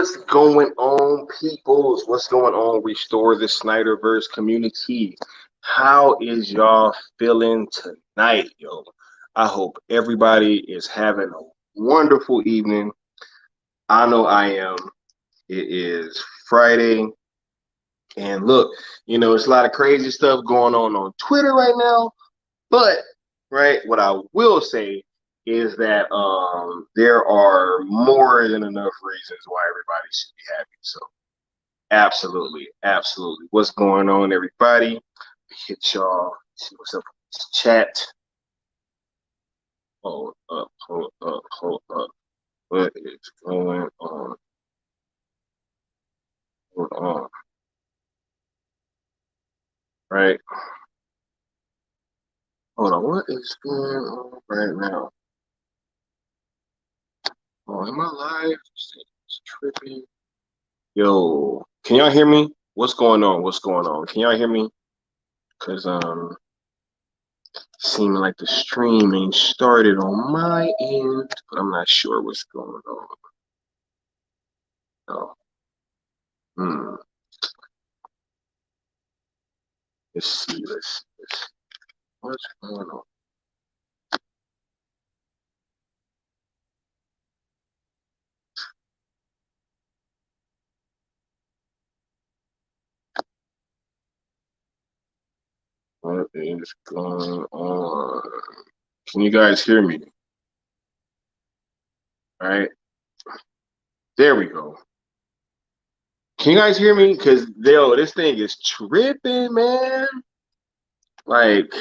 What's going on, peoples? What's going on? Restore the Snyderverse community. How is y'all feeling tonight, yo? I hope everybody is having a wonderful evening. I know I am. It is Friday. And look, it's a lot of crazy stuff going on Twitter right now. But, right, what I will say is that there are more than enough reasons why everybody should be happy. So absolutely. What's going on, everybody? Hit y'all. See what's up in this chat. Hold up. What is going on? Hold on. Right. Hold on. What is going on right now? Oh, am I live? It's tripping. Yo, can y'all hear me? What's going on? Can y'all hear me? Cause seeming like the stream ain't started on my end, but I'm not sure what's going on. Oh. Let's see. What's going on? What is going on? Can you guys hear me? All right. There we go. Can you guys hear me? Because, this thing is tripping, man. Like,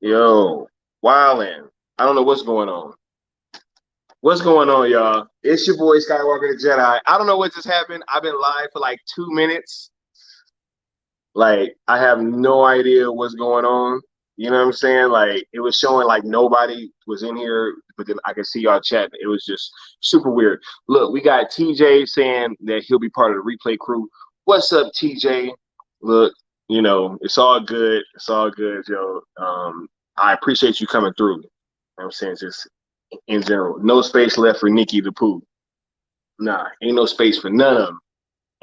wildin'. I don't know what's going on. What's going on, y'all? It's your boy, Skywalker the Jedi. I don't know what just happened. I've been live for like 2 minutes. Like, I have no idea what's going on. You know what I'm saying? Like, it was showing like nobody was in here, but then I could see y'all chatting. It was just super weird. Look, we got TJ saying that he'll be part of the replay crew. What's up, TJ? Look, it's all good. It's all good, yo. I appreciate you coming through. You know what I'm saying? Just in general. No space left for Nikki the Pooh. Nah, ain't no space for none of them.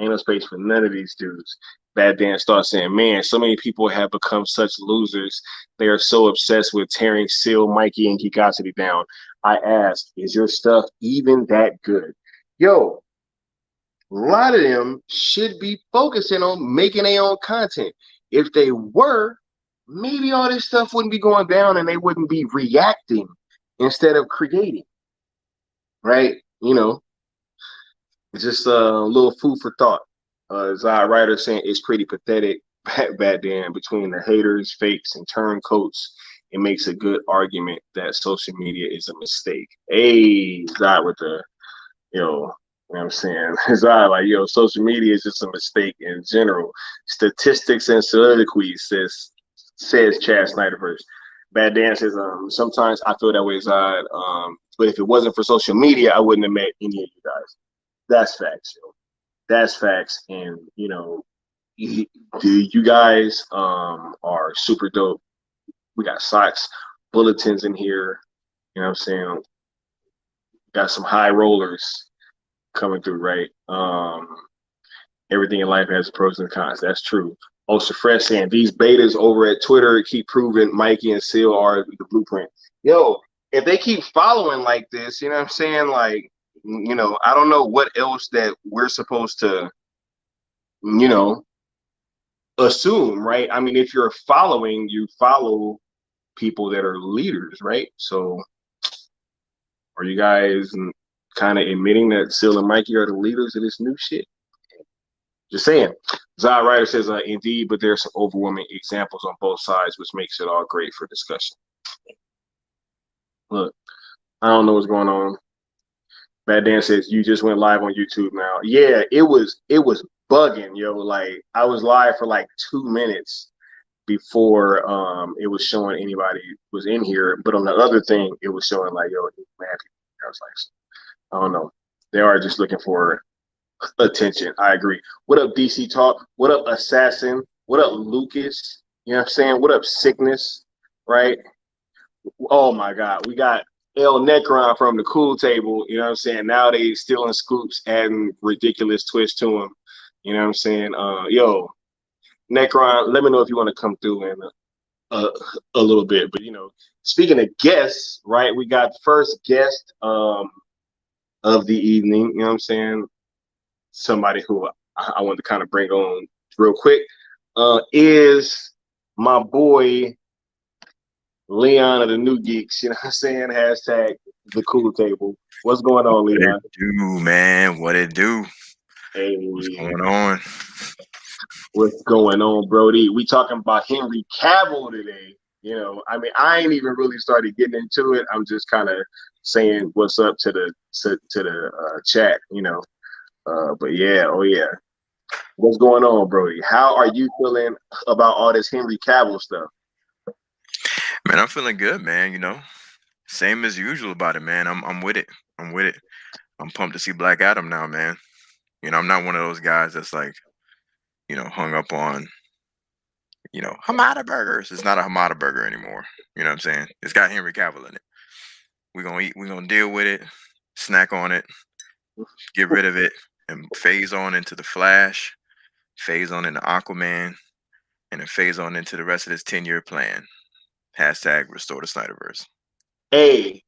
Ain't no space for none of these dudes. Bad Dan starts saying, man, so many people have become such losers. They are so obsessed with tearing Seal, Mikey, and Geekosity down. I ask, is your stuff even that good? Yo, a lot of them should be focusing on making their own content. If they were, maybe all this stuff wouldn't be going down and they wouldn't be reacting instead of creating. Right? Just a little food for thought. Zod Ryder saying it's pretty pathetic, bad Dan, between the haters, fakes, and turncoats. It makes a good argument that social media is a mistake. Hey, Zod with the, you know what I'm saying? Zod, like, social media is just a mistake in general. Statistics and soliloquies, says Chad Snyderverse. Bad Dan says, sometimes I feel that way, Zod. But if it wasn't for social media, I wouldn't have met any of you guys. That's facts, yo. That's facts. And, you guys are super dope. We got socks, bulletins in here. You know what I'm saying? Got some high rollers coming through, right? Everything in life has pros and cons. That's true. Ultra Fresh saying these betas over at Twitter keep proving Mikey and Seal are the blueprint. Yo, if they keep following like this, you know what I'm saying? Like, I don't know what else that we're supposed to, assume, right? I mean, if you're following, you follow people that are leaders, right? So are you guys kind of admitting that Seal and Mikey are the leaders of this new shit? Just saying. Zod Ryder says, indeed, but there's some overwhelming examples on both sides, which makes it all great for discussion. Look, I don't know what's going on. Bad Dan says, you just went live on YouTube now. Yeah, it was bugging, yo. Like, I was live for like 2 minutes before it was showing anybody was in here. But on the other thing, it was showing like, yo, man, I was like, I don't know. They are just looking for attention. I agree. What up, DC Talk? What up, Assassin? What up, Lucas? You know what I'm saying? What up, Sickness? Right? Oh my God, we got El Necron from the Cool Table. You know what I'm saying? Now they stealing scoops, adding ridiculous twists to them. You know what I'm saying? Yo, Necron, let me know if you want to come through in a, a little bit. But speaking of guests, right? We got first guest of the evening. You know what I'm saying? Somebody who I want to kind of bring on real quick is my boy Leon of the New Geeks. You know what I'm saying? Hashtag the Cool Table. What's going on, Leon? What it do, man? What it do? Hey, what's going on? What's going on, Brody? We talking about Henry Cavill today. I ain't even really started getting into it. I'm just kind of saying what's up to the chat. But yeah, oh yeah. What's going on, Brody? How are you feeling about all this Henry Cavill stuff? Man, I'm feeling good, man. Same as usual about it, man. I'm with it. I'm with it. I'm pumped to see Black Adam now, man. I'm not one of those guys that's like, hung up on, Hamada burgers. It's not a Hamada burger anymore. You know what I'm saying? It's got Henry Cavill in it. We're gonna eat, we're gonna deal with it, snack on it, get rid of it, and phase on into the Flash, phase on into Aquaman, and then phase on into the rest of this 10-year plan. Hashtag restore the Snyderverse. Hey,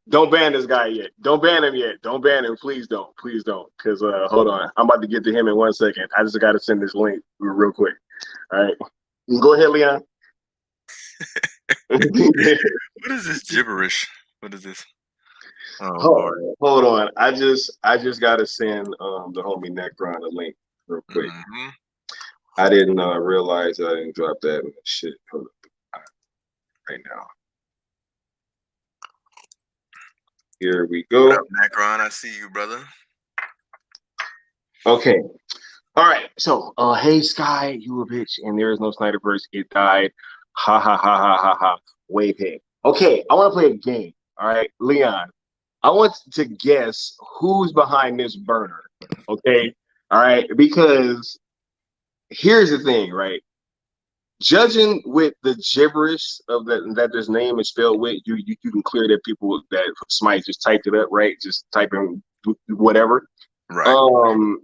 don't ban this guy yet. Don't ban him yet. Don't ban him. Please don't. Because hold on. I'm about to get to him in 1 second. I just got to send this link real quick. All right. Go ahead, Leon. What is this gibberish? What is this? Oh, hold on. I just got to send the homie Necron a link real quick. Mm-hmm. I didn't realize I didn't drop that shit. Hold up. Right now. Here we go. What up, Necron? I see you, brother. Okay. All right. So, hey, Sky, you a bitch, and there is no Snyderverse. It died. Ha, ha, ha, ha, ha, ha. Wave head. Okay, I want to play a game. All right, Leon. I want to guess who's behind this burner. Okay. All right. Because here's the thing, right? Judging with the gibberish of that this name is spelled with, you can clear that people that somebody just typed it up, right? Just type in whatever. Right.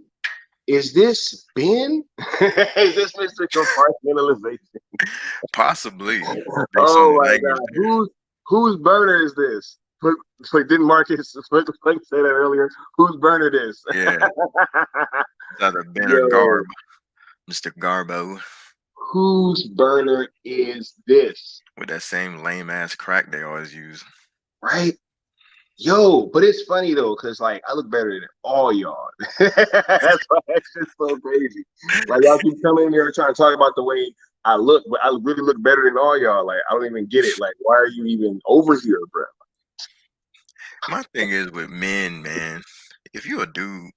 Is this Ben? Is this Mr. Compartmentalization? Possibly. Oh my God. Whose burner is this? Didn't Marcus say that earlier? Whose burner this? Yeah. It's either Ben or Garb. Mr. Garbo. Whose burner is this? With that same lame ass crack they always use. Right? Yo, but it's funny though, because like I look better than all y'all. That's why it's just so crazy. Like y'all keep coming here trying to talk about the way I look, but I really look better than all y'all. Like I don't even get it. Like, why are you even over here, bro? My thing is with men, man, if you a dude,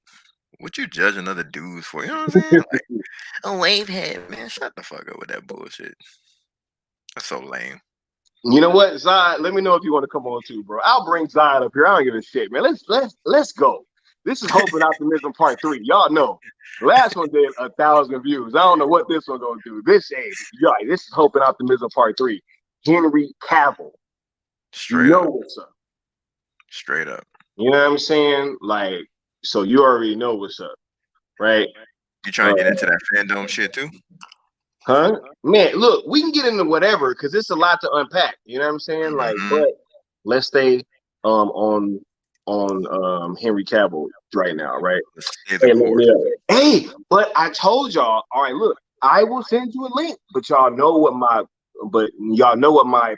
what you judging other dudes for? You know what I'm saying? Like, a wave head, man. Shut the fuck up with that bullshit. That's so lame. You know what, Zion? Let me know if you want to come on too, bro. I'll bring Zion up here. I don't give a shit, man. Let's go. This is Hope and Optimism Part 3. Y'all know. The last one did 1,000 views. I don't know what this one gonna do. This is Hope and Optimism Part 3. Henry Cavill. Straight up. What's up. Straight up. You know what I'm saying? Like, so you already know what's up, right? You trying to get into that fandom shit too? Huh? Man, look, we can get into whatever because it's a lot to unpack. You know what I'm saying? Like, but let's stay on Henry Cavill right now, right? Hey, but I told y'all, all right, look, I will send you a link, but y'all know what my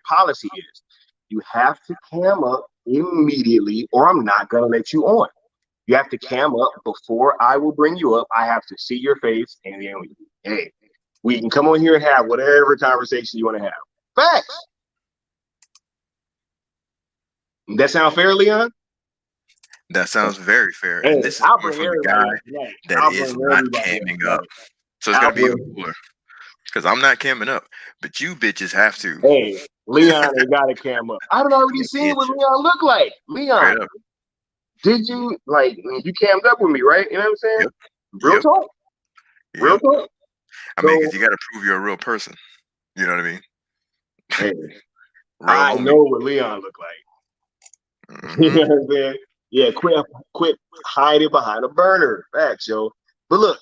policy is. You have to cam up immediately, or I'm not gonna let you on. You have to cam up before I will bring you up. I have to see your face, and then hey, we can come on here and have whatever conversation you want to have. Facts. That sound fair, Leon? That sounds very fair. Hey, and this is coming from a guy that is not camming up. So it's going to be even cooler. Because I'm not camming up. But you bitches have to. Hey, Leon ain't got to cam up. I've already seen what Leon look like. Leon, did you, like, you cammed up with me, right? You know what I'm saying? Yep. Real talk? Yep. Real talk? I mean, because you got to prove you're a real person. You know what I mean? Hey, I know what Leon look like. You Mm-hmm. know what I'm saying? Yeah, quit hiding behind a burner. Facts, yo. But look,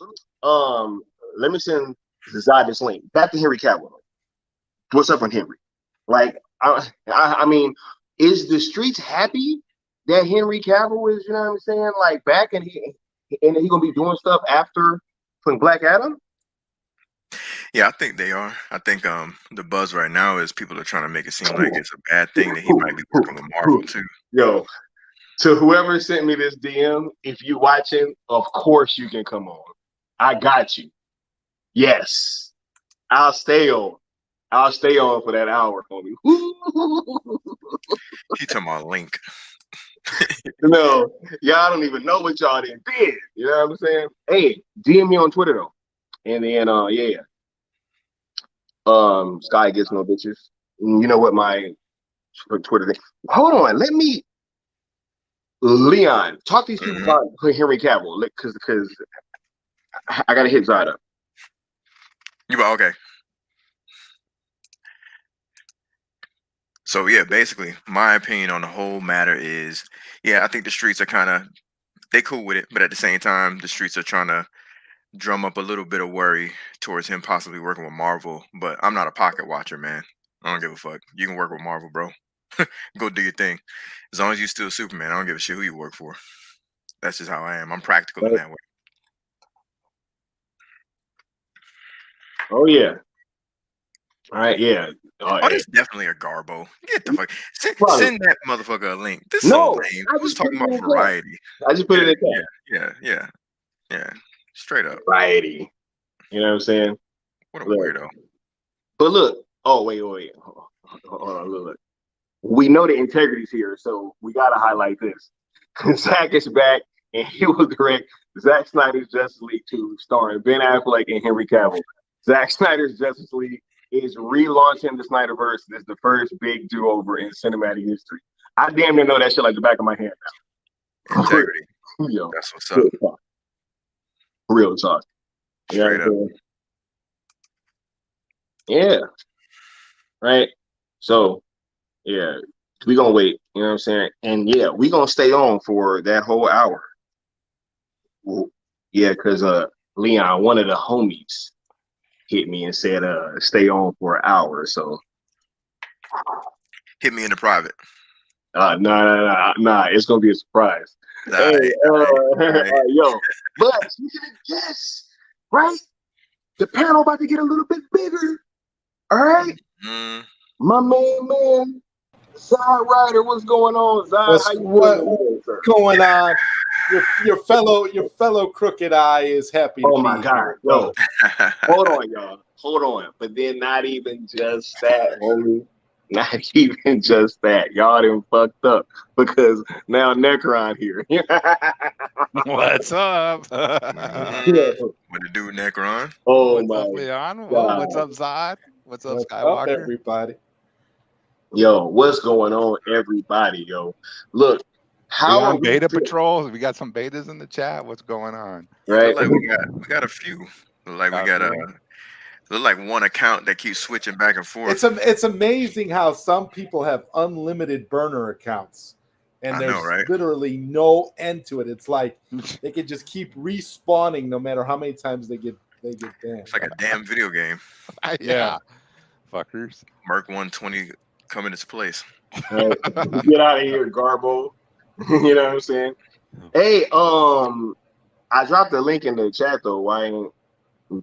let me send Zod this link. Back to Henry Cavill. What's up on Henry? Like, I mean, is the streets happy that Henry Cavill is, you know what I'm saying, like back and he gonna be doing stuff after putting Black Adam? Yeah, I think they are. I think the buzz right now is people are trying to make it seem like it's a bad thing that he might be working with Marvel too. Yo, to whoever sent me this DM, if you watching, of course you can come on. I got you. Yes, I'll stay on. I'll stay on for that hour, homie. He talking about Link. No, y'all don't even know what y'all did. You know what I'm saying? Hey, DM me on Twitter though. And then yeah. Sky gets no bitches. You know what my Twitter thing. Hold on, let me Leon, talk to these people Mm-hmm. about Henry Cavill, because I gotta hit Zod up. Okay. So yeah, basically, my opinion on the whole matter is, yeah, I think the streets are they cool with it, but at the same time, the streets are trying to drum up a little bit of worry towards him possibly working with Marvel. But I'm not a pocket watcher, man. I don't give a fuck. You can work with Marvel, bro. Go do your thing. As long as you still Superman, I don't give a shit who you work for. That's just how I am. I'm practical in that way. Oh yeah. All right, yeah. Oh, Hey. there's definitely a Garbo. Get the fuck. Probably. Send that motherfucker a link. This No, so lame. I I was just put talking it in about the chat. variety. I just put it in the chat. Yeah. Straight up. Variety. You know what I'm saying? What a Look. weirdo. But look, oh wait. Hold on, look. We know the integrity's here, so we gotta highlight this. Zack is back, and he will direct Zack Snyder's Justice League 2, starring Ben Affleck and Henry Cavill. Zack Snyder's Justice League is relaunching the Snyderverse. This is the first big do-over in cinematic history. I damn near know that shit like the back of my hand now. Integrity. Yo, That's what's up. Real talk. Straight up. Yeah. Right. So, yeah, we gonna wait. You know what I'm saying? And yeah, we gonna stay on for that whole hour. Well, yeah, because Leon, one of the homies, hit me and said stay on for an hour. So Hit me in the private. Nah, it's gonna be a surprise. Hey, yo, but you can guess, right? The panel about to get a little bit bigger. All right, my man, Zod Ryder, what's going on, Zod? How you doing, going on? Your fellow crooked eye is happy to my be God, here. yo, hold on, y'all, hold on. But then not even just that, homie. Not even just that. Y'all done fucked up because now Necron here. What's up? What to do, Necron? Oh What's my up, Leon? God. What's up, Zod? What's up, What's Skywalker? up, everybody? Yo, what's going on, everybody? Yo, look, how we on are beta patrols? We got some betas in the chat. What's going on? Right, like we got a few. Like we got look like one account that keeps switching back and forth. It's amazing how some people have unlimited burner accounts, and there's literally no end to it. It's like they can just keep respawning no matter how many times they get banned. It's like a damn video game. Yeah, fuckers. Merc 120 come in its place. Right. Get out of here, Garbo. You know what I'm saying? Hey, I dropped the link in the chat though. Why ain't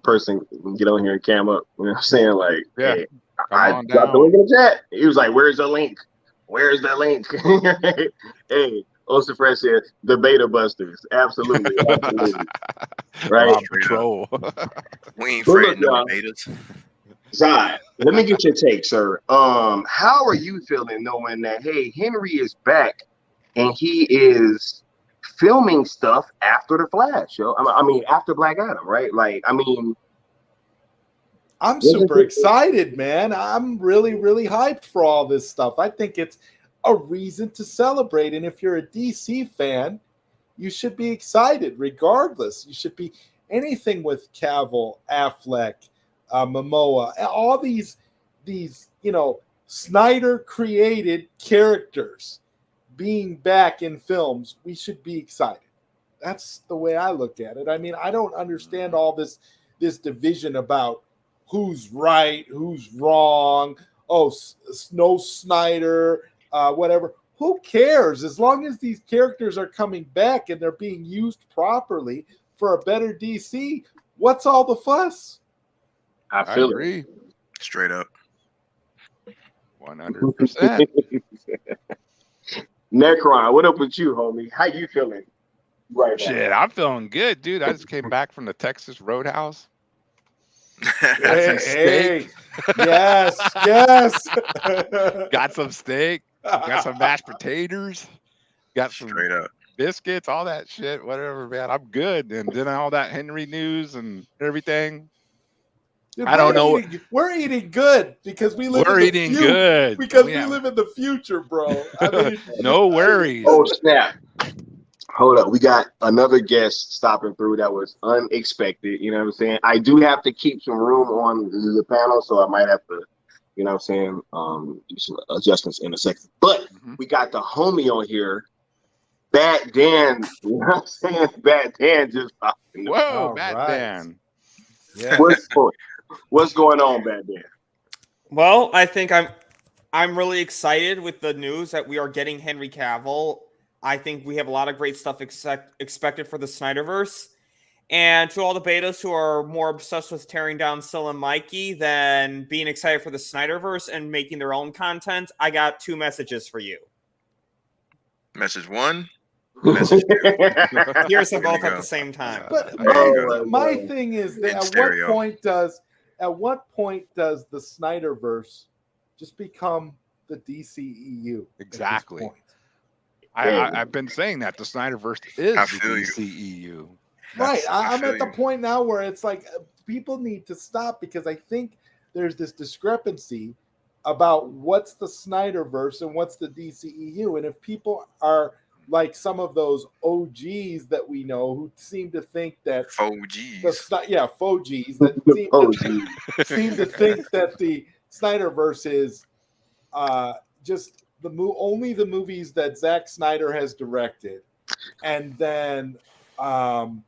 person get on here and cam up? You know what I'm saying? Like, yeah, hey, I dropped the link in the chat. He was like, "Where's the link? Where's the link?" Hey, Oster Fresh said the beta busters. Absolutely. Right? Patrol. We ain't afraid of no betas. Zod, let me get your take, sir. How are you feeling knowing that Henry is back and he is filming stuff after the Flash, yo? I mean, after Black Adam, right? Like, I mean, I'm super excited, man. I'm really, really hyped for all this stuff. I think it's a reason to celebrate. And if you're a DC fan, you should be excited regardless. You should be anything with Cavill, Affleck, Momoa, all these Snyder created characters being back in films, we should be excited. That's the way I look at it. I mean, I don't understand all this division about who's right, who's wrong. Oh, no Snyder, whatever. Who cares? As long as these characters are coming back and they're being used properly for a better DC, what's all the fuss? I I feel agree. Straight up. 100%. Necron, what up with you, homie? How you feeling right now? Shit, I'm feeling good, dude. I just came back from the Texas Roadhouse. Hey, yes. Got some steak. Got some mashed potatoes. Got some Straight up. biscuits, all that shit, whatever, man. I'm good. And then all that Henry news and everything. Dude, I don't know. We're eating good because we live. We're in the eating good because Yeah. we live in the future, bro. I mean, no worries. Oh snap! Hold up, we got another guest stopping through that was unexpected. You know what I'm saying? I do have to keep some room on the panel, so I might have to, you know what I'm saying, do some adjustments in a second. But we got the homie on here, Bad Dan. You know what I'm saying? Bad Dan just popped in the- Whoa, All Bat right. Dan. yeah. What's going on, Bad Dan? Well, I think I'm really excited with the news that we are getting Henry Cavill. I think we have a lot of great stuff expected for the Snyderverse. And to all the betas who are more obsessed with tearing down Sil and Mikey than being excited for the Snyderverse and making their own content, I got 2 messages for you. Message 1. Message 2. Here's them There you both at go. the same time. But There you go. my thing is that In at stereo. what point does the Snyderverse just become the DCEU? Exactly. At this point? I've been saying that the Snyderverse is I the feel you. DCEU. Right. I'm feel at the you. point now where it's like people need to stop because I think there's this discrepancy about what's the Snyderverse and what's the DCEU. And if people are like some of those OGs that we know who seem to think that 4Gs. Fogies that seem to think that the Snyderverse is just only the movies that Zack Snyder has directed, and then nothing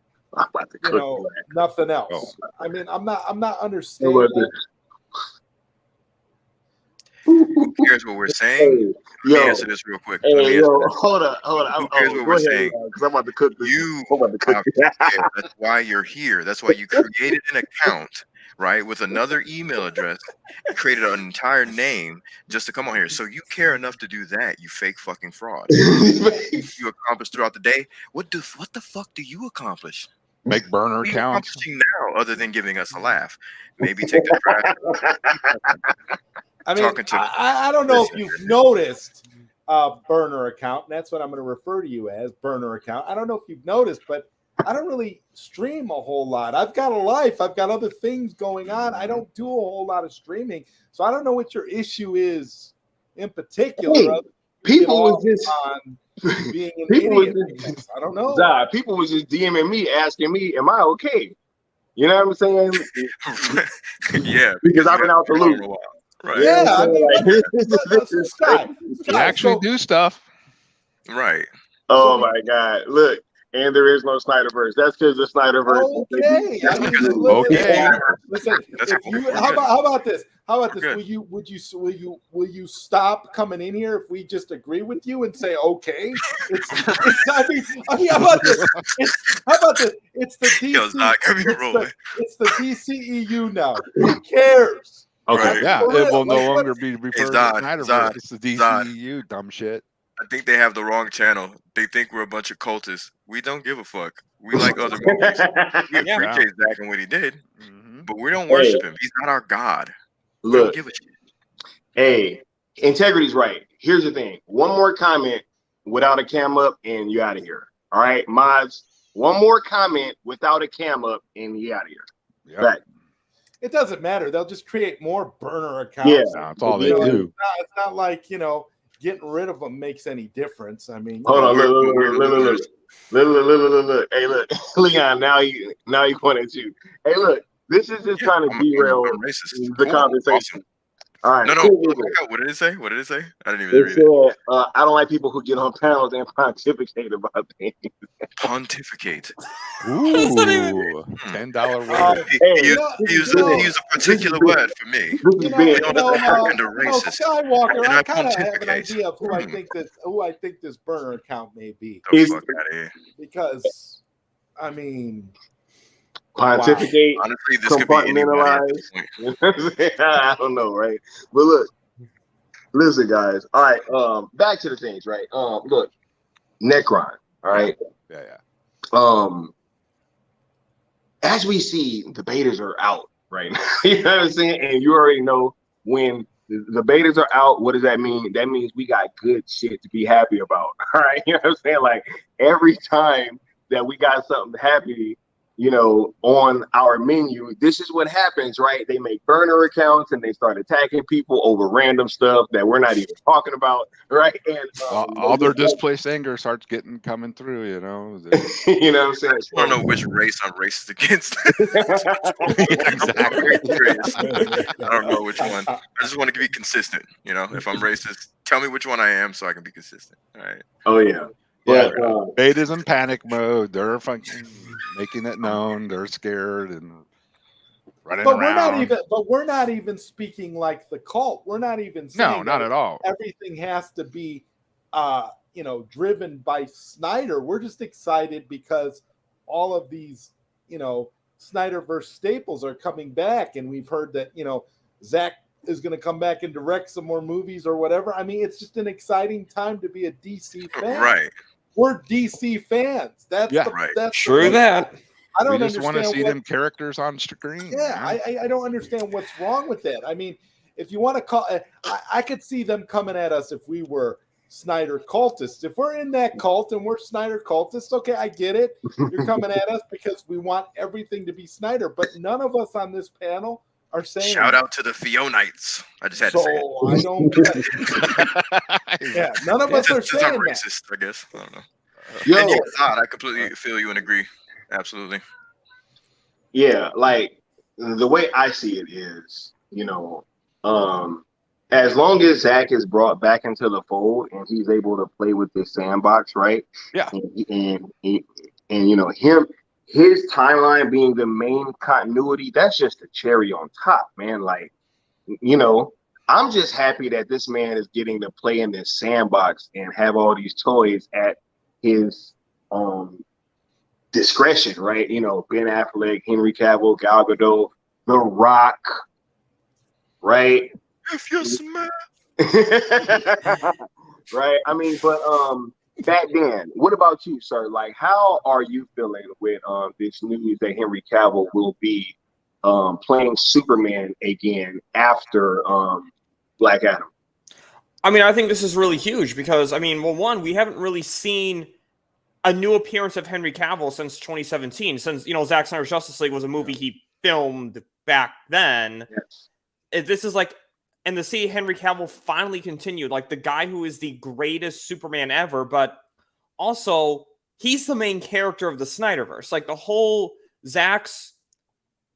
else. I mean, I'm not understanding. Who cares what we're saying? Let me answer this real quick. Hold up. Who cares what we're saying? Because I'm about to cook this. You I'm about to cook this. That's why you're here. That's why you created an account, right, with another email address. You created an entire name just to come on here. So you care enough to do that, you fake fucking fraud. You accomplish throughout the day. What the fuck do you accomplish? Make burner What are you accounts. accomplishing now other than giving us a laugh? Maybe take the trash. I mean, Talking to- I don't know if you've noticed burner account, and that's what I'm going to refer to you as, burner account. I don't know if you've noticed, but I don't really stream a whole lot. I've got a life. I've got other things going on. I don't do a whole lot of streaming. So I don't know what your issue is in particular. Hey, people was just on being an people was idiot. just, I don't know. Zah, people was just DMing me, asking me, am I okay? You know what I'm saying? Yeah, Because I've been out the loop. Right. Yeah, I mean, This is Scott, You actually do stuff. Right. Oh my God! Look, and there is no Snyderverse. That's because the Snyderverse. Okay. I mean, because- Okay. Listen, That's cool. how about this? How about this? Good. Will you stop coming in here if we just agree with you and say okay? I mean, how about this? It's the DC. Yo, Zach, get me rolling. It's the DCEU now. Who cares? Okay. Yeah, For it real, will no like, longer be referred to Zod, Snyderverse. Zod, It's the DCEU, dumb shit. I think they have the wrong channel. They think we're a bunch of cultists. We don't give a fuck. We like other movies. We Yeah. appreciate Zach and what he did, Mhm. but we don't worship him. He's not our God. We don't Look, give a shit. hey, integrity's right. Here's the thing. One more comment without a cam up, and you out of here. All right, mods. One more comment without a cam up, and you out of here. Yep. Right. It doesn't matter. They'll just create more burner accounts. Yeah. That's all they You know, do. It's not like, getting rid of them makes any difference. I mean, Hold on, We're look. Hey, look, Leon. Now he pointed at you. Hey, look. This is just trying to I'm derail racist. the Cool. conversation. All right. No. cool. What did it say? What did it say? I didn't even It read it. said, I don't like people who get on panels and pontificate about things. Pontificate. Ooh, $10 word. He used a particular word for me. This is big. Skywalker, And I I kind of have an pontificate. idea of who I think this burner account may be. The fuck out of here. Because, I mean, Pontificate, Honestly, this could be anybody at this point. You know what I'm saying? I don't know, right? But look, listen, guys. All right, back to the things, right? Look, Necron. All right. Yeah. As we see, the betas are out right now. You know what I'm saying? And you already know when the betas are out, what does that mean? That means we got good shit to be happy about. All right. You know what I'm saying? Like every time that we got something happy, you know, on our menu, this is what happens, right? They make burner accounts and they start attacking people over random stuff that we're not even talking about, right? And all their displaced anger starts coming through, you know. you know what I'm saying? I just want to know which race I'm racist against. Exactly. I don't know which one. I just want to be consistent. You know, if I'm racist, tell me which one I am so I can be consistent. All right. Oh yeah. Yeah, Beta's in panic mode. They're fucking making it known. They're scared and running around. We're not even speaking like the cult. We're not even saying not at all. Everything has to be, driven by Snyder. We're just excited because all of these, Snyderverse staples are coming back, and we've heard that Zach is going to come back and direct some more movies or whatever. I mean, it's just an exciting time to be a DC fan. Right. We're DC fans. That's true that. I don't we just want to see them characters on screen. Yeah, I don't understand what's wrong with that. I mean, if you want to call, I could see them coming at us if we were Snyder cultists. If we're in that cult and we're Snyder cultists, okay, I get it. You're coming at us because we want everything to be Snyder, but none of us on this panel are saying. Shout out to the Fionites. I just had to say it. I don't. Yeah, none of us are saying I'm that. racist, I guess. I don't know. Yo, and I completely feel you and agree. Absolutely. Yeah, like the way I see it is, as long as Zach is brought back into the fold and he's able to play with this sandbox, right? Yeah. And him, his timeline being the main continuity, that's just a cherry on top, man. Like, I'm just happy that this man is getting to play in this sandbox and have all these toys at his discretion, right? Ben Affleck, Henry Cavill, Gal Gadot, The Rock, right? If you smell. Right? I mean, but back then, what about you, sir? Like, how are you feeling with this news that Henry Cavill will be playing Superman again after Black Adam? I mean, I think this is really huge because, one, we haven't really seen a new appearance of Henry Cavill since 2017. Since, Zack Snyder's Justice League was a movie he filmed back then. Yes. This is like, and to see Henry Cavill finally continued, like the guy who is the greatest Superman ever, but also he's the main character of the Snyderverse. Like the whole Zack's,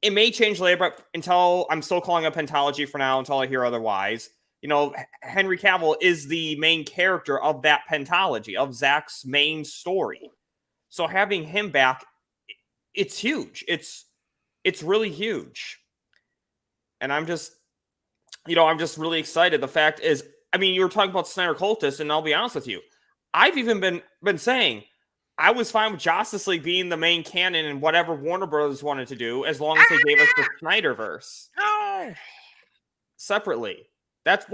it may change later, but until I'm still calling it Pentology for now, until I hear otherwise. Henry Cavill is the main character of that pentology, of Zack's main story. So having him back, it's huge. It's really huge. And I'm just really excited. The fact is, you were talking about Snyder cultists, and I'll be honest with you. I've even been saying I was fine with Justice League being the main canon and whatever Warner Brothers wanted to do, as long as they gave us the Snyderverse. Separately. That's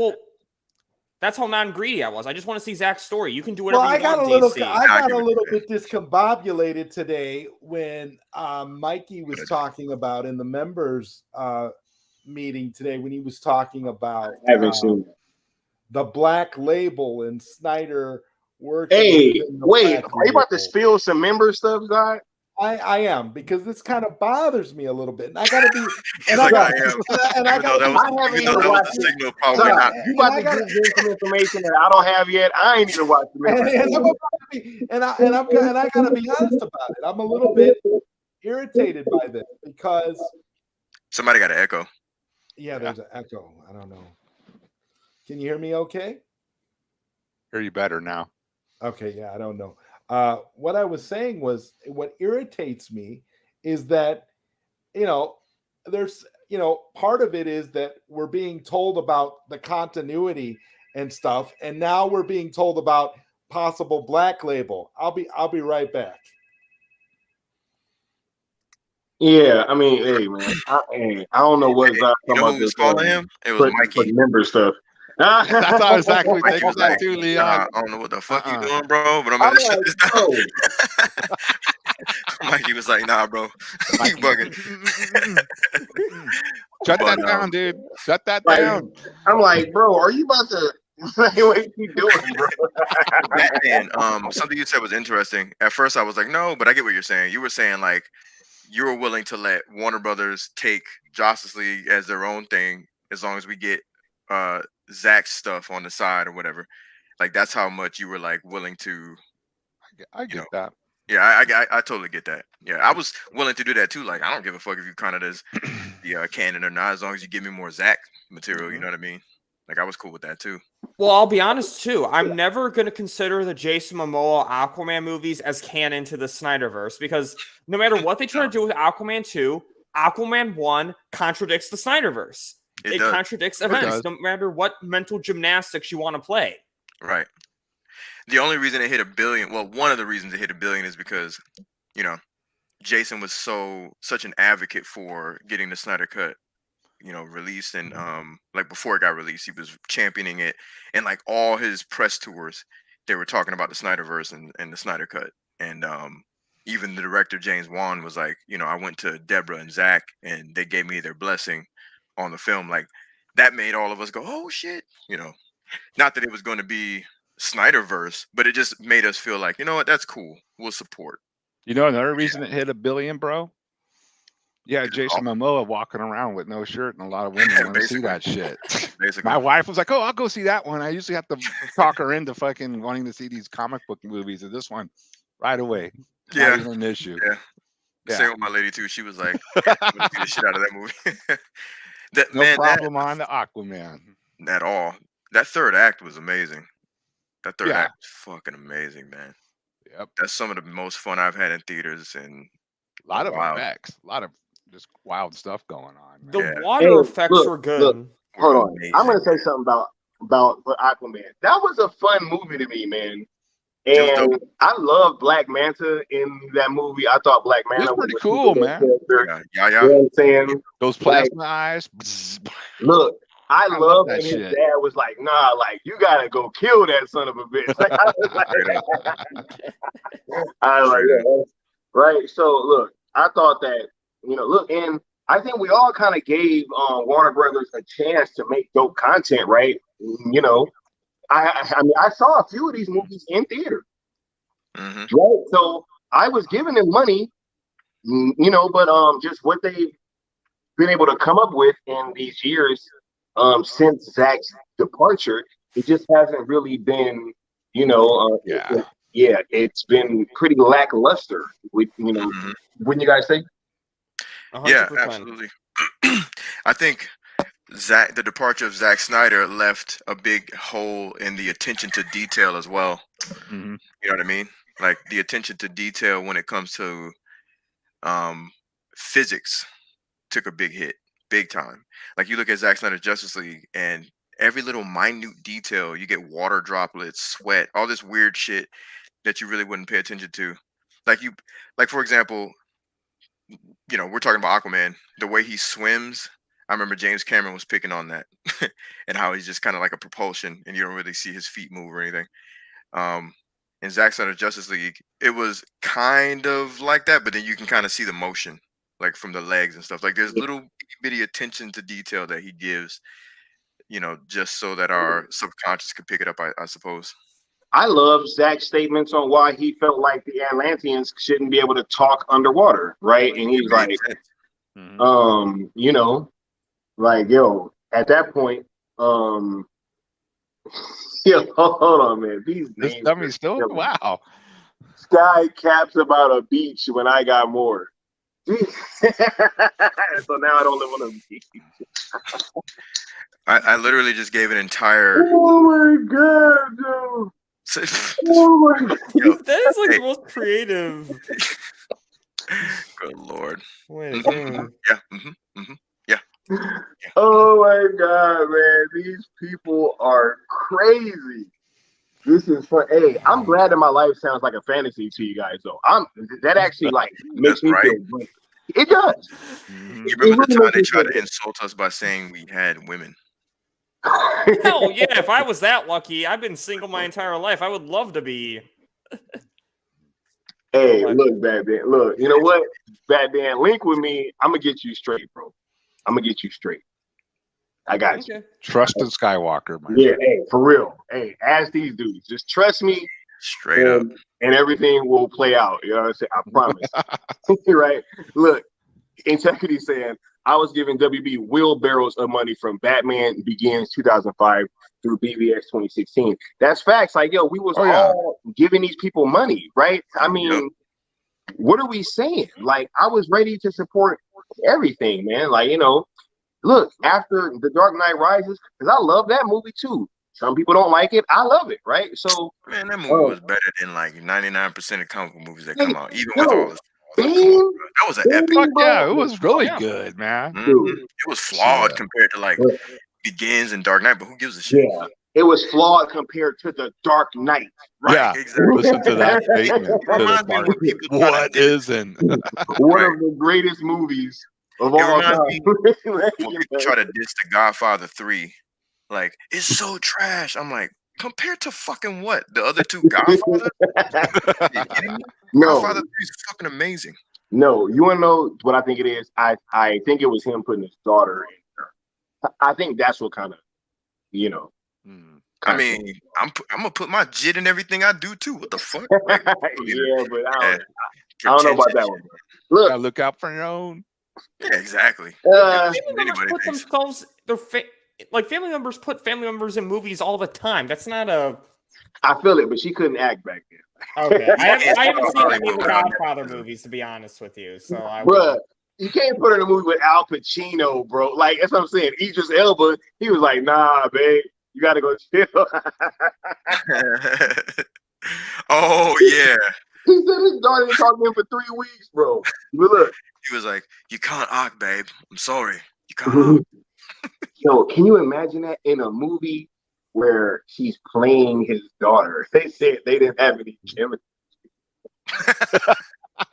how non-greedy I was. I just want to see Zack's story. You can do whatever you want, DC. I got a little bit discombobulated today when Mikey was talking about in the members meeting today when he was talking about the Black Label and Snyder working. Hey, wait, are you about to spill some member stuff, Zach? I am, because this kind of bothers me a little bit, and I gotta be. You about to give some information that I don't have yet. I ain't even watched the and I gotta be honest about it. I'm a little bit irritated by this because somebody got an echo. Yeah, there's an echo. I don't know. Can you hear me okay? Hear you better now. Okay, yeah, I don't know. What I was saying was what irritates me is that, there's, part of it is that we're being told about the continuity and stuff, and now we're being told about possible Black Label. I'll be right back. Yeah, I mean, hey man, I don't know what Zach You talking know about who was this calling him? It was for Mikey. member stuff. That's what I was actually Mikey thinking was that like, too, Leon. nah, I don't know what the fuck you doing, bro, but I'm I'm gonna shut like, this down. bro, Mikey was like, nah, bro, you Mikey, bugging. Shut But, that down, dude. Shut that like, down. I'm like, bro, are you about to? Like, what you doing, bro? Batman, something you said was interesting. At first, I was like, no, but I get what you're saying. You were saying like you were willing to let Warner Brothers take Justice League as their own thing as long as we get Zach's stuff on the side or whatever. Like that's how much you were like willing to. I get that. Yeah, I totally get that. Yeah, I was willing to do that too. Like I don't give a fuck if you count it as the canon or not, as long as you give me more Zach material. You know what I mean? Like I was cool with that too. Well, I'll be honest too. I'm never going to consider the Jason Momoa Aquaman movies as canon to the Snyderverse because no matter what they try to do with Aquaman 2, Aquaman 1 contradicts the Snyderverse. It contradicts events, no matter what mental gymnastics you want to play. Right. The only reason it hit $1 billion, well, one of the reasons it hit $1 billion is because, Jason was such an advocate for getting the Snyder Cut, released, and like before it got released, he was championing it, and like all his press tours, they were talking about the Snyderverse and the Snyder Cut, and even the director James Wan was like, I went to Deborah and Zach, and they gave me their blessing on the film. Like that made all of us go, oh shit, not that it was going to be Snyderverse, but it just made us feel like, you know what, that's cool. We'll support. Another reason it hit $1 billion, bro. Yeah, Jason Momoa walking around with no shirt, and a lot of women want to see that shit. Basically. My wife was like, "Oh, I'll go see that one." I usually have to talk her into fucking wanting to see these comic book movies, and this one, right away. Not even an issue. Yeah. Same with my lady too. She was like, "I'm gonna see the shit out of that movie." No problem on the Aquaman at all. That third act was amazing. That third act was fucking amazing, man. Yep. That's some of the most fun I've had in theaters, and a lot of effects, a lot of just wild stuff going on. Man. The water effects were good. Look, hold on, I'm gonna say something about Aquaman. That was a fun movie to me, man. And I love Black Manta in that movie. I thought Black Manta was pretty cool, man. Yeah. You know what I'm saying? Those plasma eyes. Look, I love that his dad was like, nah, like, you gotta go kill that son of a bitch. Like, I was like, yeah, right. So look, I thought that, look, and I think we all kind of gave Warner Brothers a chance to make dope content, right? I mean, I saw a few of these movies in theater, right? So I was giving them money, but just what they've been able to come up with in these years since Zach's departure, it just hasn't really been, it's been pretty lackluster. Wouldn't you guys say? 100%. Yeah, absolutely. I think the departure of Zack Snyder left a big hole in the attention to detail as well. You know what I mean? Like the attention to detail when it comes to physics took a big hit, big time. Like you look at Zack Snyder's Justice League, and every little minute detail, you get water droplets, sweat, all this weird shit that you really wouldn't pay attention to. Like for example, we're talking about Aquaman, the way he swims. I remember James Cameron was picking on that and how he's just kind of like a propulsion and you don't really see his feet move or anything. In Zack Snyder's Justice League, it was kind of like that, but then you can kind of see the motion, like from the legs and stuff. Like there's little bitty attention to detail that he gives, just so that our subconscious could pick it up, I suppose. I love Zach's statements on why he felt like the Atlanteans shouldn't be able to talk underwater, right? And he's like, like, yo, at that point, hold on, man. These names. I mean, still, wow. Sky caps about a beach when I got more. so now I don't live on a beach. I literally just gave an entire. Oh my god, Joe. Oh my god. Yo, That is like the most creative. good lord. Wait, Yeah. Yeah. Oh my god, man. These people are crazy. This is fun. Hey, I'm glad that my life sounds like a fantasy to you guys, though. That actually like makes me feel great. It does. You remember the time they tried to insult us by saying we had women? Hell yeah! If I was that lucky, I've been single my entire life. I would love to be. Hey, look, Batman. Look, you know what, Batman? Link with me. I'm gonna get you straight, bro. I'm gonna get you straight. I got you. Trust in Skywalker, man. Yeah, hey, for real. Hey, ask these dudes. Just trust me. Straight up. And everything will play out. You know what I'm saying? I promise. Right? Look, Integrity saying, I was giving WB wheelbarrows of money from Batman Begins 2005 through BVS 2016. That's facts. Like, yo, we was all giving these people money, right? I mean, what are we saying? Like, I was ready to support everything, man. Like, you know, look, after The Dark Knight Rises, because I love that movie too. Some people don't like it. I love it, right? So, man, that movie was better than like 99% of comic book movies that come out, even with all this. That was an epic. Fuck yeah, it was really good, man. It was flawed compared to like Begins and Dark Knight, but who gives a shit? Yeah, it was flawed compared to The Dark Knight. Right, yeah, exactly. Listen to that statement. What isn't? One of the greatest movies of all time. When people try to diss The Godfather 3, like, it's so trash. I'm like, compared to fucking what? The other two Godfathers? Are you kidding me? No. Godfather 3 is fucking amazing. No, you want to know what I think it is? I think it was him putting his daughter in her. I think that's what kind of, you know. I mean, I'm gonna put my jit in everything I do too. What the fuck? Like, yeah, but I don't know about that one. Look, look out for your own. Yeah, exactly. Family members put themselves, family members put family members in movies all the time. That's not a. I feel it, but she couldn't act back then. Okay, I haven't seen any of the Godfather movies, to be honest with you. So Bruh, you can't put her in a movie with Al Pacino, bro. Like, that's what I'm saying. Idris Elba, he was like, nah, babe, you gotta go chill. Oh yeah. He said his daughter didn't talk to him for 3 weeks, bro. But look, he was like, you can't act, babe. I'm sorry, you can't act. Yo, can you imagine that in a movie where she's playing his daughter? They said they didn't have any chemistry.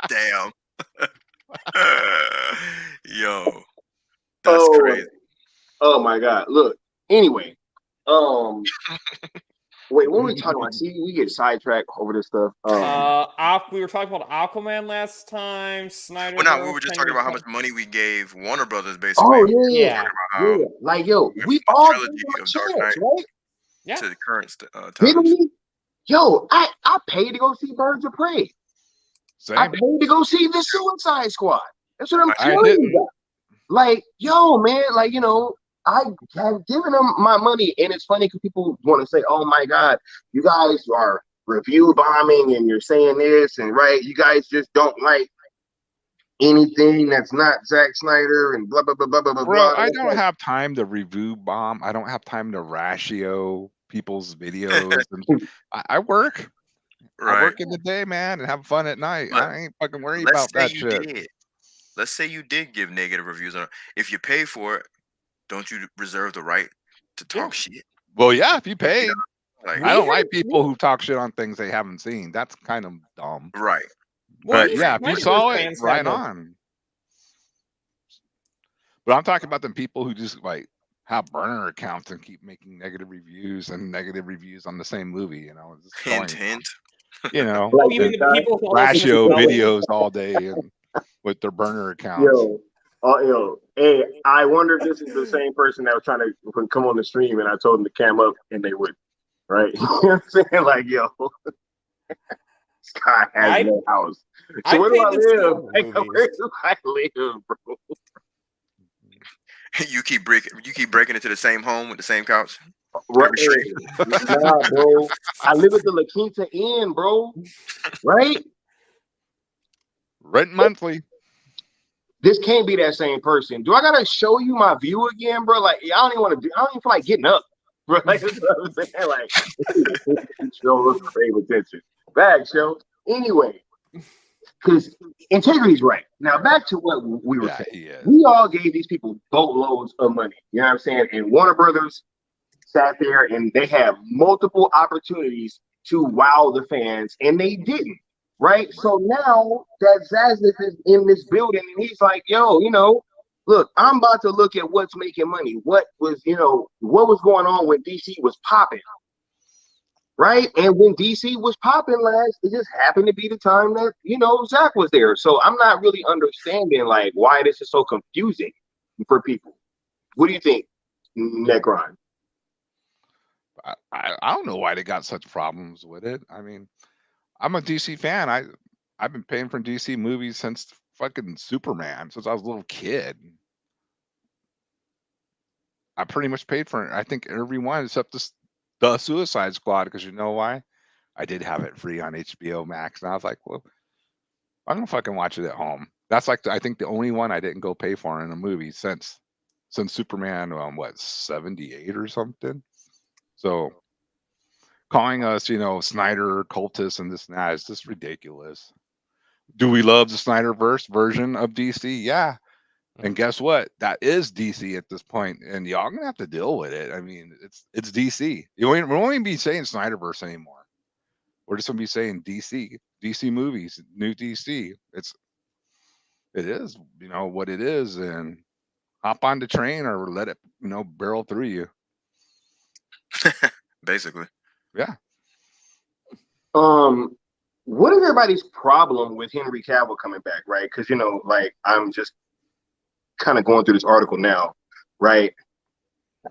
Damn. Yo, that's crazy. Oh my god. Look, anyway, wait, what were we talking about? See, we get sidetracked over this stuff. We were talking about Aquaman last time. Snyder. Well, no, we were just talking about how much money we gave Warner Brothers, basically. Oh yeah. Like, yo, we all trilogy of Dark Knight, right? Yeah. To the current times. Yo, I paid to go see Birds of Prey. Same. I paid to go see the Suicide Squad. That's what I'm telling you about. Like, yo, man, like, you know, I have given them my money, and it's funny because people want to say, "Oh my God, you guys are review bombing, and you're saying this, and right, you guys just don't like anything that's not Zack Snyder and blah blah blah blah blah blah." Bro, I don't have time to review bomb. I don't have time to ratio people's videos. I work. Right. I work in the day, man, and have fun at night. I ain't fucking worried about that shit. Let's say you did give negative reviews on it. If you pay for it, don't you reserve the right to talk shit? Well, yeah, if you pay. Like, I don't like people who talk shit on things they haven't seen. That's kind of dumb. Right. But yeah, if you saw it, right on. But I'm talking about the people who just like have burner accounts and keep making negative reviews on the same movie. You know, hint. You know, like ratio videos all day and with their burner accounts. Yo, hey, I wonder if this is the same person that was trying to come on the stream, and I told them to cam up, and they would, right? You know what I'm saying? Like, yo, Scott has no house. So where do I live? Like, where do I live, bro? You keep breaking into the same home with the same couch. Right. Nah, bro. I live at the La Quinta Inn, bro. Right? Rent monthly. this can't be that same person. Do I gotta show you my view again, bro? Like, I don't even want to do. I don't even feel like getting up, bro. Like, that's what I'm saying. Like, show crave attention. Bag show. Anyway, because integrity's right. Now back to what we were saying. Yeah. We all gave these people boatloads of money. You know what I'm saying? And Warner Brothers sat there and they had multiple opportunities to wow the fans, and they didn't. Right? So now that Zaslav is in this building and he's like, yo, look, I'm about to look at what's making money. What was going on when DC was popping? Right? And when DC was popping last, it just happened to be the time that, Zach was there. So I'm not really understanding like why this is so confusing for people. What do you think, Necron? I don't know why they got such problems with it. I mean, I'm a DC fan. I've been paying for DC movies since fucking Superman, since I was a little kid. I pretty much paid for it. I think every one except the Suicide Squad, because you know why? I did have it free on HBO Max, and I was like, well, I'm gonna fucking watch it at home. That's like I think the only one I didn't go pay for in a movie since Superman, 78 or something. So calling us, Snyder cultists and this and that is just ridiculous. Do we love the Snyderverse version of DC? Yeah. And guess what? That is DC at this point, and y'all gonna have to deal with it. I mean, it's DC. We won't even be saying Snyderverse anymore. We're just gonna be saying DC movies, new DC. It is, what it is, and hop on the train or let it, barrel through you. Basically. Yeah. What is everybody's problem with Henry Cavill coming back, right? Because like I'm just kind of going through this article now, right?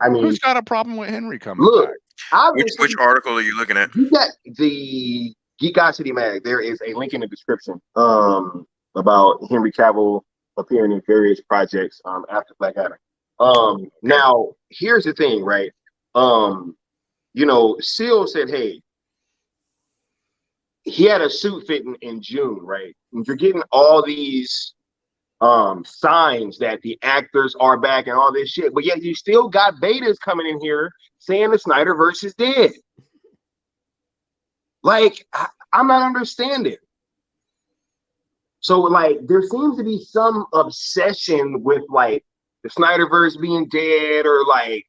I mean, who's got a problem with Henry coming back? Which article are you looking at? You got the Geekosity Mag. There is a link in the description about Henry Cavill appearing in various projects after Black Adam. Now here's the thing, right? Seal said, hey, he had a suit fitting in June, right? And you're getting all these signs that the actors are back and all this shit, but yet you still got betas coming in here saying the Snyderverse is dead. Like, I'm not understanding. So, like, there seems to be some obsession with like the Snyderverse being dead, or like,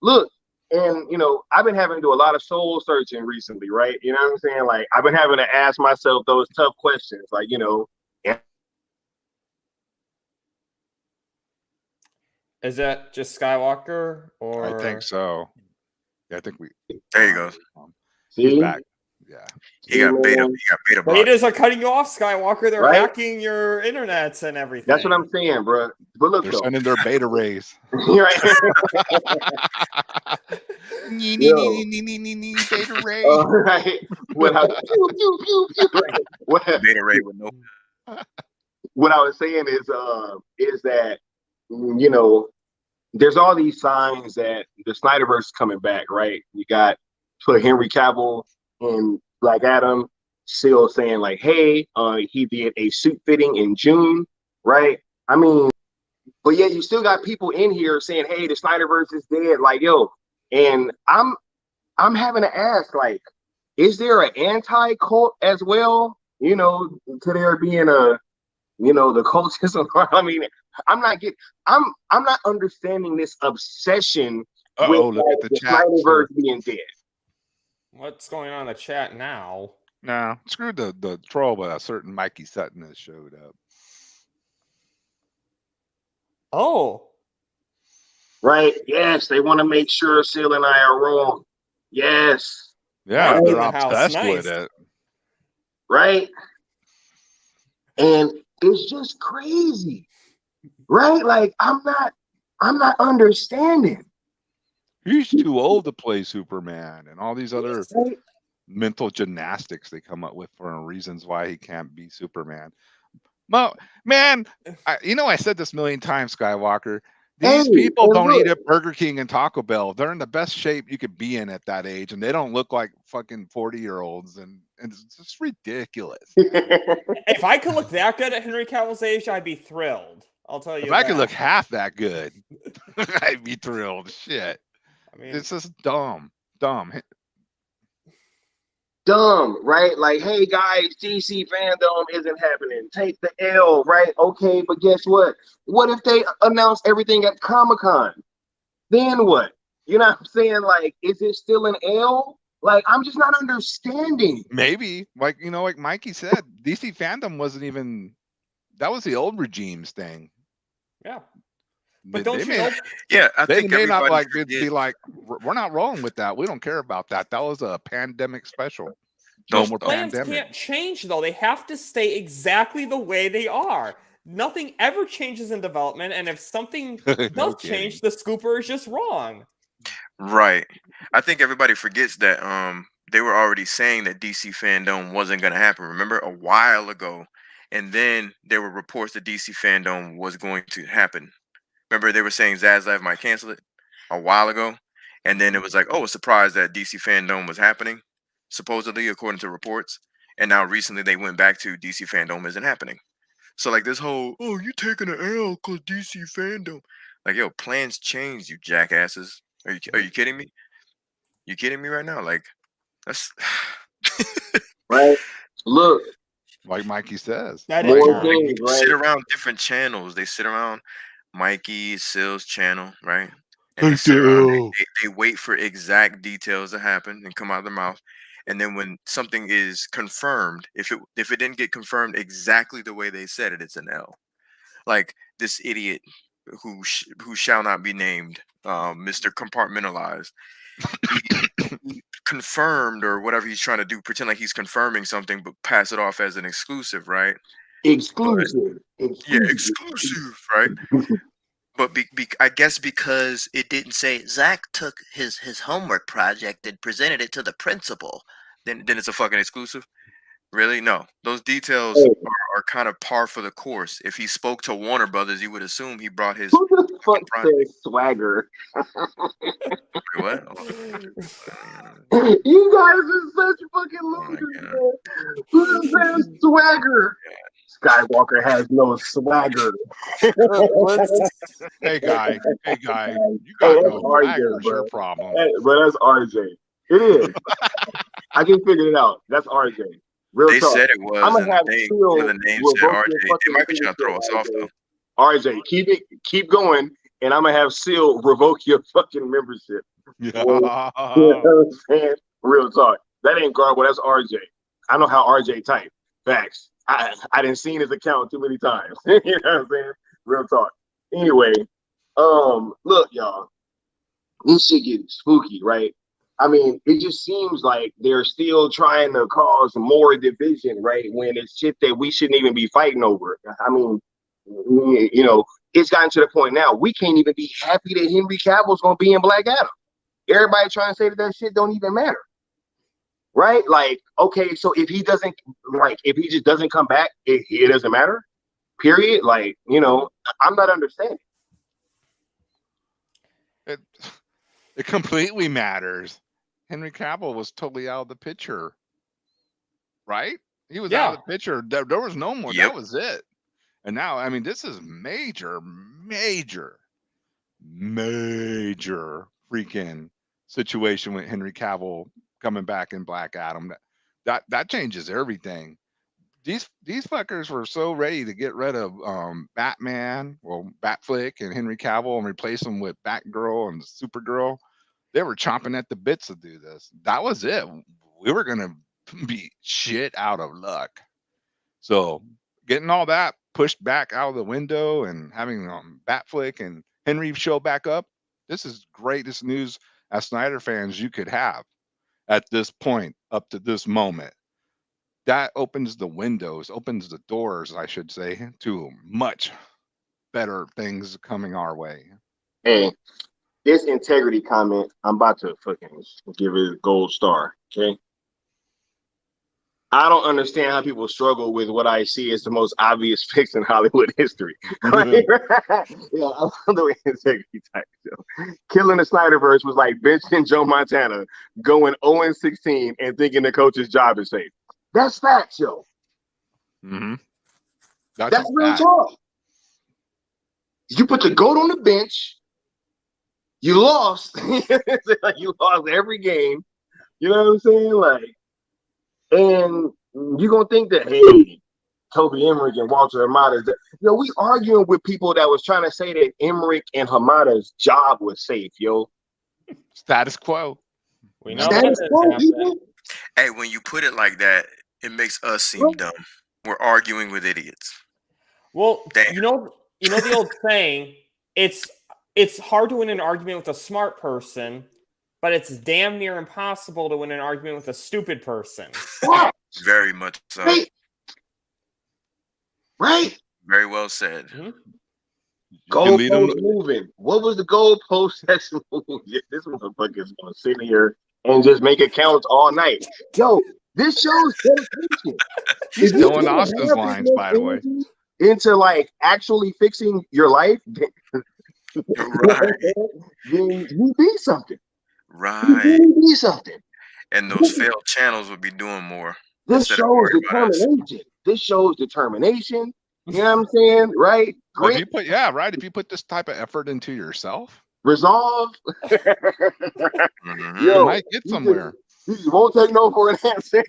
look. And, I've been having to do a lot of soul searching recently, right? You know what I'm saying? Like, I've been having to ask myself those tough questions. Like, Is that just Skywalker, or? I think so. Yeah, I think there you go. He's back. Yeah. He got beta blocked. Betas are cutting you off, Skywalker. They're right? Hacking your internets and everything. That's what I'm saying, bro. But look, they're sending their beta rays. Right. Beta ray. Right. Beta ray with no. What I was saying is that there's all these signs that the Snyderverse is coming back, right? You got Henry Cavill and Black Adam still saying like, hey, he did a suit fitting in June, right? I mean, but yet you still got people in here saying, hey, the Snyderverse is dead. Like, yo, and I'm having to ask, like, is there an anti-cult as well? To there being a, the cultism. I mean, I'm not understanding this obsession with look at the chat. Snyderverse being dead. What's going on in the chat now? No, screw the troll, but a certain Mikey Sutton has showed up. Oh. Right. Yes, they want to make sure Seal and I are wrong. Yes. Yeah, Right. they're The house. obsessed Nice. with it. Right. And it's just crazy. Right? Like, I'm not understanding. He's too old to play Superman, and all these other mental gymnastics they come up with for reasons why he can't be Superman. Man, I said this a million times, Skywalker. These Hey, people and don't look, eat at Burger King and Taco Bell. They're in the best shape you could be in at that age, and they don't look like fucking 40-year-olds, and it's just ridiculous. If I could look that good at Henry Cavill's age, I'd be thrilled. I'll tell you If that. I could look half that good, I'd be thrilled. Shit. I mean, It's just dumb. dumb, right? Like, hey guys, DC fandom isn't happening. Take the L, right? Okay, but guess what? What if they announce everything at Comic-Con? Then what? You know what I'm saying? Like, is it still an L? Like, I'm just not understanding. Maybe, like like Mikey said, DC fandom wasn't even. That was the old regime's thing. yeah. They But don't you may, know? Yeah, I they think may not everybody like be forgets. like, we're not rolling with that. We don't care about that. That was a pandemic special. No Those more Plans pandemic. can't change though. They have to stay exactly the way they are. Nothing ever changes in development, and if something No does kidding. change, the scooper is just wrong. Right. I think everybody forgets that they were already saying that DC fandom wasn't going to happen. Remember a while ago, and then there were reports that DC fandom was going to happen. Remember they were saying Zaslav might cancel it a while ago, and then it was like, oh, a surprise that DC fandom was happening, supposedly according to reports. And now recently they went back to DC fandom isn't happening. So like this whole, oh, you taking an L because DC fandom, like yo, plans change, you jackasses. Are you kidding me? You kidding me right now? Like that's Right? Look, Like Mikey says. That is more not. like things, you right? sit around different channels. They sit around Mikey Sill's channel, right? And they sit around. They wait for exact details to happen and come out of their mouth. And then when something is confirmed, if it didn't get confirmed exactly the way they said it, it's an L. Like this idiot who shall not be named, Mr. Compartmentalized. He confirmed or whatever he's trying to do, pretend like he's confirming something, but pass it off as an exclusive, right? Exclusive. Yeah, exclusive, right? But I guess because it didn't say Zach took his homework project and presented it to the principal, then it's a fucking exclusive. Really? No. Those details Hey, are kind of par for the course. If he spoke to Warner Brothers, you would assume he brought his who the fuck fucking project. says swagger? Wait, what? You guys are such fucking Oh my losers, God. man. Who says swagger? Skywalker has no swagger. Hey guy, you got Hey, that's no RJ, swagger. It's bro. your problem. Hey, but that's RJ. It is. I can figure it out. That's RJ. Real They talk. said it was, I'ma and have one of the names said revoke RJ. your They fucking might be trying to throw us off membership, though. RJ, keep going, and I'm gonna have Seal revoke your fucking membership. You know what I'm saying? Real talk. That ain't Garbo. That's RJ. I know how RJ type. Facts. I didn't seen his account too many times. You know what I'm saying? Real talk. Anyway, look, y'all. This shit gets spooky, right? I mean, it just seems like they're still trying to cause more division, right? When it's shit that we shouldn't even be fighting over. I mean, you know, it's gotten to the point now we can't even be happy that Henry Cavill's gonna be in Black Adam. Everybody trying to say that shit don't even matter, right? Like, okay, so if he just doesn't come back, it doesn't matter. Period. Like, you know, I'm not understanding. It completely matters. Henry Cavill was totally out of the picture, right? He was out of the picture. There was no more. Yep. That was it. And now, I mean, this is major freaking situation with Henry Cavill coming back in Black Adam. That changes everything. These fuckers were so ready to get rid of Batman, Batflick and Henry Cavill and replace them with Batgirl and Supergirl. They were chomping at the bits to do this. That was it. We were gonna be shit out of luck. So getting all that pushed back out of the window and having Batflick and Henry show back up, this is greatest news as Snyder fans you could have at this point up to this moment. That opens the windows, opens the doors, I should say, to much better things coming our way. Hey, this integrity comment, I'm about to fucking give it a gold star. Okay. I don't understand how people struggle with what I see as the most obvious fix in Hollywood history. Like, yeah, I love the way integrity type. Killing the Snyderverse was like benching Joe Montana, going 0-16 and thinking the coach's job is safe. That's facts, yo. Mm-hmm. That's real talk. You put the GOAT on the bench. You lost. Like you lost every game. You know what I'm saying? Like, and you're going to think that, hey, Toby Emmerich and Walter Hamada's, we arguing with people that was trying to say that Emmerich and Hamada's job was safe, yo. Status quo. We know Status quo, people. Hey, when you put it like that, it makes us seem dumb. We're arguing with idiots. Well, Damn. you know the old saying, it's hard to win an argument with a smart person, but it's damn near impossible to win an argument with a stupid person. Very much so. Right. Very well said. Mm-hmm. Goalpost moving. What was the goalpost that's moving? This motherfucker is going to sit here and just make it count all night. Yo, this shows dedication. He's stealing Austin's lines, by the way. Into like actually fixing your life, Right. then you be something. Right. You be something. And those failed channels would be doing more. This shows determination. This shows determination. You know what I'm saying? Right? Well, if you put this type of effort into yourself, resolve. Mm-hmm. Yo, you might get somewhere. You won't take no for an answer.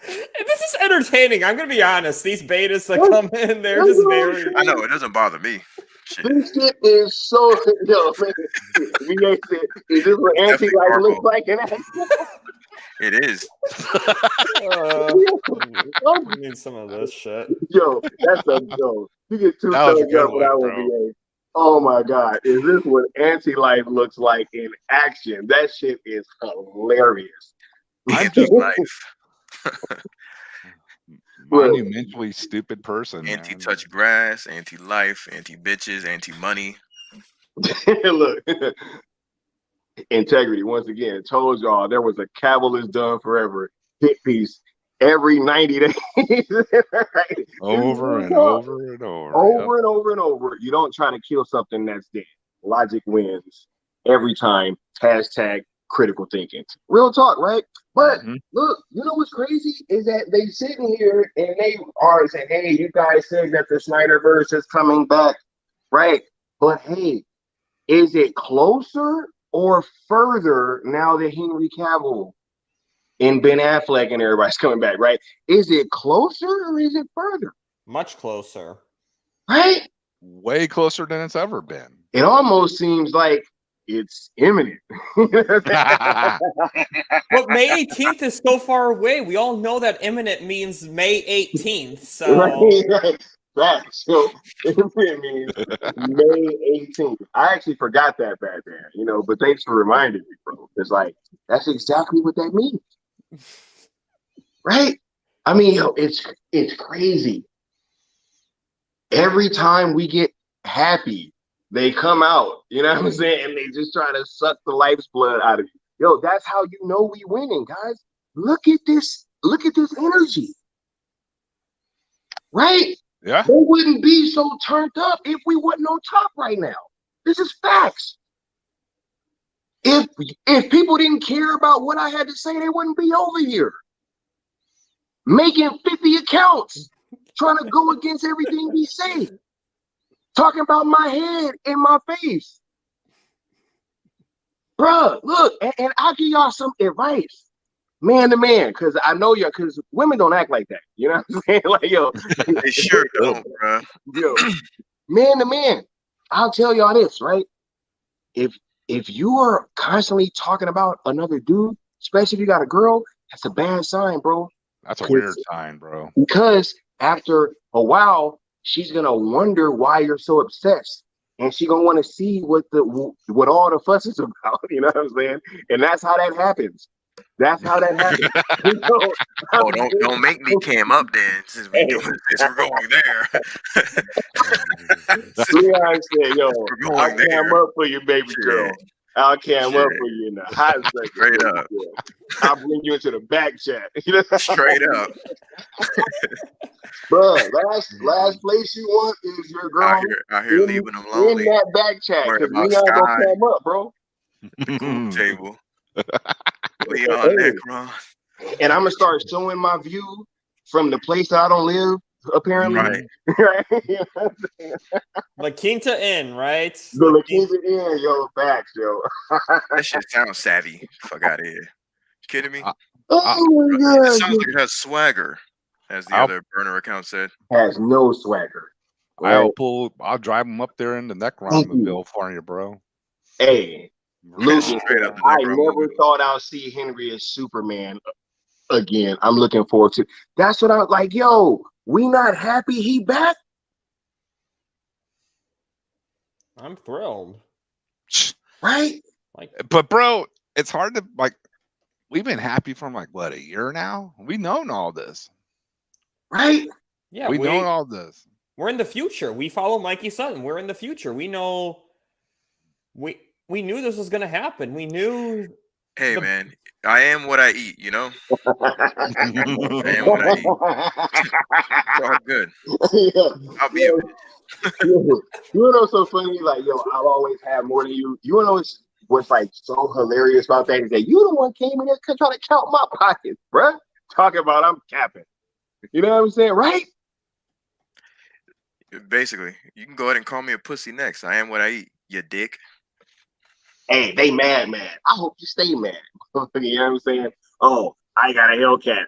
This is entertaining. I'm gonna be honest. These betas that come in, they're just very. I know it doesn't bother me. Shit. This shit is so. Yo, man. Is this what anti-life looks like in action? It is. I need some of this shit. Yo, that's a joke. You get two thumbs up for that one, BA. Oh my God. Is this what anti-life looks like in action? That shit is hilarious. Anti-life. Monumentally stupid person. Anti-touch grass, anti-life, anti-bitches, anti-money. Look. Integrity, once again, told y'all there was a Cavill is done forever hit piece every 90 days. Right? Over and over and over. Over and over and over. You don't try to kill something that's dead. Logic wins every time. Hashtag critical thinking. Real talk, right? But look, you know what's crazy is that they sitting here and they are saying, hey, you guys said that the Snyderverse is coming back, right? But hey, is it closer or further now that Henry Cavill and Ben Affleck and everybody's coming back, right? Is it closer or is it further? Much closer. Right? Way closer than it's ever been. It almost seems like it's imminent. But May 18th is so far away. We all know that imminent means May 18th. So right. So it means May 18th. I actually forgot that back there, but thanks for reminding me, bro. It's like, that's exactly what that means. Right? I mean, it's crazy. Every time we get happy, they come out, you know what I'm saying? And they just try to suck the life's blood out of you. Yo, that's how you know we winning, guys. Look at this energy. Right? Yeah. They wouldn't be so turned up if we wasn't on top right now. This is facts. If people didn't care about what I had to say, they wouldn't be over here making 50 accounts, trying to go against everything we say, talking about my head and my face. Bruh, look, and I'll give y'all some advice. Man to man, because I know because women don't act like that. You know what I'm saying? Like, yo. They sure don't, bro. Yo, man to man, I'll tell y'all this, right? If you are constantly talking about another dude, especially if you got a girl, that's a bad sign, bro. That's a weird sign, bro. Because after a while, she's gonna wonder why you're so obsessed. And she's gonna want to see what all the fuss is about. You know what I'm saying? And that's how that happens. That's how that happens. Don't make me cam up then, since we're going there. Leon said, yo, I cam up for you, baby girl. I'll cam Shit. up for you in the hot second. Straight up. I'll bring you into the back chat. Straight up. Bro, last place you want is your girl Out here in, leaving them in lonely. that back chat Worried because we about not gonna Sky. cam up, bro. The cool table. Leon Necron. And I'm gonna start showing my view from the place that I don't live, apparently. Right. Right. La Quinta Inn, right? The La Quinta Inn, yo, facts, yo. That shit sounds savvy. Fuck out of here. You kidding me? Oh my It god. sounds like it has swagger, as the other burner account said. Has no swagger. I'll drive them up there in the Necron-mobile for you, bro. Hey, Lucas, Straight up the I Necron never mobile. thought I'd see Henry as Superman again. I'm looking forward to. That's what I was like. Yo, we not happy he back, I'm thrilled. right? But bro, it's hard to like. We've been happy from like what, a year now. We known all this. Right? Yeah, we known all this. We're in the future. We follow Mikey Sutton. We're in the future. We know. We knew this was going to happen. We knew. Hey man, I am what I eat. You know. I am what I eat. It's all good. I'll be. You know what's so funny? Like, yo, I'll always have more than you. You know what's like so hilarious about that is that you the one came in there trying to count my pockets, bruh. Talking about I'm capping. You know what I'm saying, right? Basically, you can go ahead and call me a pussy next. I am what I eat. You dick. Hey, they mad. I hope you stay mad. You know what I'm saying? Oh, I got a Hellcat.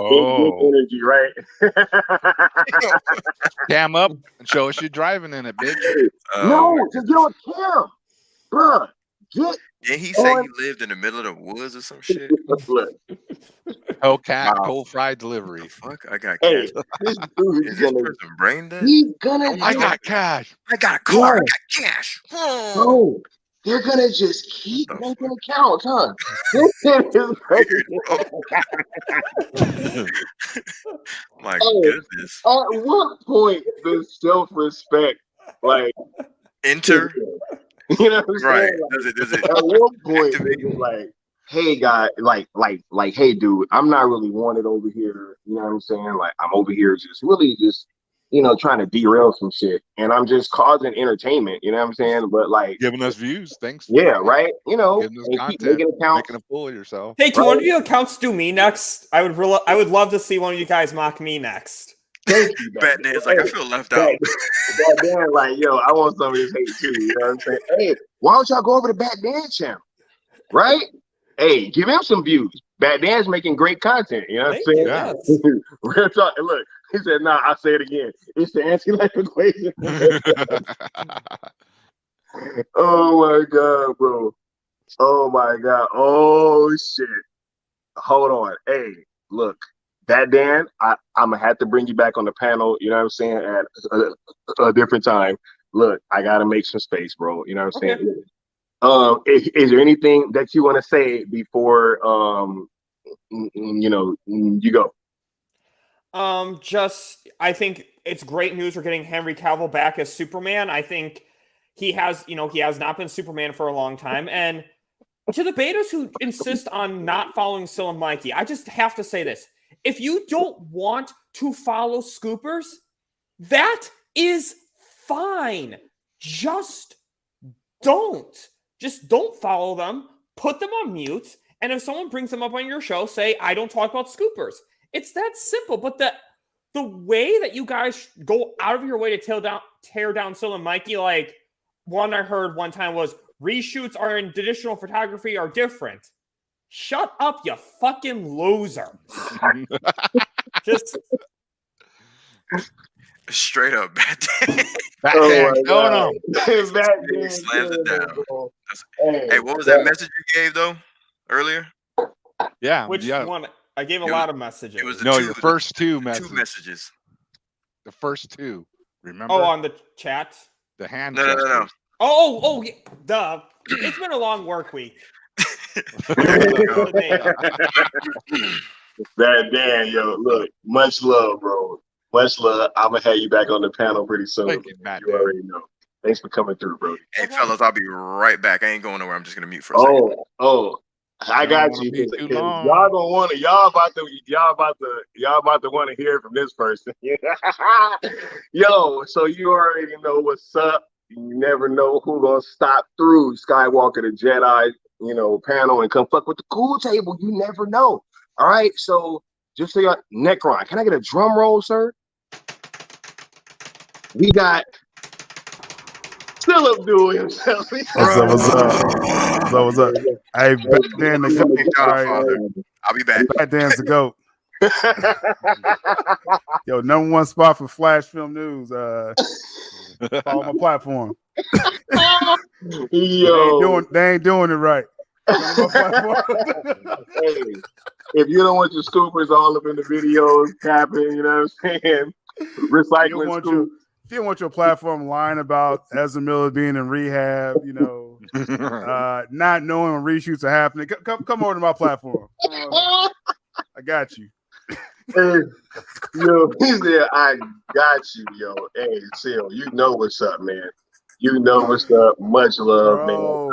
Big energy, right? Cam up and show us you driving in it, bitch. No, just get on cam, bruh. Didn't he say he lived in the middle of the woods or some shit? Look. Hellcat cold fried delivery. Fuck, I got Hey, cash. this dude Is this person brain dead? He's gonna. I got cash. I got a car. I got cash. Oh, they're gonna just keep making accounts, huh? This shit is crazy. My goodness. At what point does self-respect like enter? You know what I'm Right. saying? Does it At what point is it like, hey guy, like, hey dude, I'm not really wanted over here. You know what I'm saying? Like, I'm over here just really just, trying to derail some shit, and I'm just causing entertainment. You know what I'm saying? But like, giving us views, thanks. Yeah, right. Giving us keep content, making accounts. making a fool of yourself. Hey, can one of you accounts do me next? I would love to see one of you guys mock me next. Thank you, Batman's like, I feel left out. Batman, like, yo, I want some of this hate too. You know what I'm saying? Hey, why don't y'all go over to Batman channel? Right? Hey, give him some views. Batman's making great content. You know what I'm saying? Yes. Real talk. And look, he said, nah, I'll say it again. It's the anti-life equation. Oh my God, bro. Oh my God. Oh shit. Hold on. Hey, look. That Dan, I'm gonna have to bring you back on the panel. You know what I'm saying? At a different time. Look, I gotta make some space, bro. You know what I'm saying? Is there anything that you want to say before you go? I think it's great news we're getting Henry Cavill back as Superman. I think he has not been Superman for a long time. And to the betas who insist on not following Sil and Mikey, I just have to say this. If you don't want to follow Scoopers, that is fine. Just don't. Just don't follow them. Put them on mute. And if someone brings them up on your show, say, I don't talk about Scoopers. It's that simple. But the way that you guys go out of your way to tear down Sil and Mikey, like one I heard one time was, reshoots are in traditional photography are different. Shut up, you fucking loser. Just straight up Batman. No. Batman Slams it down. Hey, what was that message you gave though earlier? Yeah. Which one? I gave a lot of messages. It was your first two messages. 2 messages. The first two. Remember? Oh, on the chat? The hand. No. Oh, yeah. Duh. It's been a long work week. That Dan, yo, look, much love, bro. Much love. I'm gonna have you back on the panel pretty soon. Thank you, Matt, you already know. Thanks for coming through, bro. Hey, fellas, I'll be right back. I ain't going nowhere. I'm just gonna mute for a second. I got you. Y'all gonna want to. Y'all about to want to hear from this person. Yo, so you already know what's up. You never know who gonna stop through Skywalker the Jedi, panel and come fuck with the cool table. You never know. All right, so just so y'all, Necron, can I get a drum roll, sir? We got Philip doing himself. What's up? Hey, back then the goat. I'll be back. Back then's the GOAT. Yo, #1 spot for Flash Film News. Follow my platform. Yo, they ain't doing it right. Hey, if you don't want your scoopers all up in the videos, capping, you know what I'm saying? Recycling scoop. If you don't want your platform lying about Ezra Miller being in rehab, not knowing when reshoots are happening, come over to my platform. I got you. Hey, yo, he said, I got you, yo. Hey, Sil, you know what's up, man. You know what's up. Much love, man.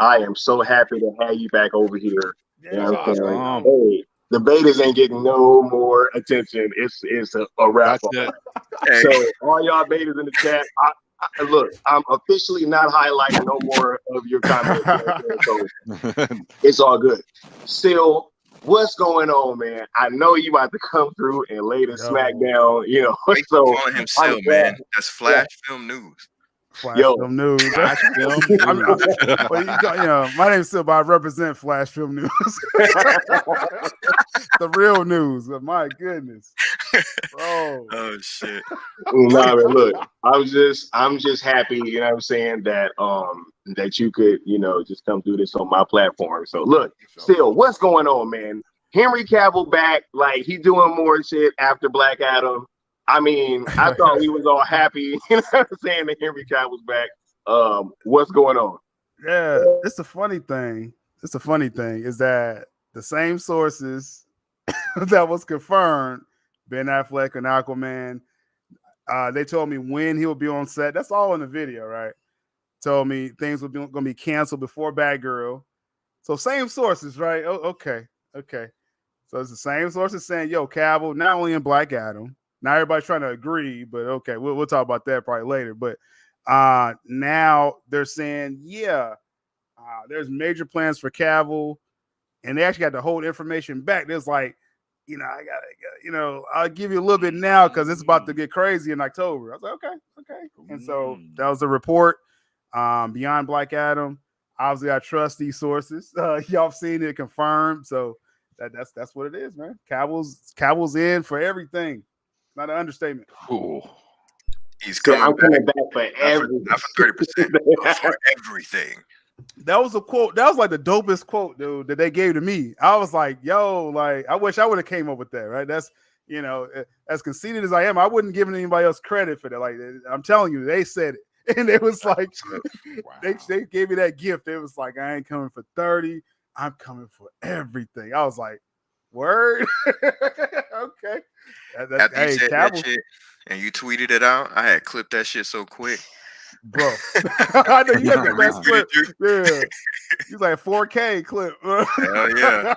I am so happy to have you back over here. Awesome. Hey, the betas ain't getting no more attention. It's a wrap up. So all y'all betas in the chat, look, I'm officially not highlighting no more of your comments. So it's all good. Still, what's going on, man? I know you about to come through and lay the smackdown, So calling him Sil, man. That's Flash Film News. Flash Film News. Flash Film News. My name's Sil, but I represent Flash Film News. The real news. My goodness, bro. Oh shit. Nah, man, look, I'm just happy, you know what I'm saying, that that you could, just come through this on my platform. So look, Still, what's going on, man? Henry Cavill back, like he doing more shit after Black Adam. I mean, I thought we was all happy, you know what I'm saying, that Henry Cavill's back. What's going on? Yeah, it's the funny thing is that the same sources that was confirmed, Ben Affleck and Aquaman, they told me when he will be on set. That's all in the video, right? Told me things were going to be canceled before Batgirl. So same sources, right? Oh, okay. So it's the same sources saying, yo, Cavill, not only in Black Adam. Now everybody's trying to agree, but okay, we'll talk about that probably later. But now they're saying, there's major plans for Cavill, and they actually got the whole information back. There's like, I'll give you a little bit now because it's about to get crazy in October. I was like, okay. And so that was a report beyond Black Adam. Obviously, I trust these sources. Y'all have seen it confirmed, so that's what it is, man. Cavill's in for everything. Not an understatement. Cool. He's coming I'm coming back for everything. Not for 30%, but for everything. That was a quote. That was like the dopest quote, dude, that they gave to me. I was like, yo, like, I wish I would have came up with that, right? That's, as conceited as I am, I wouldn't give anybody else credit for that. Like, I'm telling you, they said it. And it was like, wow. they gave me that gift. It was like, I ain't coming for 30. I'm coming for everything. I was like, word? Okay. After you said that shit and you tweeted it out, I had clipped that shit so quick. Bro, I know you got the best clip. Yeah. He's like 4K clip. Hell yeah.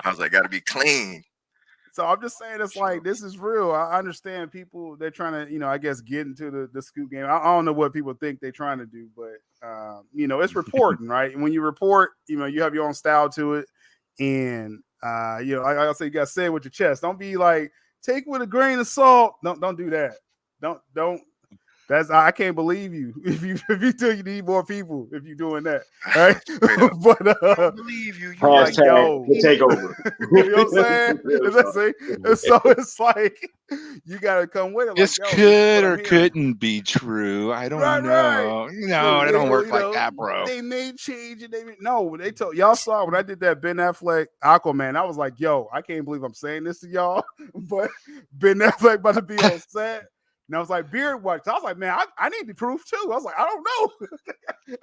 I was like, gotta be clean. So I'm just saying, it's like, this is real. I understand people, they're trying to, I guess, get into the scoop game. I don't know what people think they're trying to do, but, it's reporting, right? And when you report, you have your own style to it. And, like I say, you got to say it with your chest. Don't be like, take with a grain of salt. Don't do that. Don't. I can't believe you. If you do, you need more people if you're doing that. Right? But I believe you. You're like, yo, take over. You know what I'm saying? So it's like you gotta come with it. This like, could or couldn't be true. I don't know. Right. No, it don't work like that, bro. They may change it. They told y'all saw when I did that Ben Affleck Aquaman. I was like, yo, I can't believe I'm saying this to y'all, but Ben Affleck about to be on set. And I was like, beard wax. I was like, man, I need the proof too. I was like, I don't know.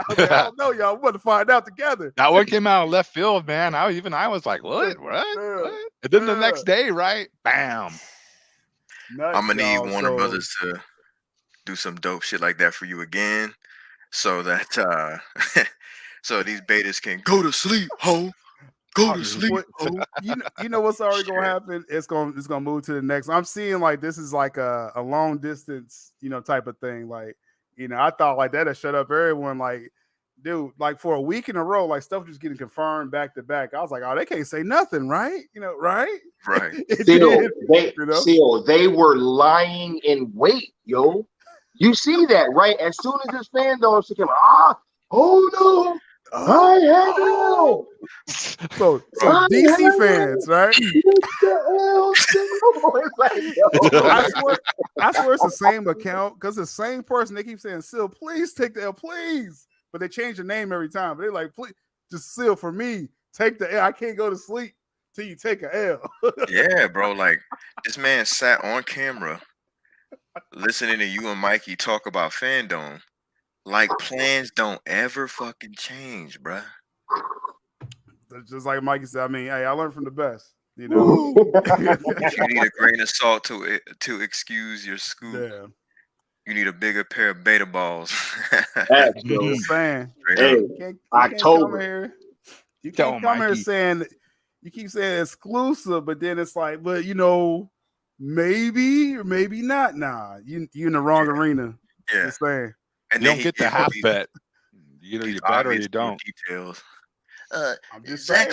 I don't know, y'all. We're going to find out together. That one came out of left field, man. I was like, what? And then the next day, right? Bam. I'm gonna need Warner Brothers to do some dope shit like that for you again, so that so these betas can go to sleep, ho. Go to sleep, ho. You know what's already gonna Shit. happen? It's gonna move to the next. I'm seeing like this is like a long distance, type of thing. Like, I thought like that'd shut up everyone. Like, dude, like for a week in a row, like stuff just getting confirmed back to back. I was like, oh, they can't say nothing, right? Right? Right. Still, they were lying in wait, yo. You see that, right? As soon as this fan don't came, oh no. I have it. So DC fans, right? I swear it's the same account because the same person. They keep saying, "Sil, please take the L, please," but they change the name every time. But they're like, "Please, just Sil for me, take the L. I can't go to sleep till you take a L." Yeah, bro. Like this man sat on camera listening to you and Mikey talk about fandom. Like plans don't ever fucking change, bruh. Just like Mikey said, I mean, hey, I learned from the best. If you need a grain of salt to excuse your scoop, you need a bigger pair of beta balls. That's just saying. October. You can't come here saying you keep saying exclusive, but then it's like, but maybe or maybe not. Nah, you in the wrong arena. Yeah. Just saying. And you don't get the half bet. You bet or you don't. Details. I'm just saying.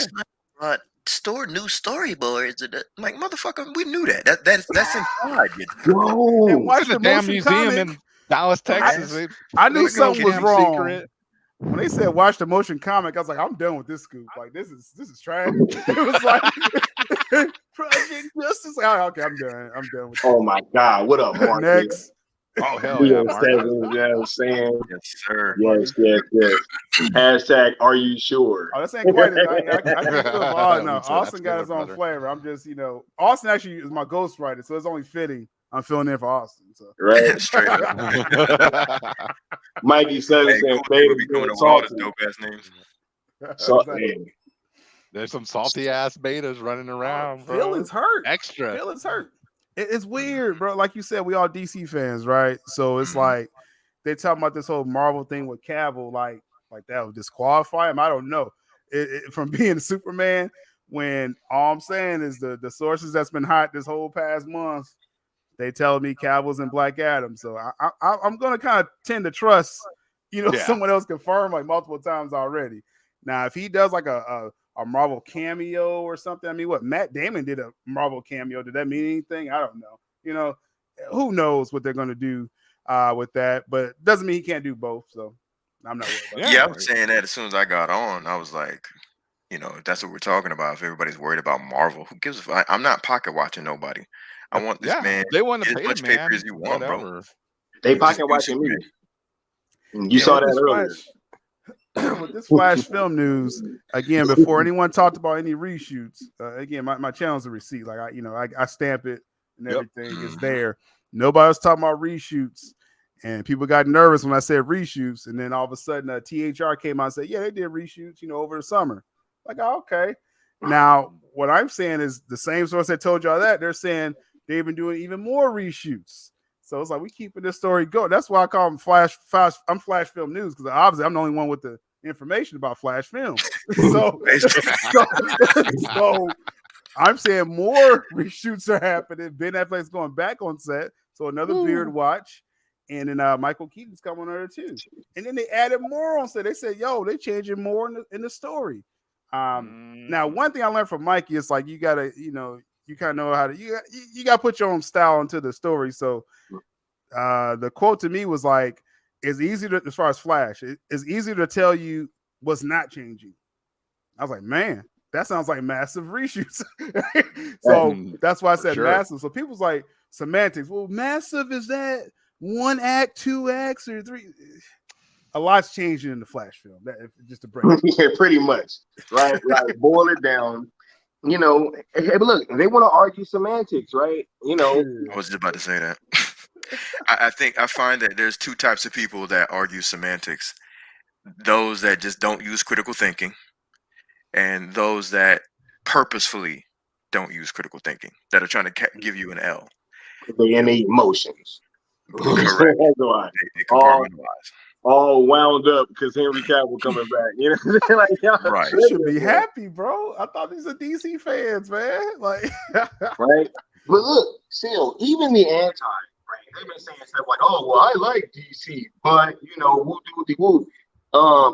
Store new storyboards. I'm like, motherfucker, we knew that. That's inside. And watch the damn museum in Dallas, Texas. I knew something was wrong. Secret. When they said watch the motion comic, I was like, I'm done with this scoop. Like this is trash. It was like Project Justice. Okay, I'm done. I'm done with. Oh my God, what up, Mark? Next. Oh hell yeah, Mark. You know what I'm saying? Yes, sir. Yes. Hashtag are you sure? Oh, this ain't quite it. I can feel no, Austin got his own flavor. I'm just, Austin actually is my ghostwriter, so it's only fitting I'm filling in for Austin. So. Right. Straight up. Mikey Sutton saying be coming to all these dope ass names. There's some salty ass betas running around. Feelings hurt. Extra. Feelings hurt. It's weird, bro. Like you said, we all DC fans, right? So it's like they're talking about this whole Marvel thing with Cavill, like that would disqualify him. I don't know. From being a Superman, when all I'm saying is the sources that's been hot this whole past month, they tell me Cavill's in Black Adam. So I'm gonna kind of tend to trust, someone else confirmed like multiple times already. Now, if he does like a Marvel cameo or something. I mean, what Matt Damon did a Marvel cameo. Did that mean anything? I don't know. Who knows what they're going to do with that, but it doesn't mean he can't do both. So I'm not worried about that. Yeah, I was saying that as soon as I got on, I was like, if that's what we're talking about. If everybody's worried about Marvel, who gives a fuck? I'm not pocket watching nobody. I want this man. They want to get pay as much the man, paper as you want, bro. They pocket watching me. You saw that earlier. With this Flash film news, again, before anyone talked about any reshoots, again, my channel's a receipt. Like I stamp it and everything is there. Nobody was talking about reshoots, and people got nervous when I said reshoots. And then all of a sudden, THR came out and said, "Yeah, they did reshoots, over the summer." Like, oh, okay. Now, what I'm saying is the same source that told y'all that they're saying they've been doing even more reshoots. So it's like we keeping this story going. That's why I call them Flash. I'm Flash Film News because obviously I'm the only one with the information about Flash Film. So I'm saying more reshoots are happening. Ben Affleck's going back on set, so another Beard watch, and then Michael Keaton's coming on there too. And then they added more on set. They said, "Yo, they changing more in the story." Now, one thing I learned from Mikey is like you gotta, you kind of know how to you got to put your own style into the story. So the quote to me was like, "It's easy to, as far as Flash, it's easier to tell you what's not changing." I was like, man, that sounds like massive reshoots. So that's why I said massive. So people's like semantics. Well, massive, is that 1 act, 2 acts, or 3? A lot's changing in the Flash film. Just to break. Yeah, pretty much. Right. Boil it down. Hey, but look, they want to argue semantics, right? I was just about to say that. I find that there's two types of people that argue semantics: those that just don't use critical thinking, and those that purposefully don't use critical thinking, that are trying to give you an L. They in the emotions. Correct. That's why. They compartmentalize. All wound up because Henry Cavill coming back. You know what I'm saying? Like, y'all Right. You should be tripping, happy, bro. I thought these are DC fans, man. Like, right? But look, still, even the anti, right? They've been saying stuff like, "Oh, well, I like DC, but you know, woo.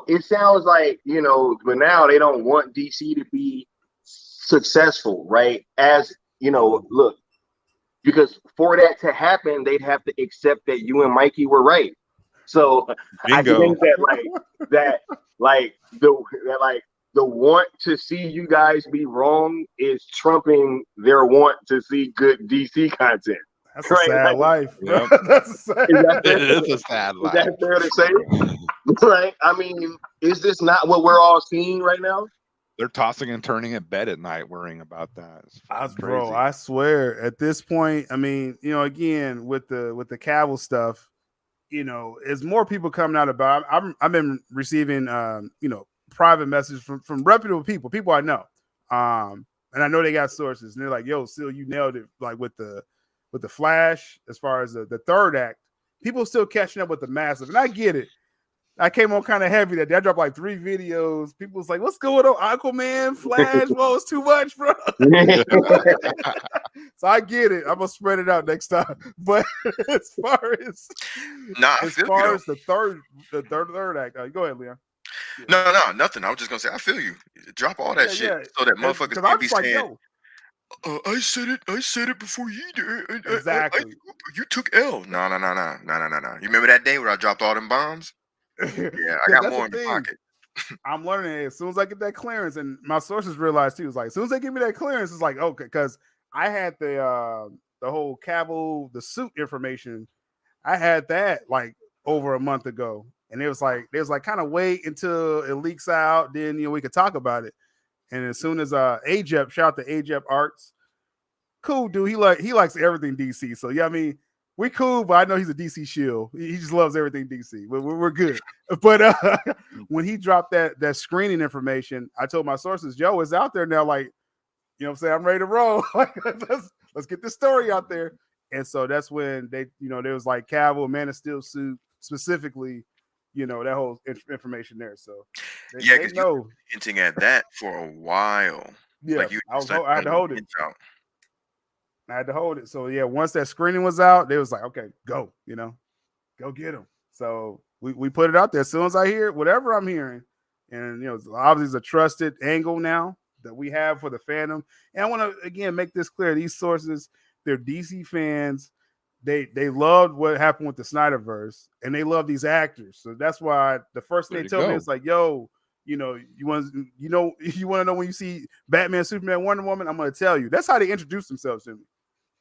It sounds like but now they don't want DC to be successful, right? As look, because for that to happen, they'd have to accept that you and Mikey were right. So Bingo. I think that the want to see you guys be wrong is trumping their want to see good DC content. that's a sad life. Yep. That's a sad. It is a sad Is life. that fair to say? Right? I mean, is this not what we're all seeing right now? They're tossing and turning in bed at night worrying about that. It's fucking Bro, crazy. I swear at this point, I mean, again, with the Cavill stuff, as more people coming out about it, I've been receiving private messages from reputable people I know. And I know they got sources and they're like, yo, Seal, you nailed it, like with the Flash, as far as the third act. People still catching up with the massive, and I get it. I came on kind of heavy that day. I dropped like 3 videos. People was like, what's going on? Aquaman, Flash, whoa, it's too much, bro. So I get it. I'm gonna spread it out next time. But as far as the third act, go ahead, Leon. No, nothing. I was just gonna say I feel you. Drop all that shit so that motherfuckers can't be saying, I said it before you did. Exactly. You took L. No. You remember that day where I dropped all them bombs? Yeah, I got more in the pocket. I'm learning it as soon as I get that clearance, and my sources realized too. It's like as soon as they give me that clearance, it's like okay, because I had the whole Cavill, the suit information. I had that like over a month ago, and it was like kind of wait until it leaks out, then we could talk about it. And as soon as Ajep, shout out to Ajep Arts, cool dude. He likes everything DC. So yeah, I mean. We cool, but I know he's a DC shield. He just loves everything DC. We're good. But when he dropped that screening information, I told my sources, Joe, it's out there now. Like, what I'm saying? I'm ready to roll. Like, let's get this story out there. And so that's when they, there was like Cavill, Man of Steel suit, specifically, that whole information there. So yeah, because you were hinting at that for a while. Yeah, like I had to hold it. I had to hold it. So yeah, once that screening was out, they was like, okay, go, go get them. So we put it out there. As soon as I hear it, whatever I'm hearing, and obviously it's a trusted angle now that we have for the fandom. And I want to again make this clear: these sources, they're DC fans. They loved what happened with the Snyderverse, and they love these actors. So that's why the first thing they told me is like, yo. You want to know when you see Batman, Superman, Wonder Woman? I'm going to tell you. That's how they introduce themselves to me.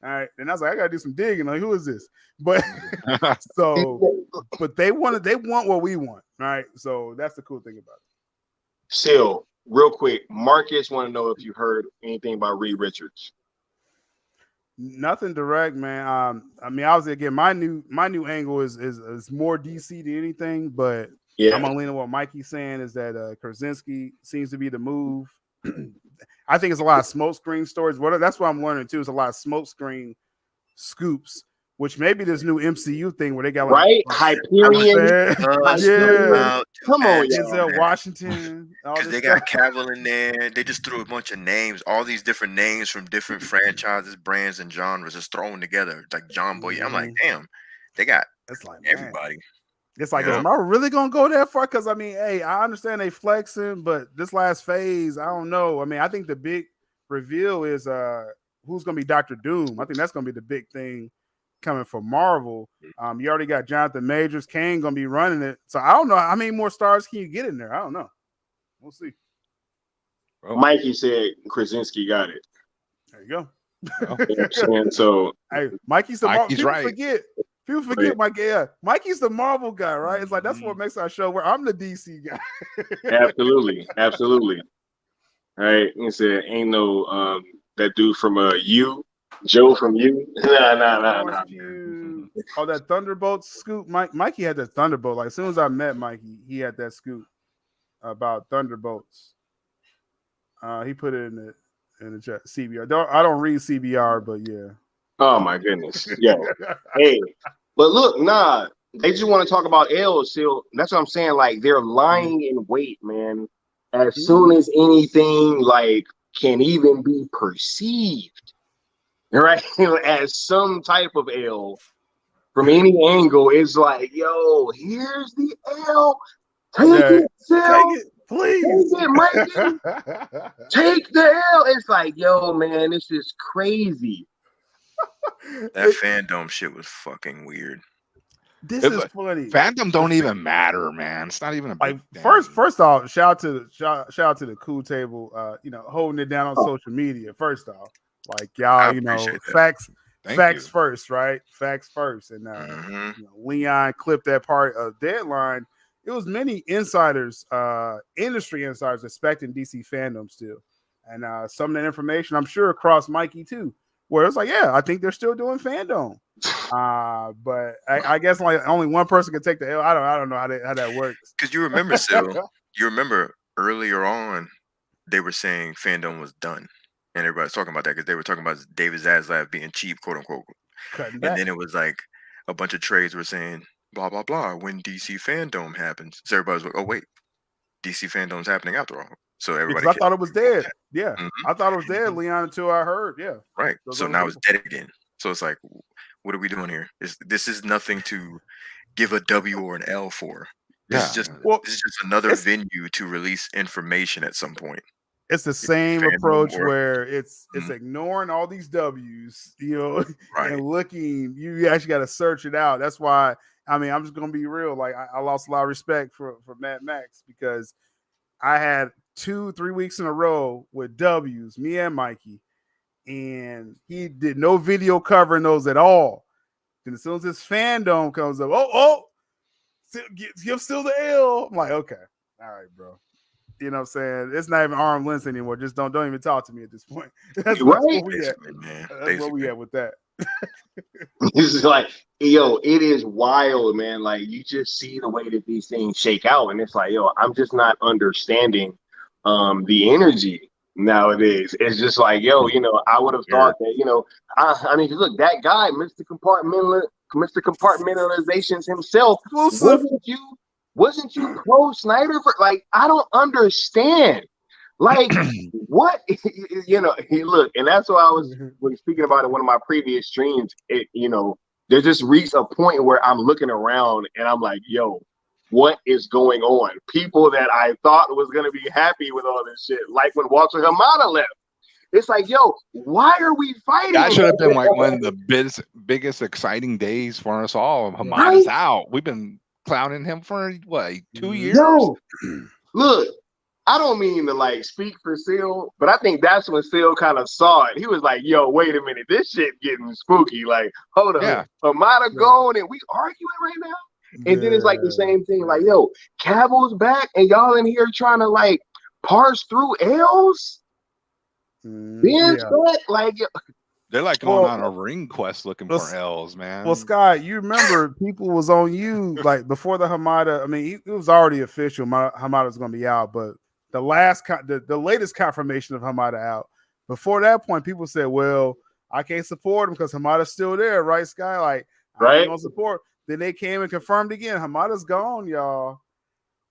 All right, and I was like, I got to do some digging. Like, who is this? But but they want what we want. All right, so that's the cool thing about it. Still, real quick, Marcus want to know if you heard anything about Reed Richards. Nothing direct, man. I mean, obviously, again, my new angle is more DC than anything, but. Yeah. I'm gonna lean on what Mikey's saying is that Krasinski seems to be the move. I think it's a lot of smoke screen stories. That's what I'm learning too. Is a lot of smoke screen scoops, which maybe this new MCU thing where they got like Hyperion. Come on, Denzel Washington. Because they got Cavill in there. They just threw a bunch of names, all these different names from different franchises, brands, and genres, just thrown together. It's like John Boy. I'm like, damn, they got everybody. It's like, is Marvel really gonna go that far? Because I mean, hey, I understand they flexing, but this last phase, I don't know. I mean, I think the big reveal is who's gonna be Dr. Doom. I think that's gonna be the big thing coming from Marvel. You already got Jonathan Majors, Kane gonna be running it. So I don't know how many more stars can you get in there. I don't know. We'll see. Well, Mikey said Krasinski got it. There you go. And so hey, Mikey's the Mikey's right. People forget Mikey. Yeah, Mikey's the Marvel guy, right? It's like that's what makes our show where I'm the DC guy. Absolutely. All right, he said, "Ain't no that dude from Joe from You." Nah. Oh, that Thunderbolt scoop. Mikey had that Thunderbolt. Like as soon as I met Mikey, he had that scoop about Thunderbolts. He put it in the chat. CBR. I don't read CBR, but yeah. Oh my goodness. Yeah. Hey, But look, nah, they just want to talk about L's. So that's what I'm saying. Like they're lying in wait, man. As soon as anything like can even be perceived, right, as some type of L from any angle, it's like, yo, here's the L. Take it, Sil. Take it, please. Take it, Mikey. Take the L. It's like, yo, man, this is crazy. That fandom shit was fucking weird. This is funny. Fandom don't even matter, man. It's not even a big thing. First off, shout out to the Cool Table, holding it down on social media. First off, like y'all, facts first, right? Facts first. And Leon clipped that part of Deadline. It was many insiders, industry insiders, expecting DC fandom still, and some of that information I'm sure across Mikey too, where it's like, yeah, I think they're still doing fandom. But I guess like only one person can take the L. I don't know how that works. Because you remember, you remember earlier on they were saying fandom was done, and everybody's talking about that because they were talking about David Zaslav being cheap, quote unquote. And then it was like a bunch of trades were saying blah blah blah when DC fandom happens. So everybody's like, oh wait, DC fandom's happening after all. So everybody, I thought it was dead. Yeah, I thought it was dead, Leon, until I heard. Yeah, right. So now it's dead again. So it's like, what are we doing here? This is nothing to give a W or an L for. This is just another venue to release information at some point. It's the same approach where it's ignoring all these W's, right. And looking. You actually got to search it out. That's why. I mean, I'm just gonna be real. Like I lost a lot of respect for Mad Max because I had 2-3 weeks in a row with W's, me and Mikey, and he did no video covering those at all. And as soon as his fandom comes up, give still the L. I'm like, okay, all right, bro. You know what I'm saying? It's not even arm length anymore. Just don't even talk to me at this point. That's where we at. That's where we at with that. This is like, yo, it is wild, man. Like you just see the way that these things shake out, and it's like, yo, I'm just not understanding the energy nowadays. It's just like, yo, I would have thought that, I mean, look, that guy, Mr. Compartmentalizations himself, wasn't you pro Snyder? Like, I don't understand. Like, what, look, and that's why I was when speaking about it in one of my previous streams, there's just reached a point where I'm looking around and I'm like, yo, what is going on? People that I thought was going to be happy with all this shit, like when Walter Hamada left. It's like, yo, why are we fighting? That should have been like one of the biggest exciting days for us all. Hamada's out. We've been clowning him for, what, 2 years? Yo, look. I don't mean to like speak for Seal, but I think that's when Seal kind of saw it. He was like, yo, wait a minute, this shit getting spooky. Like, hold on, Hamada gone and we arguing right now? And then it's like the same thing, like, yo, Cavill's back and y'all in here trying to like parse through L's? Ben's back? Like, they're like going on a ring quest looking for L's, man. Well, Sky, you remember people was on you like before the Hamada. I mean, it was already official. Hamada's going to be out, but the latest confirmation of Hamada out. Before that point, people said, "Well, I can't support him because Hamada's still there, right, Sky? Like, I ain't gonna support." Then they came and confirmed again, Hamada's gone, y'all.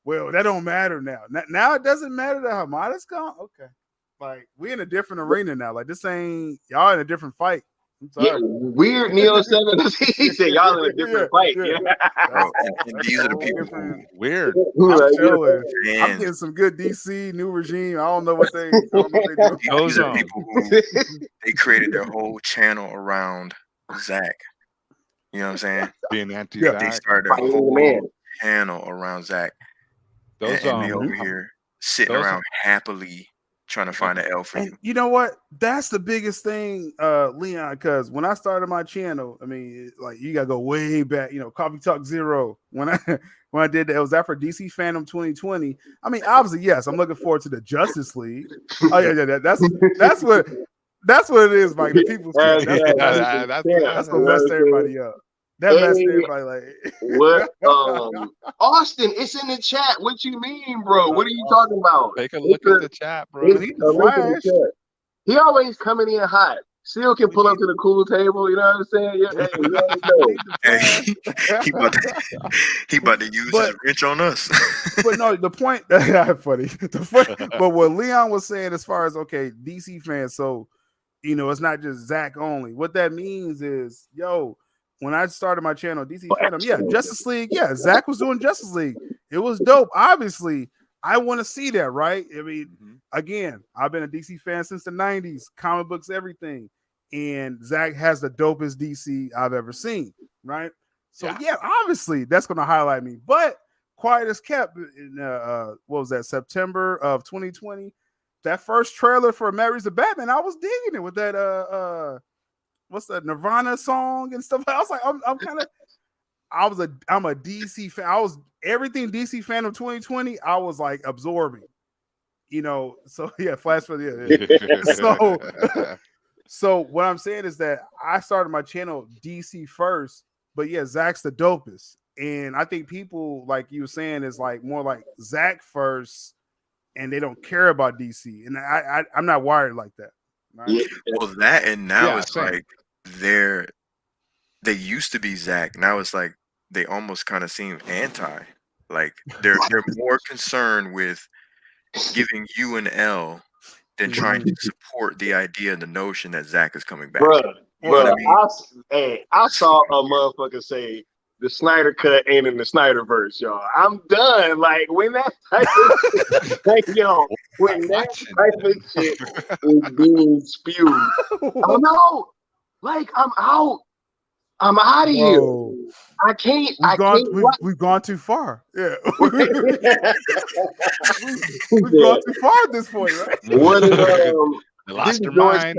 Well, that don't matter now. Now it doesn't matter that Hamada's gone. Okay, like we in a different arena now. Like this ain't y'all in a different fight. I'm sorry. Yeah, weird Neo 7. He said y'all in a different fight. Yeah. And these are the people weird. I'm getting some good DC new regime. I don't know what they do. These are people who they created their whole channel around Zach. You know what I'm saying? Being anti They started their whole channel around Zach. Those and they over here sitting around happily trying to find an L for you. You know what? That's the biggest thing, Leon, because when I started my channel, I mean, like you gotta go way back, Coffee Talk Zero. When I did that, it was after DC Fandom 2020. I mean, obviously, yes, I'm looking forward to the Justice League. Oh yeah, that's what it is, Mike. The people's that's what messed everybody up. That messed everybody like what? Austin, it's in the chat. What you mean, bro? What are you talking about? Take a look at the chat, bro. He always coming in hot. Still can pull up to the cool table. You know what I'm saying? Yeah, hey, you already know. Hey, he about to use his wrench on us. But no, the point funny. But what Leon was saying as far as okay, DC fans, so it's not just Zach only. What that means is, when I started my channel, DC fandom, Justice League, Zach was doing Justice League. It was dope. Obviously, I want to see that, right? I mean, again, I've been a DC fan since the 90s, comic books, everything. And Zach has the dopest DC I've ever seen, right? So, obviously, that's going to highlight me. But quiet as kept in, what was that, September of 2020? That first trailer for Mary's the Batman, I was digging it with that, what's that, Nirvana song and stuff. I was like, I'm a DC fan. I was everything DC fan of 2020. I was like absorbing, So flash for the So what I'm saying is that I started my channel DC first, but Zach's the dopest, and I think people like you were saying is like more like Zach first, and they don't care about DC, and I'm not wired like that. Right? Well, that and now it's like they used to be Zach. Now it's like they almost kind of seem anti. Like they're more concerned with giving you an L than trying to support the idea and the notion that Zach is coming back. Bro, I saw a motherfucker say the Snyder cut ain't in the Snyderverse, y'all. I'm done. Like when that type of shit is being spewed, oh no, like I'm out. I'm out of here. I can't. We've gone too far. Yeah, we've gone too far at this point, right? Lost your mind.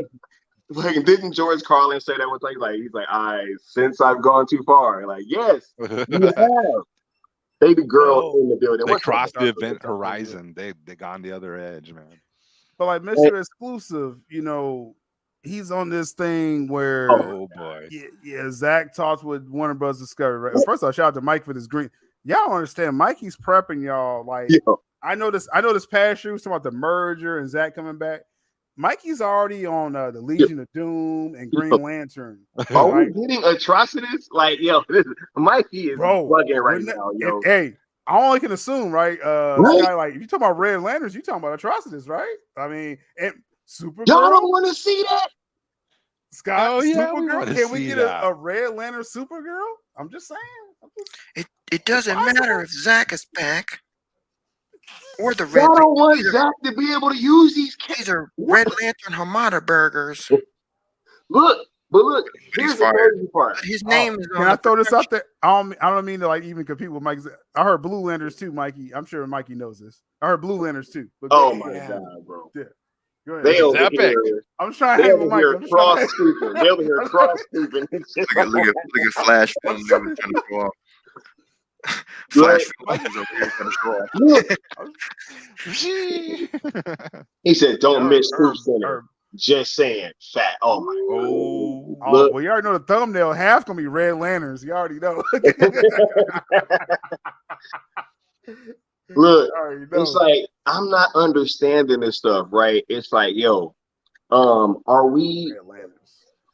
Didn't George Carlin say that one thing? He's like, since I've gone too far. Like, yes, you have. Baby girl in the building. They crossed the event horizon. They gone the other edge, man. But like Mr. Exclusive, he's on this thing where Zach talks with Warner Bros. Discovery. Right? First of all, shout out to Mike for this green. Y'all don't understand. Mikey's prepping y'all. Like I know this past year was talking about the merger and Zach coming back. Mikey's already on the Legion of Doom and Green Lantern. Are we getting atrocities? Like, Mikey is bugging right now, yo. Hey, I only can assume, right? Sky, like if you talking about Red Lanterns, you talking about atrocities, right? I mean, and Supergirl. Y'all don't want to see that? Scott, Supergirl? Can we get a Red Lantern Supergirl? I'm just saying. It doesn't matter if Zach is back. Or the Red. I don't want Zach to be able to use these. These are Red Lantern Hamada burgers. Look, here's the crazy part. His name is. Can I throw this out there? I don't mean to like even compete with Mike. I heard Blue Lanterns too, Mikey. I'm sure Mikey knows this. I heard Blue Lanterns too. Oh my god, bro. Yeah. They over here. I'm trying to hang with Mike. Cross scooping. They over here cross scooping. Look at Flash film. They were trying to go off. Flash film is over here trying to show off. He said, "Don't miss Truth Center." Just saying, fat. Oh my god. Well, you already know the thumbnail. Half gonna be Red Lanterns. You already know. Look, it's like I'm not understanding this stuff, right? It's like, are we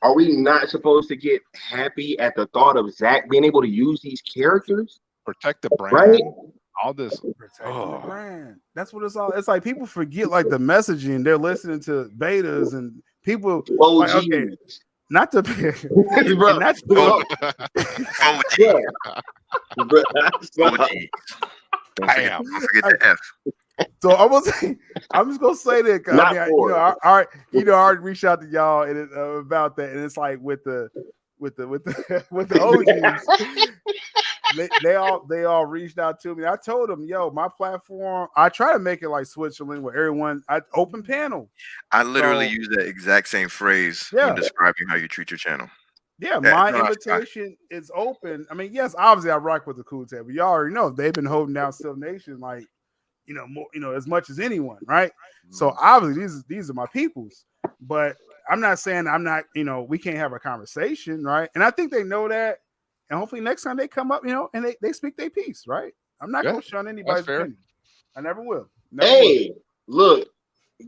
not supposed to get happy at the thought of Zach being able to use these characters? Protect the brand, right? All this the brand. That's what it's all. It's like people forget like the messaging. They're listening to betas and people. Like, okay, not to bro. Not Damn, don't forget the F. So I'm just gonna say that. I already reached out to y'all and about that, and it's like with the OGs. They all reached out to me. I told them, my platform, I try to make it like Switzerland where everyone open panel. I literally use that exact same phrase when describing how you treat your channel. Yeah, my invitation is open. I mean, yes, obviously I rock with the Cool Tab, but y'all already know they've been holding down Still Nation like, more, as much as anyone, right? So obviously these are my peoples. But I'm not saying I'm not, we can't have a conversation, right? And I think they know that. And hopefully next time they come up, and they speak their piece, right? I'm not going to shun anybody's opinion. I never will. Look,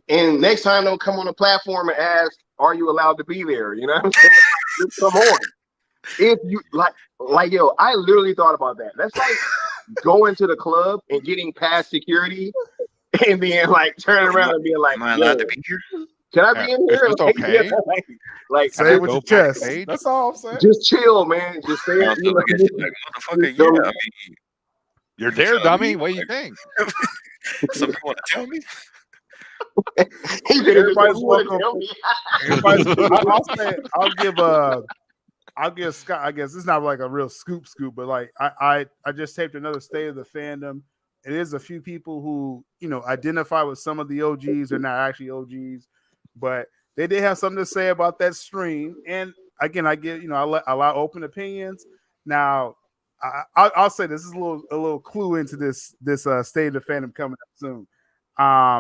and next time they'll come on the platform and ask, are you allowed to be there? You know what I'm saying? Just come on. If you like, yo, I literally thought about that. That's like going to the club and getting past security and then like turning around and being like, am I allowed to be here? Can I be in here? It's okay. Like Say it with your chest. backstage. That's all I'm saying. just chill, man. Just stay. I feel like it's like, motherfucker, yeah. I mean, You're there, dummy. What do you think? some people want to tell me. Everybody's welcome. I'll give Scott. I guess it's not like a real scoop, but like I just taped another State of the Fandom. It is a few people who identify with some of the OGs. They're not actually OGs, but they did have something to say about that stream. And again, I get I allow open opinions. Now, I'll say this is a little clue into this State of the Fandom coming up soon.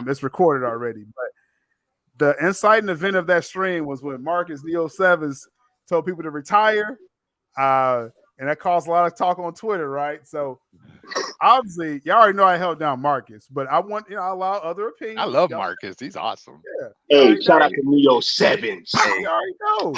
It's recorded already, but the inciting event of that stream was when Marcus Neo Sevens told people to retire, and that caused a lot of talk on Twitter, right? So obviously, y'all already know I held down Marcus, but I want I allow other opinions. I love Marcus. He's awesome. Yeah. Hey, shout out to Neo Sevens. You already know.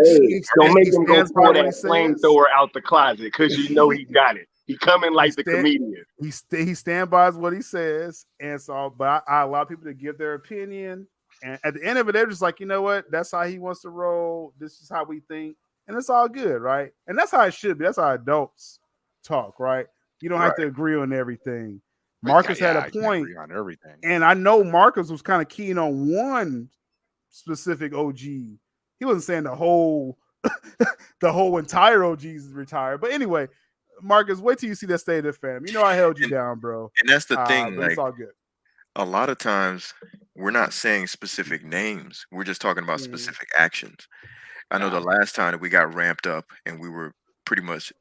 Hey, don't make him go stands by pull what that he says. flamethrower out the closet because you know he got it. He coming like the comedian. He stands by what he says, and so. But I allow people to give their opinion, and at the end of it, they're just like, you know what? That's how he wants to roll. This is how we think, and it's all good, right? And that's how it should be. That's how adults talk, right? You don't have to agree on everything. Marcus had a point on everything, and I know Marcus was kind of keen on one specific OG. He wasn't saying the whole entire OGs retired, but anyway. Marcus, wait till you see that State of the Fam. You know I held you down, bro. And that's the thing. Like, it's all good. A lot of times we're not saying specific names. We're just talking about specific actions. I know the last time that we got ramped up and we were pretty much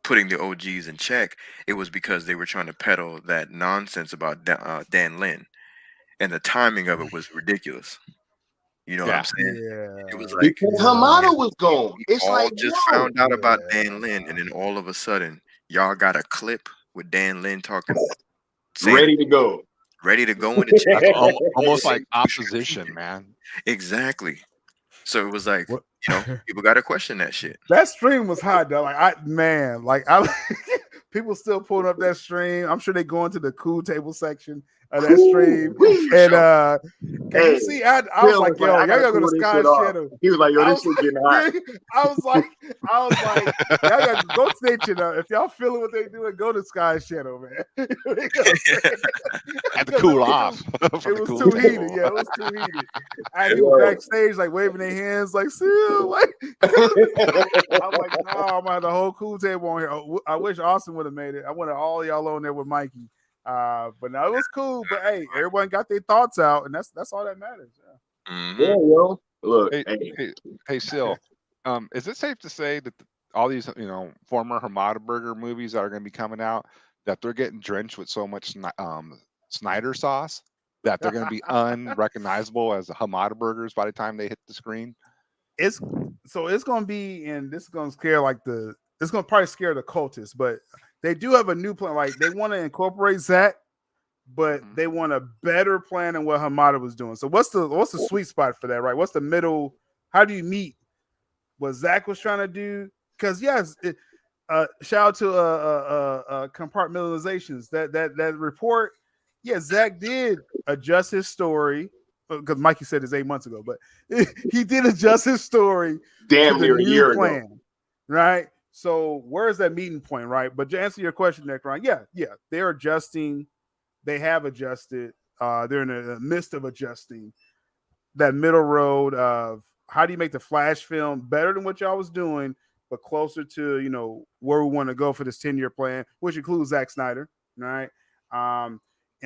putting the OGs in check, it was because they were trying to peddle that nonsense about Dan Lin. And the timing of it was ridiculous. You know what I'm saying? Yeah. It was like Because Hamada was gone. It's all like just found out about Dan Lin, and then all of a sudden, y'all got a clip with Dan Lin talking, ready to go in the chat. almost like opposition, man. Exactly. So it was like, people got to question that shit. That stream was hot though. People still pulling up that stream. I'm sure they go into the cool table section of that stream. And can you see? I was like, yo, y'all gotta go to Sky Channel. He was like, yo, this shit getting hot. I was like, y'all gotta go to their channel. If y'all feeling what they doing, go to Sky Channel, man. Had to cool off. It was too heated. Yeah, it was too heated. And he was backstage like waving their hands like, "Seal." Like, I'm like, no, I'm gonna have the whole cool table on here. I wish Austin would have made it. I wanted all y'all on there with Mikey. But no, it was cool. But hey, everyone got their thoughts out, and that's all that matters. Yeah, yo. Look, hey, Sil, is it safe to say that all these, former Hamada Burger movies that are going to be coming out, that they're getting drenched with so much Snyder sauce that they're going to be unrecognizable as the Hamada Burgers by the time they hit the screen? It's going to be, and this is going to scare it's going to probably scare the cultists, but they do have a new plan. Like they want to incorporate Zach, but they want a better plan than what Hamada was doing. So what's the sweet spot for that, right? What's the middle? How do you meet what Zach was trying to do? Because yes, shout out to compartmentalizations. That report, Zach did adjust his story because Mikey said this 8 months ago, but he did adjust his story. Damn near a year ago, right? So where's that meeting point, right? But to answer your question, Necron, they're adjusting. They have adjusted. They're in the midst of adjusting that middle road of how do you make the Flash film better than what y'all was doing, but closer to, where we want to go for this 10-year plan, which includes Zack Snyder, right? And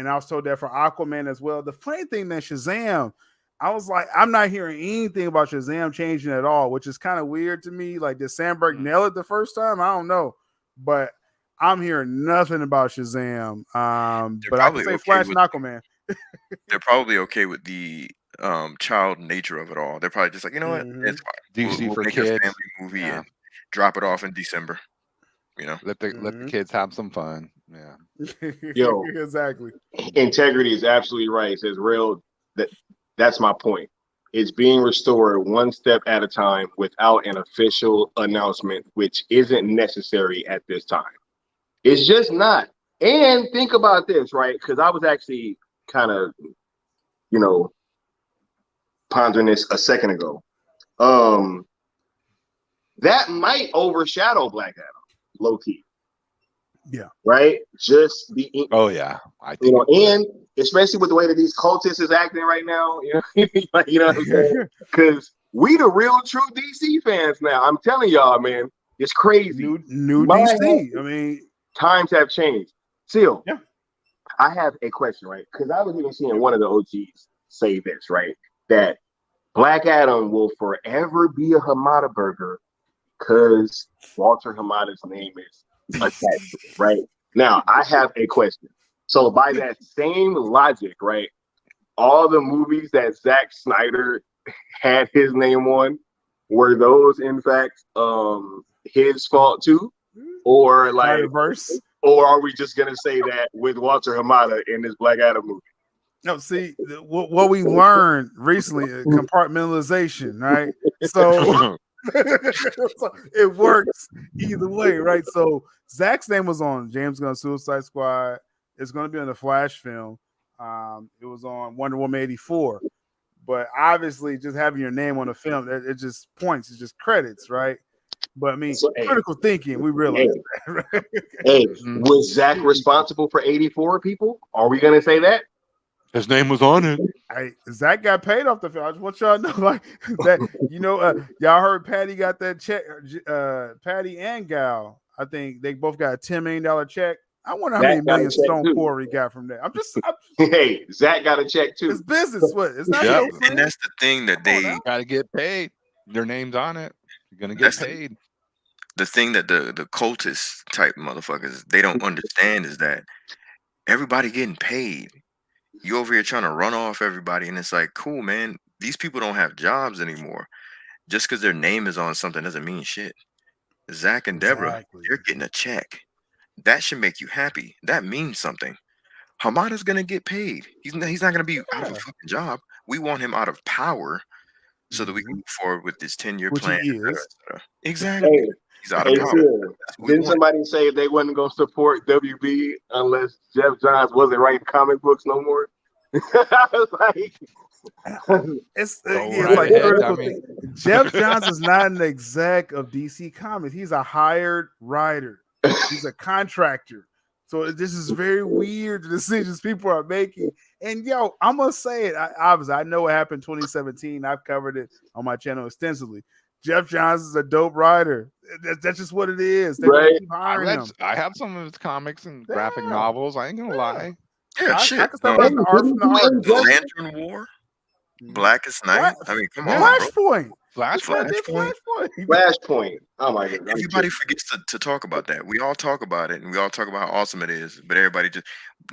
I was told that for Aquaman as well. The funny thing, man, Shazam, I was like, I'm not hearing anything about Shazam changing at all, which is kind of weird to me. Like, did Sandberg nail it the first time? I don't know. But I'm hearing nothing about Shazam. But I can say Flash and Aquaman. They're probably okay with the child nature of it all. They're probably just like, you know what? It's fine. DC we'll for make kids. a family movie and drop it off in December. Let the kids have some fun. Yeah. Yo, exactly. Integrity is absolutely right. It says real. That's my point. it's being restored one step at a time without an official announcement, which isn't necessary at this time. It's just not. And think about this, right? Because I was actually kind of, pondering this a second ago. That might overshadow Black Adam, low key. Yeah. Right? Just the Oh yeah. I think and especially with the way that these cultists is acting right now, like, what I'm saying? Because we the real true DC fans now. I'm telling y'all, man, it's crazy. New DC. I mean, times have changed. Still, yeah. I have a question, right? Because I was even seeing one of the OGs say this, right? That Black Adam will forever be a Hamada burger because Walter Hamada's name is attached to it, right? Now, I have a question. So by that same logic, right, all the movies that Zack Snyder had his name on, were those in fact his fault too? Or like, or are we just gonna say that with Walter Hamada in this Black Adam movie? No, see what we learned recently, compartmentalization, right? So, so it works either way, right? So Zach's name was on James Gunn's Suicide Squad. It's going to be on the Flash film. It was on Wonder Woman 84. But obviously, just having your name on a film, it just points, it's just credits, right? But I mean, critical thinking, we realize that, right? Hey, was Zach responsible for 84 people? Are we going to say that? His name was on it. Zach got paid off the film. I just want y'all to know, like that. Y'all heard Patty got that check. Patty and Gal, I think they both got a $10 million check. I wonder how many million Stone Quarry got from that. I'm just hey, Zach got a check too. It's business. What? It's not. And that's the thing that they got to get paid. Their name's on it. You're gonna get paid. The thing that the cultist type motherfuckers they don't understand is that everybody getting paid. You over here trying to run off everybody, and it's like, cool, man. These people don't have jobs anymore. Just because their name is on something doesn't mean shit. Zach and Deborah, they're getting a check. That should make you happy. That means something. Hamada's gonna get paid. He's not gonna be out of a fucking job. We want him out of power so that we can move forward with this 10-year plan. Exactly. Hey, he's out of power. Didn't somebody say they wasn't gonna support WB unless Jeff Johns wasn't writing comic books no more? I was like, it's like Jeff Johns is not an exec of DC Comics. He's a hired writer. He's a contractor. So this is very weird, the decisions people are making. And I'm gonna say it. I know what happened in 2017. I've covered it on my channel extensively. Jeff Johns is a dope writer. That's just what it is. Right. I have some of his comics and graphic novels. I ain't gonna lie. Yeah, shit. I can start writing the art from the art. Lantern War, Blackest Night. I mean, come on, Flashpoint. Flashpoint. Oh my god! Everybody forgets to talk about that. We all talk about it, and we all talk about how awesome it is. But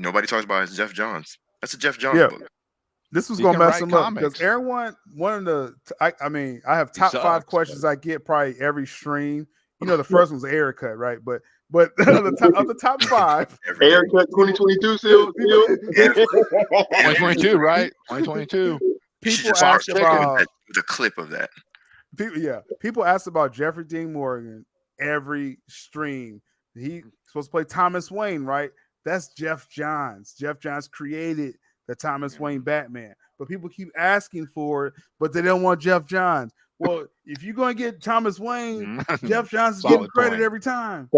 nobody talks about it as Jeff Johns. That's a Jeff Johns book. This was gonna mess him up because everyone. I have top 5 questions I get probably every stream. The first one's Air Cut, right? But of the top 5, Air Cut 2022 still 2022, right? 2022. People ask about the clip of that. People ask about Jeffrey Dean Morgan every stream. He's supposed to play Thomas Wayne, right? That's Jeff Johns. Jeff Johns created the Thomas Wayne Batman, but people keep asking for it, but they don't want Jeff Johns. Well, if you're going to get Thomas Wayne, Jeff Johns is getting credit every time.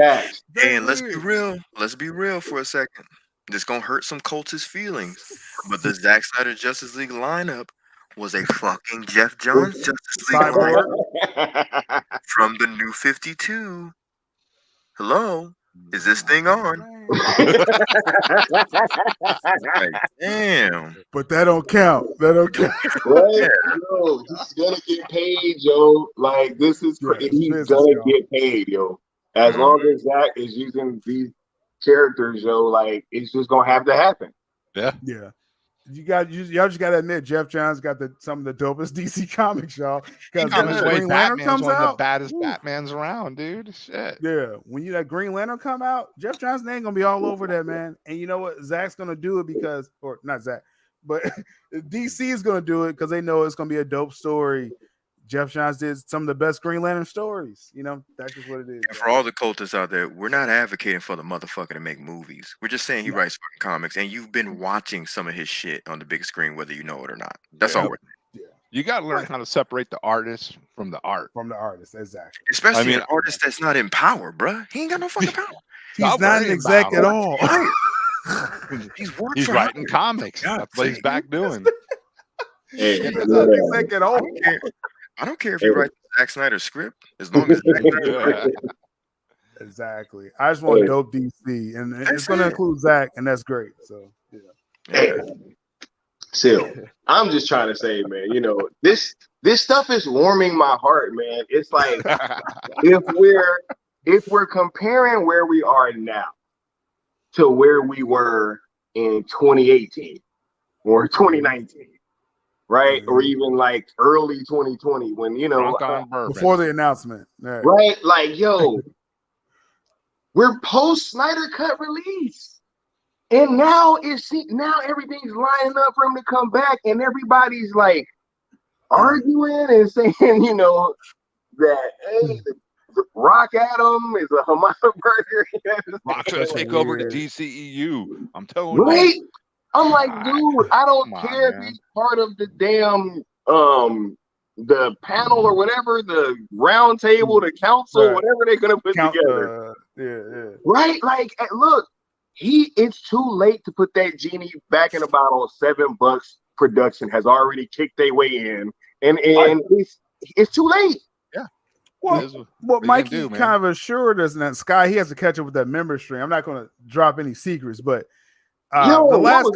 And let's be real. Let's be real for a second. This gonna hurt some cultist feelings, but the Zack Snyder Justice League lineup was a fucking Jeff Johns Justice League lineup from the New 52. Hello, is this thing on? Like, damn. But that don't count. Right? Yo, he's gonna get paid, yo. Like this is he's gonna get paid, yo. As long as Zach is using these characters, yo, like it's just gonna have to happen. Yeah. Y'all just gotta admit Jeff Johns got some of the dopest DC comics, y'all. Because when Green Lantern comes out, one of the baddest Batmans around, dude. Shit. Yeah, when that Green Lantern come out, Jeff Johns' name gonna be all over that, man. And you know what? Zach's gonna do it because, or not Zach, But DC is going to do it because they know it's going to be a dope story. Jeff Johns did some of the best Green Lantern stories. You know, that's just what it is. And for all the cultists out there, we're not advocating for the motherfucker to make movies. We're just saying he writes fucking comics, and you've been watching some of his shit on the big screen, whether you know it or not. That's all we're saying. You got to learn how to separate the artist from the art. From the artist, exactly. Especially an artist that's not in power, bruh. He ain't got no fucking power. He's not an exec at all. He's writing comics. That's what he's back doing. Hey, He's not an exec at all. I don't care if you write Zack Snyder's script, as long as Exactly. I just want dope DC, and it's going to include Zach, and that's great. So Hey, still, I'm just trying to say, man, you know, this stuff is warming my heart, man. It's like if we're comparing where we are now to where we were in 2018 or 2019, right? Or even like early 2020 when, you know, before the announcement. Right? Like, yo, we're post Snyder Cut release. And now now everything's lining up for him to come back, and everybody's like arguing and saying, you know, that hey, the Rock Atom is a Hamada burger. Rock's gonna take over the DCEU. I'm telling right? you. I'm like, dude, I don't care if he's part of the damn the panel or whatever, the round table, the council, whatever they're gonna put together. Right? Like, look. It's too late to put that genie back in a bottle. $7 production has already kicked their way in, and it's too late. Yeah. Well, Mikey kind of assured us that Sky he has to catch up with that member stream. I'm not going to drop any secrets, but the last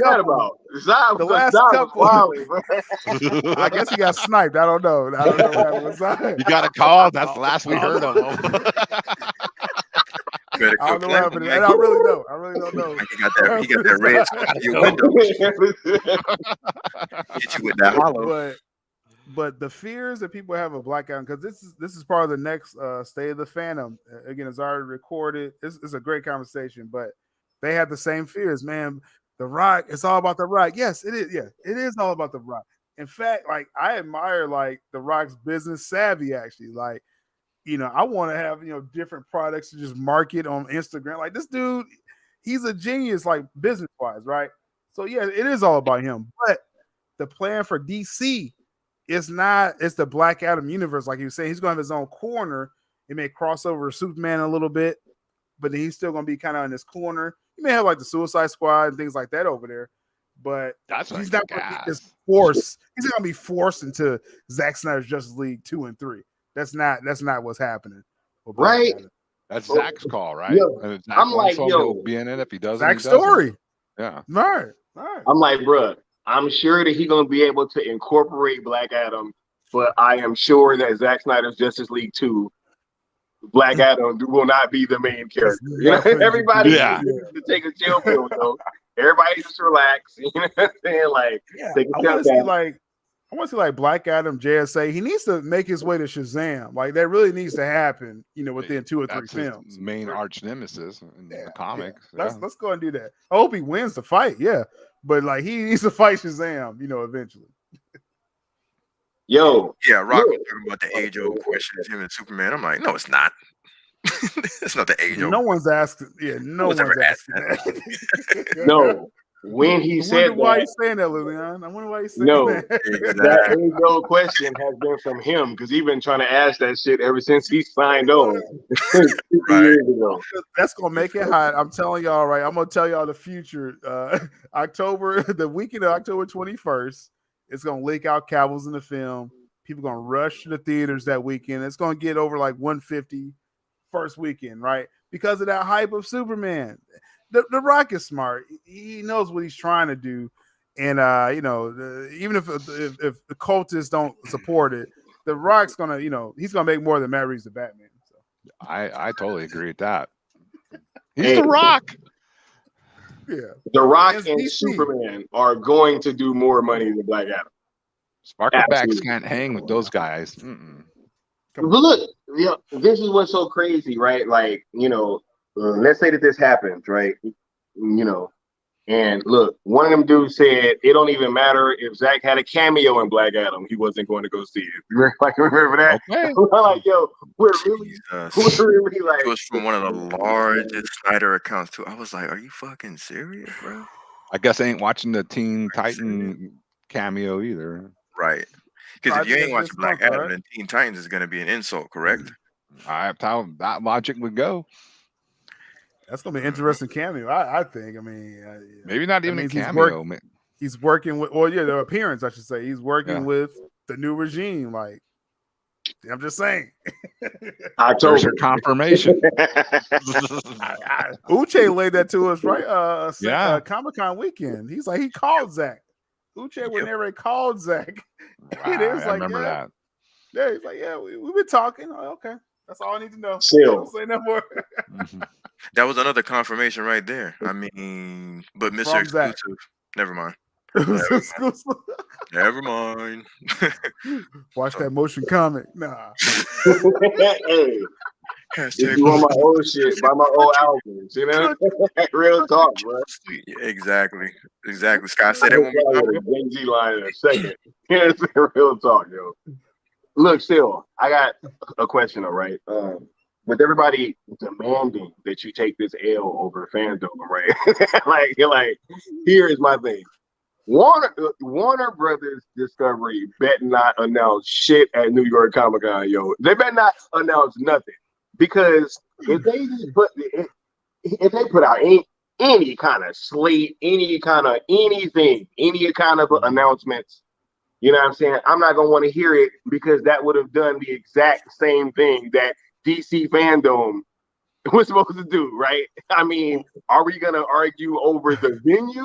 couple, I guess he got sniped. I don't know. I don't know what happened with Zai. You got a call. That's the last we heard of him. I don't know what happened. And I really don't know. He got that red out of your window. Hit you with that hollow. But the fears that people have of Black Adam, because this is part of the next State of the Phantom. Again, it's already recorded. It's a great conversation, but they have the same fears, man. The Rock, it's all about the Rock. Yes, it is. Yeah, it is all about the Rock. In fact, like I admire like the Rock's business savvy. Actually, like. You know, I want to have, you know, different products to just market on Instagram. Like this dude, he's a genius, like business wise, right? So yeah, it is all about him. But the plan for DC is not, it's the Black Adam universe. Like he was saying, he's going to have his own corner. He may cross over Superman a little bit, but then he's still going to be kind of in his corner. He may have like the Suicide Squad and things like that over there. But he's not going to be this force. He's not going to be forced into Zack Snyder's Justice League 2 and 3. That's not what's happening. Right. That's Zach's call, right? Yo, I'm like, yo, be in it if he doesn't. Zach's story. Yeah. Right. I'm like, bro, I'm sure that he's gonna be able to incorporate Black Adam, but I am sure that Zack Snyder's Justice League 2, Black Adam will not be the main character. You know, everybody needs to take a chill pill, though. Everybody just relax. You know what I'm saying? Like, take a step back. I want to see like Black Adam, JSA. He needs to make his way to Shazam. Like that really needs to happen, you know, within 2 or 3 films. His main arch nemesis in the comics. Yeah. Let's go and do that. I hope he wins the fight, but like he needs to fight Shazam, you know, eventually. Yo, Rock was talking about the age-old question of him and Superman. I'm like, no, it's not. It's not the age-old. No one's asking. Yeah, no one's asking that. No. When he said why he's saying that, Lillian. I wonder why he's saying that. That age-old question has been from him because he's been trying to ask that shit ever since he signed on. Years ago. That's gonna make it hot. I'm telling y'all, right? I'm gonna tell y'all the future. The weekend of October 21st, it's gonna leak out Cavill's in the film. People gonna rush to the theaters that weekend. It's gonna get over like 150 first weekend, right? Because of that hype of Superman. The Rock is smart. He knows what he's trying to do, and you know, even if the cultists don't support it, the Rock's gonna, you know, he's gonna make more than Matt Reeves the Batman. So. I totally agree with that. He's the Rock. Yeah, the Rock and DC. Superman are going to do more money than Black Adam. Sparklebacks can't hang with those guys. But look, this is what's so crazy, right? Like, you know. Let's say that this happens, right? You know, And look, one of them dudes said it don't even matter if Zach had a cameo in Black Adam, he wasn't going to go see it. Remember that? Okay. I'm like, yo, we're really It like. was from one of the largest Snyder accounts too. I was like, "Are you fucking serious, bro?" I guess I ain't watching the Teen Titan cameo either. Right. Because if you ain't watching Black Adam, right? then Teen Titans is going to be an insult, correct? That's how that logic would go. That's gonna be an interesting cameo. I think. I mean, Maybe not even a means cameo. he's working with, or the appearance, I should say. He's working with the new regime. Like, I'm just saying. There's your confirmation. Uche laid that to us, right? Comic-Con weekend. He's like, he called Zach. Uche would never called Zach. Wow, And it was I remember that. Yeah, he's like, yeah, we've been talking. Oh, okay. That's all I need to know. Still. Don't say no more. That was another confirmation right there. I mean, but Mr. Exclusive, never mind. Never mind. Watch that motion comic. Nah. Hey, if you want my old shit, buy my old albums. You know, real talk, bro. Exactly. Scott said it one more time. Gen Z line in a second. It's real talk, yo. Look, still, I got a question, all right? With everybody demanding that you take this L over fandom, right? like, here is my thing. Warner Brothers Discovery better not announce shit at New York Comic Con, yo. They better not announce nothing, because if they put out any kind of slate, any kind of anything, any kind of announcements, you know what I'm saying? I'm not gonna want to hear it, because that would have done the exact same thing that DC fandom was supposed to do, right? I mean, are we gonna argue over the venue?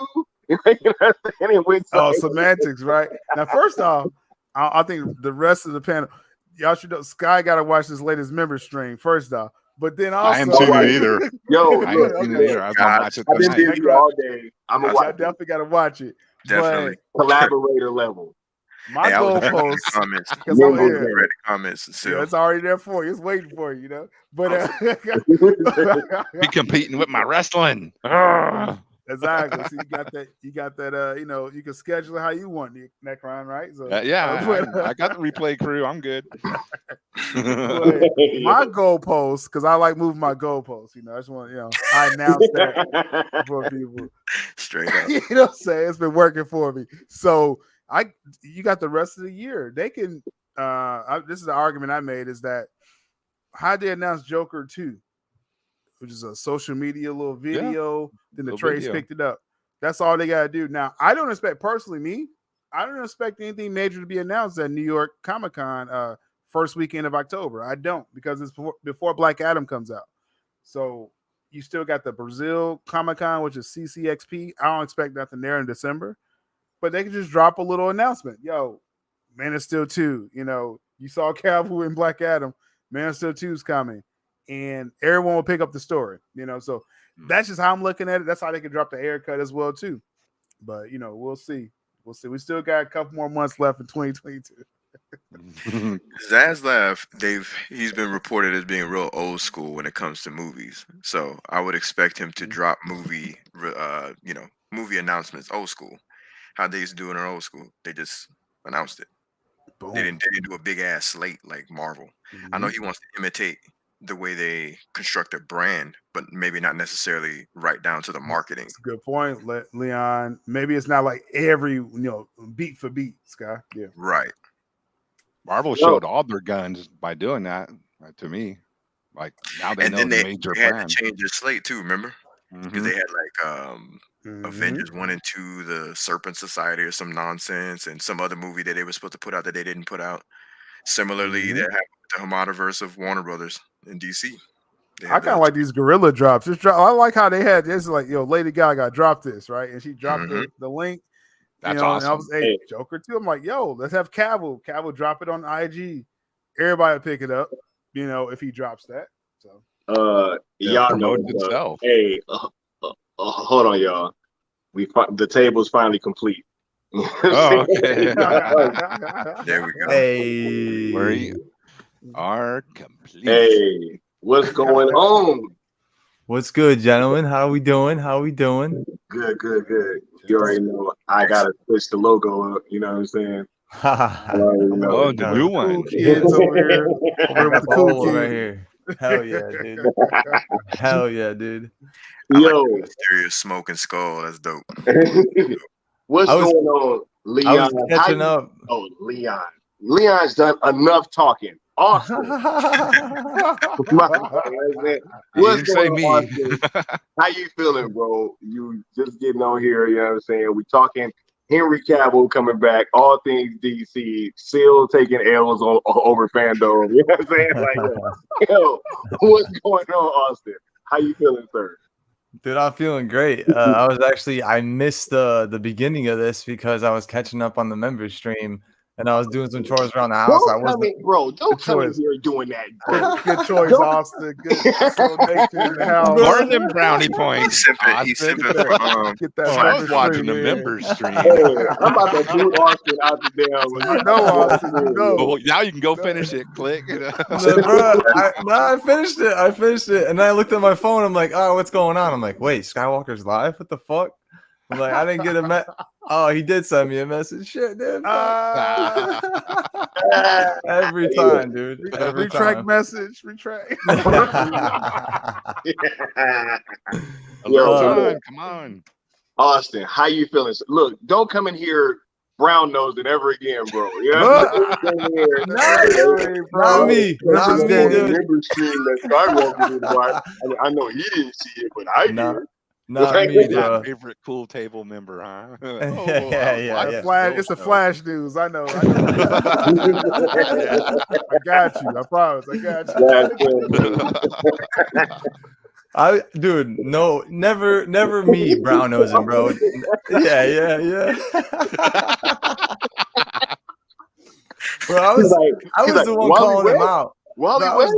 You know what I'm saying? Semantics, right? Now, first off, I think the rest of the panel, y'all should know, Sky got to watch this latest member stream, first off. But then also, I haven't seen it either. Yo, I haven't seen it either. I've been busy all day. I'm I definitely got to watch it. Definitely. But collaborator level. My goalpost, because I'm here. Read the comments. Yeah, it's already there for you. It's waiting for you, you know. But be competing with my wrestling. Exactly. So you got that. You can schedule it how you want, Necron, right? So I got the replay crew. I'm good. My goalpost, because I like moving my goalposts. I just want, I announced that for people. Straight up. You know what I'm saying? It's been working for me. So you got the rest of the year. They can. This is the argument I made, is that how they announced Joker 2, which is a social media little video. Then the trades picked it up. That's all they got to do. Now, I don't expect anything major to be announced at New York Comic Con first weekend of October. I don't, because it's before Black Adam comes out. So you still got the Brazil Comic Con, which is CCXP. I don't expect nothing there in December. But they can just drop a little announcement. Yo, Man of Steel 2. You saw Cavill in Black Adam. Man of Steel 2 is coming. And everyone will pick up the story, so that's just how I'm looking at it. That's how they can drop the haircut as well too. But we'll see. We still got a couple more months left in 2022. Zaslav, he's been reported as being real old school when it comes to movies. So I would expect him to drop movie announcements old school. How they used to do it in old school. They just announced it. Boom. They didn't do a big ass slate like Marvel. I know he wants to imitate the way they construct a brand, but maybe not necessarily right down to the marketing. That's a good point, Leon. Maybe it's not like every beat for beat, Sky. Yeah, right. Marvel showed all their guns by doing that. To me, like now they know the major they had brand. to change their slate too. Remember, because they had like Avengers 1 and 2, the Serpent Society or some nonsense, and some other movie that they were supposed to put out that they didn't put out. Similarly, that happened with the Homodiverse of Warner Brothers in DC. I kind of like these guerrilla drops. I like how they had this, like, Lady Gaga dropped this, right? And she dropped the link. That's awesome. And I was, hey, Joker too. I'm like, let's have Cavill. Cavill drop it on IG. Everybody will pick it up, if he drops that. So y'all know itself. Hey, hold on, y'all. The table's finally complete. Okay. There we go. Hey, we are complete. Hey, what's going on? What's good, gentlemen? How we doing? How we doing? Good. You already know I gotta switch the logo up. You know what I'm saying? Oh, the new Cool one. kids over here. I Over with got the the cool old one right kids. here. Hell yeah, dude. Hell yeah, dude. I like Yo, the mysterious smoking skull. That's dope. what's I was- going on, I Leon? was catching up. Oh, Leon. Leon's done enough talking. Austin, my man. He What's didn't say going me. on, Austin? How you feeling, bro? You just getting on here, you know what I'm saying? We talking Henry Cavill coming back, all things DC, still taking L's over Fandom. You know what I'm saying? Like, yo, what's going on, Austin? How you feeling, sir? Dude, I'm feeling great. I missed the beginning of this because I was catching up on the members stream and I was doing some chores around the house. Don't come in, bro. Don't come in choice. here doing that, bro. Good choice, Don't- Austin. Good so nature in the house. More of them brownie He's points. simping. He's Austin. simping. Get that Oh, I was member watching stream the in. members stream. Hey, I'm about to boot Austin out the damn. I know, Austin. You know. Oh, now you can go finish it. Click. Bro, I finished it. And then I looked at my phone. I'm like, oh, what's going on? I'm like, wait, Skywalker's live? What the fuck? I'm like, I didn't get a Oh, he did send me a message. Shit, dude. Every time, dude. Every Retract time. message. Retract. Yo, Time, come on. Austin, how you feeling? Look, don't come in here brown nosed ever again, bro. You know what I'm saying? Not me, dude. Remember seeing that Skywalker did, but I know he didn't see it, but I Not, did. not Like, me, That bro. favorite cool table member, huh? Yeah. Flash, it's a flash news. I know. I got you. I promise. I got you. Dude, no, never me brown nosing, bro. Yeah. Bro, I was the one calling them out. Wally No, West?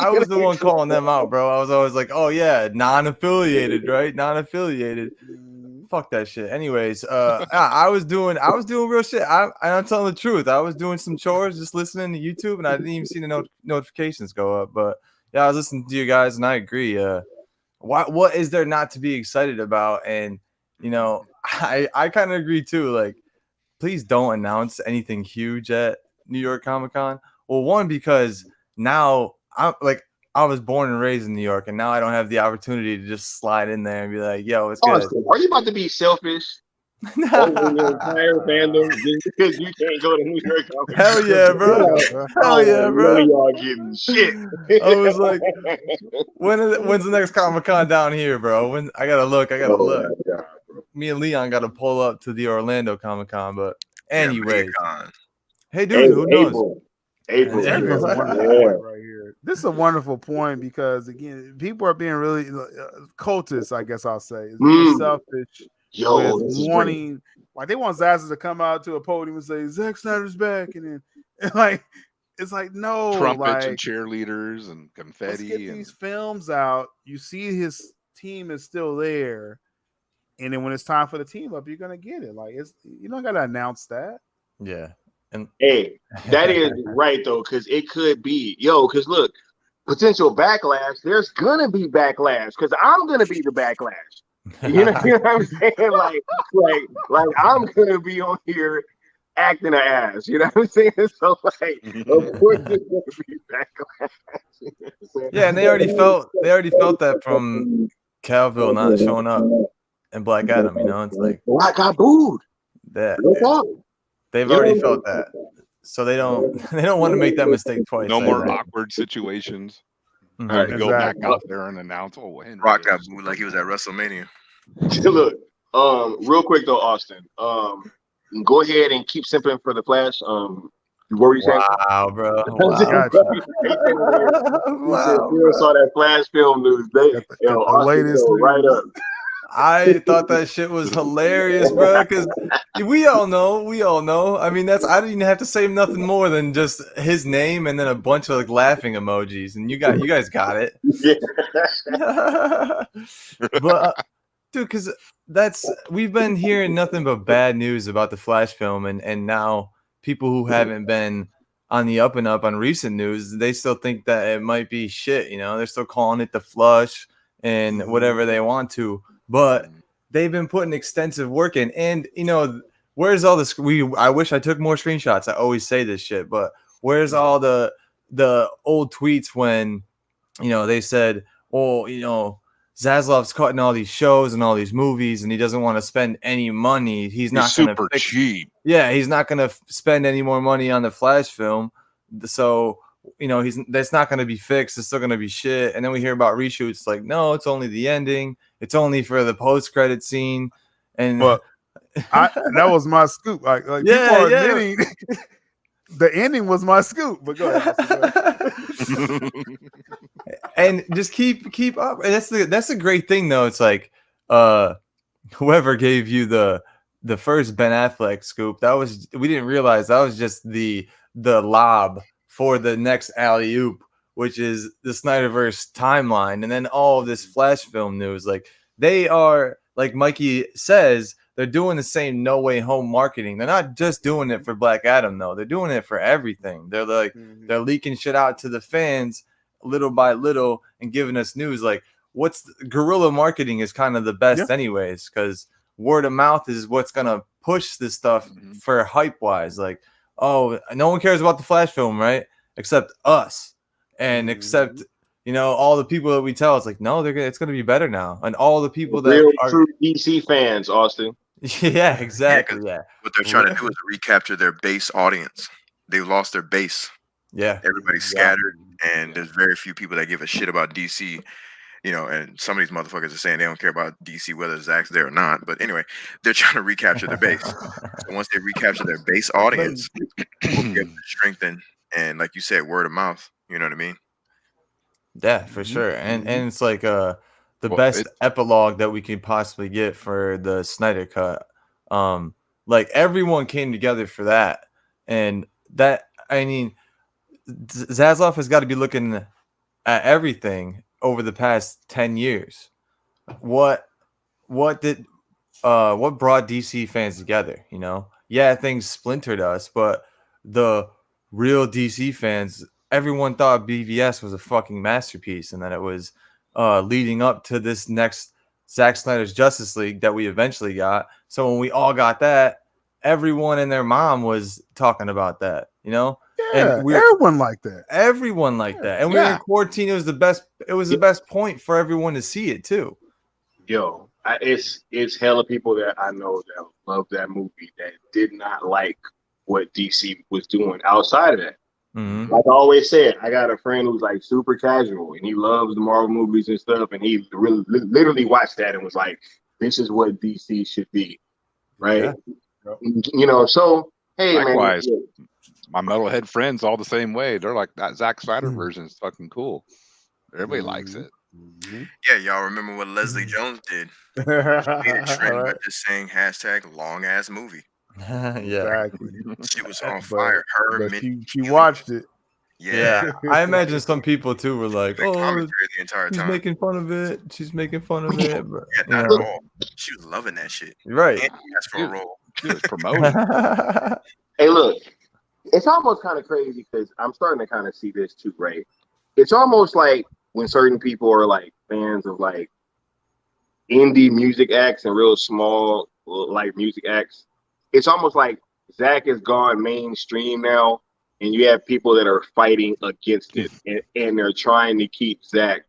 I was the one calling them out, bro. I was always like, oh yeah, non-affiliated, right? Non-affiliated. Fuck that shit. Anyways, I was doing real shit. I'm telling the truth. I was doing some chores, just listening to YouTube, and I didn't even see the notifications go up. But yeah, I was listening to you guys, and I agree. What is there not to be excited about? And you know, I kind of agree too. Like, please don't announce anything huge at New York Comic Con. Well, one, because now I was born and raised in New York, and now I don't have the opportunity to just slide in there and be like, "Yo, it's good." Austin, are you about to be selfish? Over your entire fandom just because you can't go to New York Comic Con? Hell yeah, bro! Hell yeah, bro! None of y'all getting shit. I was like, when's the next Comic Con down here, bro? When I gotta look. Oh, my God. Me and Leon got to pull up to the Orlando Comic Con, but anyway, Yeah, hey, dude, who knows? April. This is a wonderful Yeah. point right here. This is a wonderful point because again, people are being really cultists. I guess I'll say is being selfish Yo, with this is wanting, like they want Zaza to come out to a podium and say Zack Snyder's back, and then it's like no, Trumpets and like, cheerleaders and let's confetti. get these films out. You see his team is still there, and then when it's time for the team up, you're gonna get it. Like you don't gotta announce that. Yeah. And Hey, that is right though, because it could be because look, potential backlash. There's gonna be backlash because I'm gonna be the backlash. You know what I'm saying? Like I'm gonna be on here acting an ass. You know what I'm saying? So like, of course there's gonna be backlash. You know what I'm saying? yeah, and they already felt that from Cavill not showing up and Black Adam. You know, it's like I got booed. that. No problem. They've You already know, felt that, so they don't want to make that mistake twice. No I more think. awkward situations. Mhm. All right, Go back Exactly. out there and announce, "Oh, Henry Rock got is-" booed like he was at WrestleMania. Look, real quick though, Austin. Go ahead and keep simping for the Flash. What were you saying? Wow, bro! Gotcha. Wow, You saw that Flash film news. Got the Austin latest go right news. up. I thought that shit was hilarious, bro. Because we all know. I mean, I didn't even have to say nothing more than just his name and then a bunch of like laughing emojis, and you guys got it. Yeah. But dude, because we've been hearing nothing but bad news about the Flash film, and now people who haven't been on the up and up on recent news, they still think that it might be shit. You know, they're still calling it the Flush. and whatever they want to, but they've been putting extensive work in. And you know, where's all this? I wish I took more screenshots. I always say this shit, but where's all the old tweets when, you know, they said, well, you know, Zaslav's cutting all these shows and all these movies, and he doesn't want to spend any money. He's not going to cheap. Yeah, he's not going to spend any more money on the Flash film. So, you know, that's not going to be fixed. It's still going to be shit. And then we hear about reshoots. Like, no, it's only the ending. It's only for the post-credit scene. And But that was my scoop. Like Yeah, people are yeah. admitting the ending was my scoop. But go ahead. And just keep up. And that's a great thing, though. It's like whoever gave you the first Ben Affleck scoop, we didn't realize that was just the lob for the next alley-oop, which is the Snyderverse timeline, and then all of this Flash film news. Like, they are, like Mikey says, they're doing the same No Way Home marketing. They're not just doing it for Black Adam, though. They're doing it for everything. They're like they're leaking shit out to the fans little by little and giving us news. Like, guerrilla marketing is kind of the best anyways, because word of mouth is what's gonna push this stuff for hype wise. Like, oh, no one cares about the Flash film, right? Except us, and except, you know, all the people that we tell. It's like, no, it's gonna be better now, and all the people that real are true DC fans, Austin. yeah, exactly. What they're trying to do is recapture their base audience. They've lost their base. Yeah, everybody's scattered, and there's very few people that give a shit about DC. You know, and some of these motherfuckers are saying they don't care about DC whether Zach's there or not. But anyway, they're trying to recapture their base. So once they recapture their base audience, we'll be able to strengthen, and like you said, word of mouth. You know what I mean? Yeah, for sure. And it's like the best epilogue that we could possibly get for the Snyder Cut. Like, everyone came together for that, and that, I mean, Zaslav has got to be looking at everything over the past 10 years. What brought DC fans together, you know? Yeah, things splintered us, but the real DC fans, everyone thought BVS was a fucking masterpiece, and that it was leading up to this next Zack Snyder's Justice League that we eventually got. So when we all got that, everyone and their mom was talking about that, you know? Yeah, and everyone like that. Everyone like that. And we were in quarantine. It was the best point for everyone to see it too. Yo, it's hella people that I know that love that movie that did not like what DC was doing outside of that. Like I always said, I got a friend who's like super casual and he loves the Marvel movies and stuff, and he really literally watched that and was like, "This is what DC should be," right? Yeah. You know, so hey, likewise, man. My metalhead friends all the same way. They're like, that Zack Snyder version is fucking cool. Everybody likes it. Yeah, y'all remember what Leslie Jones did? She made a trend by just saying #long ass movie. Yeah, exactly. She was on fire. She watched it. Yeah. I imagine some people too were like, "Oh, the entire time. She's making fun of it. She's making fun of it." But, yeah, not at all. She was loving that shit. Right. And he asked for a role. She was promoting. Hey, look, it's almost kind of crazy because I'm starting to kind of see this too, right? It's almost like when certain people are like fans of like indie music acts and real small like music acts. It's almost like Zach has gone mainstream now, and you have people that are fighting against it, and they're trying to keep Zach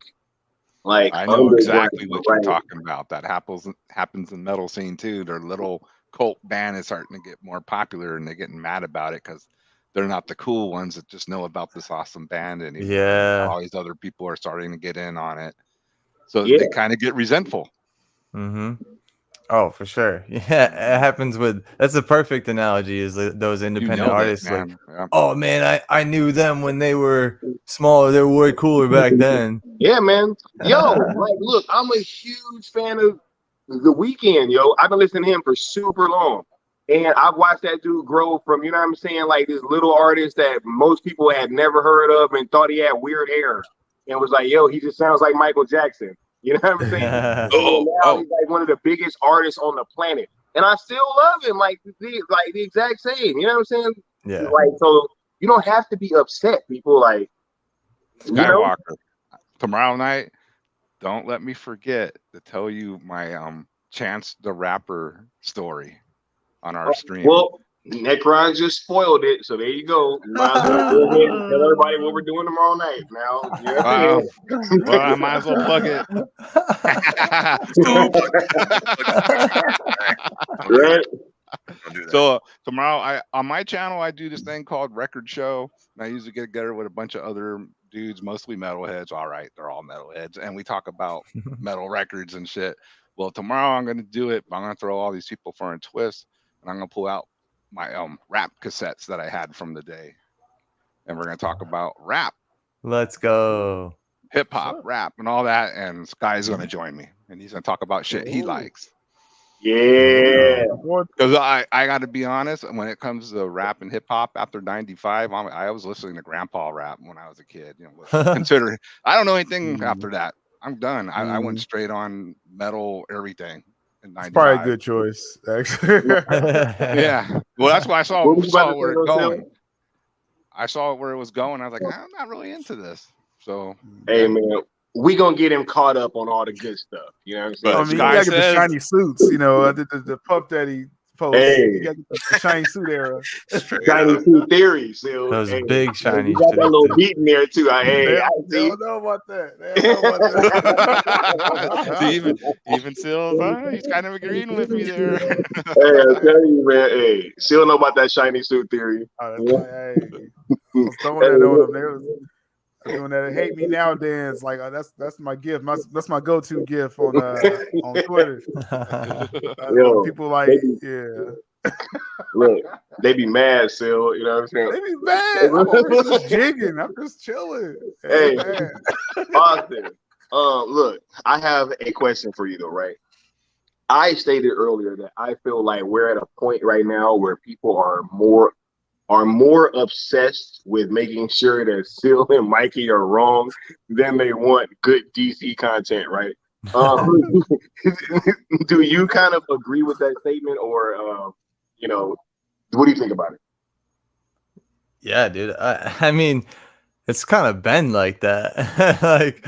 like. I know exactly what you're talking about. That happens in the metal scene too. Their little cult band is starting to get more popular, and they're getting mad about it because they're not the cool ones that just know about this awesome band anymore. Yeah, all these other people are starting to get in on it, so they kind of get resentful. Oh, for sure. Yeah, it happens with. That's a perfect analogy. Is those independent artists like, oh man, I knew them when they were smaller. They were way cooler back then. Yeah, man. Yo, like, look, I'm a huge fan of The Weeknd. Yo, I've been listening to him for super long, and I've watched that dude grow from, you know what I'm saying, like this little artist that most people had never heard of and thought he had weird hair, and was like, yo, he just sounds like Michael Jackson. You know what I'm saying? Now he's like one of the biggest artists on the planet, and I still love him like the exact same. You know what I'm saying? Yeah. Like, so you don't have to be upset. People like Skywalker. Tomorrow night, don't let me forget to tell you my Chance the Rapper story on our stream. Well, Necron just spoiled it, so there you go. You might as well go ahead and tell everybody what we're doing tomorrow night. Now, Well, I might as well plug it. Right? So tomorrow, on my channel, I do this thing called Record Show. And I usually get together with a bunch of other dudes, mostly metalheads. All right, they're all metalheads, and we talk about metal records and shit. Well, tomorrow I'm going to do it. But I'm going to throw all these people for a twist, and I'm going to pull out my rap cassettes that I had from the day, and we're going to talk about rap. Let's go. Hip hop, rap, and all that. And Sky's going to join me, and he's going to talk about shit he likes. Yeah. Because I got to be honest, when it comes to rap and hip hop after '95, I was listening to grandpa rap when I was a kid. You know, considering I don't know anything after that. I'm done. I went straight on metal, everything. It's probably a good choice, actually. Yeah. Well, that's why I saw where it going. I saw where it was going. I was like, I'm not really into this. So, hey man, we gonna get him caught up on all the good stuff. You know what I'm saying? I mean, you gotta get the shiny suits. You know, the Puff Daddy post. Hey. You gotta get the shiny suit era. Shiny suit theory. So, Those big shiny you got suits. that little beat in there too. They I see. don't know about that. They don't know about that. See, even Sills, he's kind of agreeing with me there. Hey, I'm telling you, man. Hey, she don't know about that shiny suit theory. Oh, that's hey. I was throwing that on them. They was doing that "Hate Me Now" dance. Like that's my gift. That's my go-to gift on Twitter. People like, Look, they be mad, Sil. You know what I'm saying? They be mad. I'm just jigging. I'm just chilling. Hey, Austin. Look, I have a question for you though, right? I stated earlier that I feel like we're at a point right now where people are more obsessed with making sure that Sil and Mikey are wrong than they want good DC content, right? Do you kind of agree with that statement, or what do you think about it? Yeah, dude. I mean, it's kind of been like that. Like,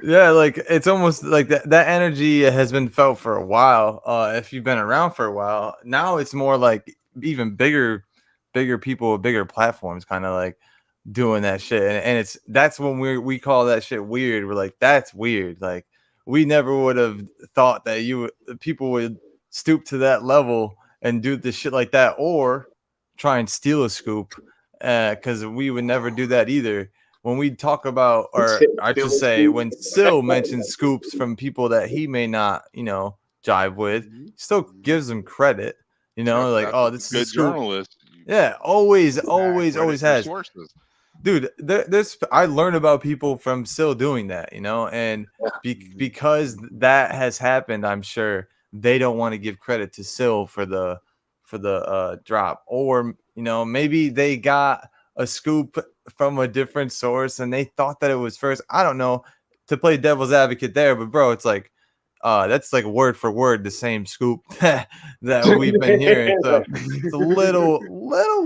yeah, like it's almost like that energy has been felt for a while. If you've been around for a while, now it's more like even bigger people with bigger platforms kind of like doing that shit, and that's when we call that shit weird. We're like, that's weird. Like, we never would have thought that people would stoop to that level and do the shit like that, or try and steal a scoop, because we would never do that either. When we talk about, or I should say, when Sil mentions scoops from people that he may not, jive with, he still gives them credit. Like, oh, this good is a scoop. Journalist. Yeah, always has. Sources. Dude, I learned about people from Sil doing that, and because that has happened, I'm sure they don't want to give credit to Sil for the drop, or maybe they got a scoop from a different source and they thought that it was first. I don't know, to play devil's advocate there, but bro, it's like that's like word for word the same scoop that we've been hearing. So it's a little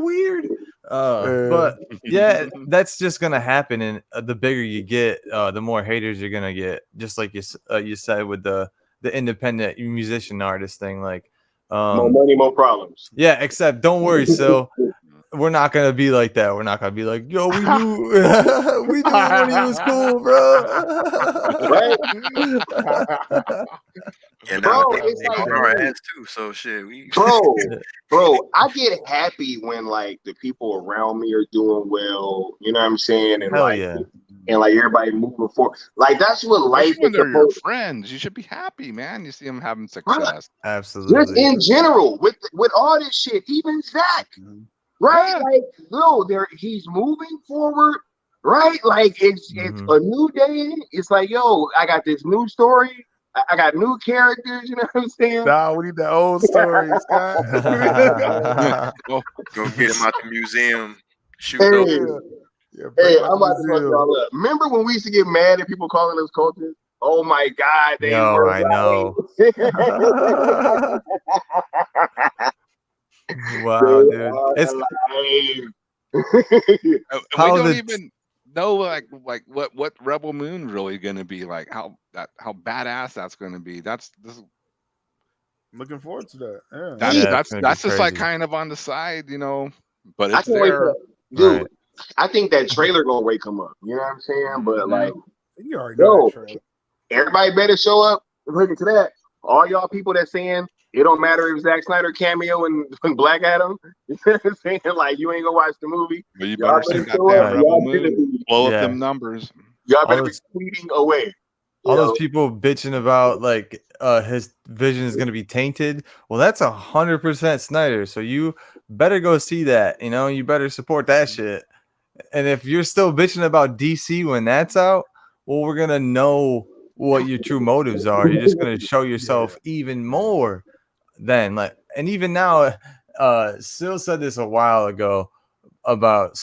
weird. But yeah, that's just gonna happen, and the bigger you get, the more haters you're gonna get. Just like you said with the independent musician artist thing, like more money, more problems. Yeah, except don't worry, Sil. We're not gonna be like that. We're not gonna be like, yo, we knew we knew when he was cool, bro. Right? Yeah, Bro, now it's they like, on our ass too. So shit, bro, I get happy when like the people around me are doing well. You know what I'm saying? And Hell like, yeah. and like everybody moving forward. Like that's what life When is they're your supposed. friends, you should be happy, man. You see them having success. Absolutely. Just in general, with all this shit, even Zach, right? Yeah. Like, no, he's moving forward, right? Like it's a new day. It's like, yo, I got this new story. I got new characters. You know what I'm saying? Nah, we need the old stories, Scott. go get him out the museum. Shoot Hey, those. Yeah, hey, I'm about to fuck y'all up. Remember when we used to get mad at people calling us cultists? Oh my God, they were I know. Wow, dude. It's We don't even know like what Rebel Moon really going to be like, how badass that's going to be. That's Looking forward to that. Yeah. that's it's gonna be just like crazy. kind of on the side, you know, but I it's can't wait there. for dude. Right. I think that trailer gonna wake him up. You know what I'm saying? But like, You already know yo, that trailer. everybody better show up. Look into that. All y'all people that saying it don't matter if Zack Snyder cameo in Black Adam. You know what I'm saying? Like, you ain't gonna watch the movie. But you Y'all better see better that show damn up. Rebel Y'all better Moon be, blow up Yeah. them numbers. y'all All better be those- tweeting away. All You those know? people bitching about like his vision is gonna be tainted. Well, that's 100% Snyder. So you better go see that. You know, you better support that shit. And if you're still bitching about DC when that's out, well, we're gonna know what your true motives are. You're just gonna show yourself even more then. Like, and even now, Sil said this a while ago about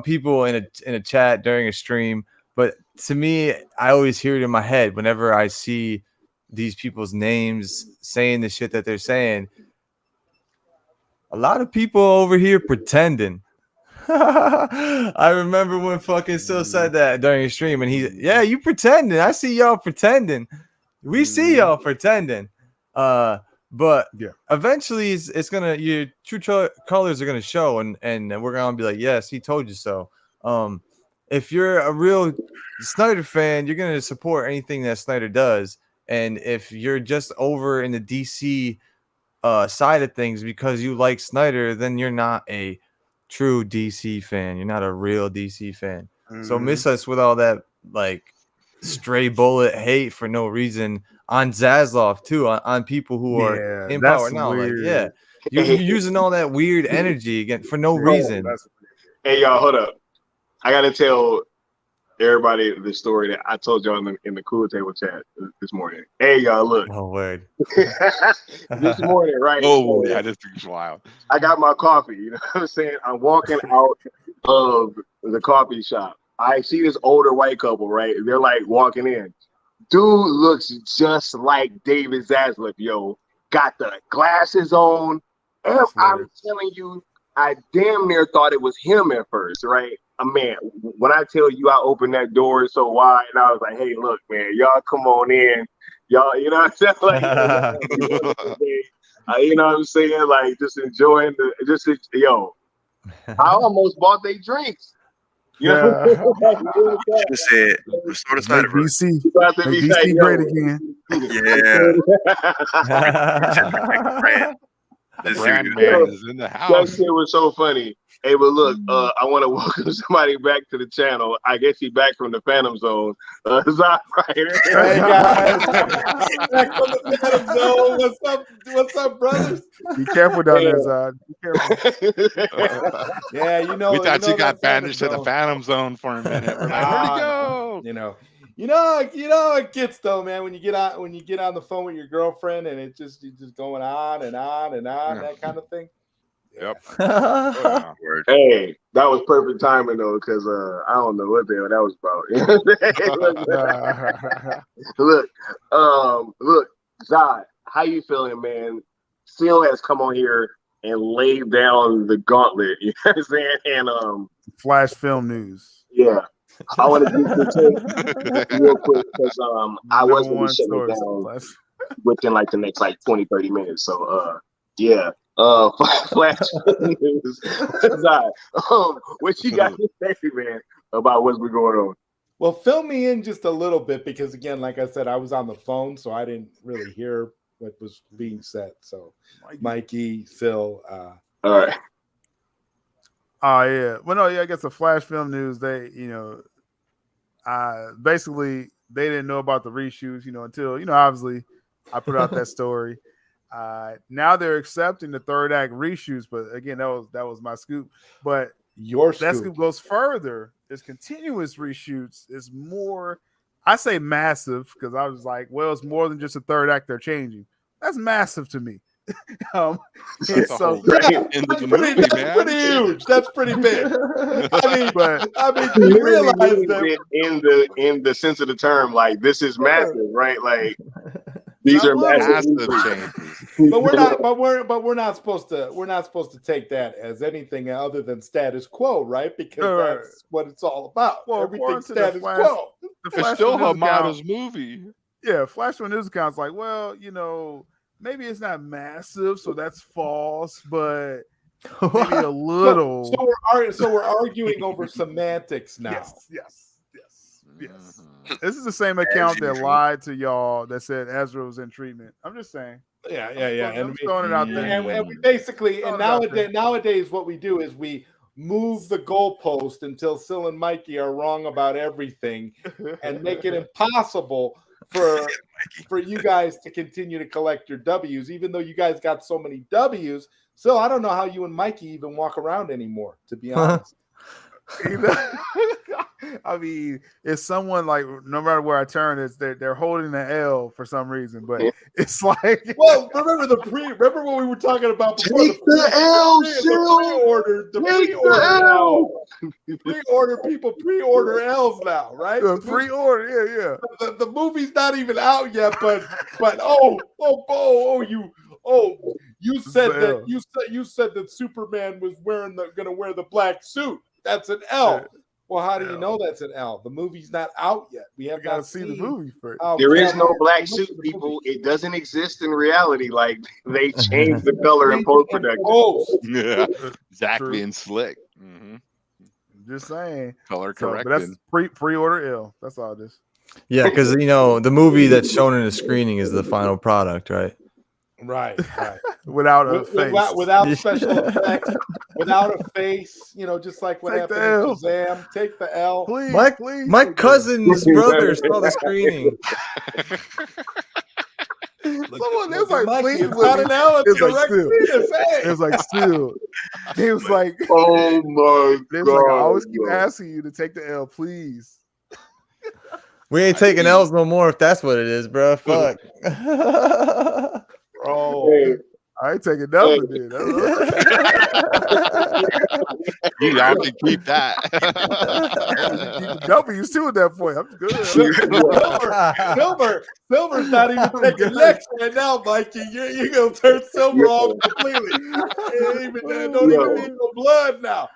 people in a chat during a stream. But to me, I always hear it in my head whenever I see these people's names saying the shit that they're saying. A lot of people over here pretending. I remember when fucking Sil said that during a stream, and you pretending. I see y'all pretending. We see y'all pretending. But Yeah. eventually it's gonna, your true colors are gonna show, and we're gonna be like, yes, he told you so. If you're a real Snyder fan, you're gonna support anything that Snyder does. And if you're just over in the DC side of things because you like Snyder, then you're not a true DC fan. You're not a real DC fan. So miss us with all that like stray bullet hate for no reason on Zaslav too, on people who are in power now. Weird. Like, yeah, you're using all that weird energy again for no reason. Hey, y'all, hold up. I gotta tell everybody the story that I told y'all in the Cool Table chat this morning. Hey, y'all, look. Oh, word. This morning, right? Oh, yeah, this thing's wild. I got my coffee. You know what I'm saying? I'm walking out of the coffee shop. I see this older white couple, right? They're like walking in. Dude looks just like David Zaslav, yo. Got the glasses on. And I'm telling you, I damn near thought it was him at first, right? Man, when I tell you I opened that door so wide, and I was like, hey, look, man, y'all come on in. Y'all, you know what I'm saying? Like, you know what I'm saying? Like, just enjoying yo. I almost bought their drinks. You know? Should have said, restore the Make Snyderverse. DC, make DC great again. Yeah. The brand man is in the house. That shit was so funny. Hey, but look, I want to welcome somebody back to the channel. I guess he's back from the Phantom Zone. Zod, right here. Hey guys, back from the Phantom Zone. What's up, brothers? Be careful down there, Zod. Be careful. Yeah, you know. We thought you got that Phantom banished to the Zone. Phantom Zone for a minute. We're like, where'd he go? You know how it gets though, man. When you get on the phone with your girlfriend and you're just going on and on and on, that kind of thing. Yep. Oh, yeah. Hey, that was perfect timing though, because I don't know what the hell that was about. Look, Zod, how you feeling, man? Seal has come on here and laid down the gauntlet. You know what I'm saying? And Flash film news. yeah. I want to get this real quick because I was going to shut it down within like the next like 20-30 minutes. So yeah. Flash news. What you got to say, man, about what's been going on? Well, fill me in just a little bit because again, like I said, I was on the phone, so I didn't really hear what was being said. So Mikey, Phil, all right. Oh yeah. Well, no, yeah. I guess the Flash film news. They, basically they didn't know about the reshoots, until obviously I put out that story. Now they're accepting the third act reshoots, but again, that was my scoop. But that scoop goes further. There's continuous reshoots. It's more. I say massive because I was like, well, it's more than just a third act they're changing. That's massive to me. That's pretty huge. That's pretty big. I mean, you realize that in the sense of the term, like this is massive, right? Like these are massive changes. but we're not. But we're not supposed to. We're not supposed to take that as anything other than status quo, right? Because Right. that's what it's all about. Well, Everything according to the status Flash- quo. The It's Flash still News account- Hamada's movie. Yeah, Flash One News account's like, well, you know, maybe it's not massive, so that's false, but maybe a little. So we're arguing over semantics now. Yes. This is the same account that lied to y'all that said Ezra was in treatment. I'm just saying. Yeah. I'm just throwing it out there. And we basically, and Throwing it out there. nowadays, what we do is we move the goalpost until Sil and Mikey are wrong about everything, and make it impossible for you guys to continue to collect your W's, even though you guys got so many W's. So I don't know how you and Mikey even walk around anymore, to be honest. I mean, it's someone like no matter where I turn, they're holding the L for some reason, but it's like Well, remember what we were talking about before? Take the L, Sil. The Take the pre-order L. Pre-order people pre-order L's now, right? the pre-order, yeah. The movie's not even out yet, but you said The that L. you said that Superman was gonna wear the black suit. That's an L. Yeah. Well, how do you L. know that's an L? The movie's not out yet. We have You gotta not see seen the movie first. There is no Cavill black look suit, at the people. movie. It doesn't exist in reality. Like they changed the color in post production. Yeah, Zach True. being slick. Mm-hmm. Just saying. Color So, corrected. but that's pre-order L. That's all it is. Yeah, because the movie that's shown in the screening is the final product, right? Right. Without a face. Without special effects, without a face, just like what Take the happened in L. Shazam. Take the L. Please, please. My cousin's brother saw the screening. Someone there's like, Mikey, please. it's not an L, it's It's like correct still. penis. Hey. It was like still. He was like, Oh my they was god! like, I always keep bro. asking you to take the L, please. We ain't taking L's no more if that's what it is, bro. Fuck. Bro. Hey, I ain't taking nothing, dude. You have to keep that. W's too at that point. I'm good. Silver's not even taking licks right now, Mikey. You're gonna turn Silver off completely. Don't even need no blood now.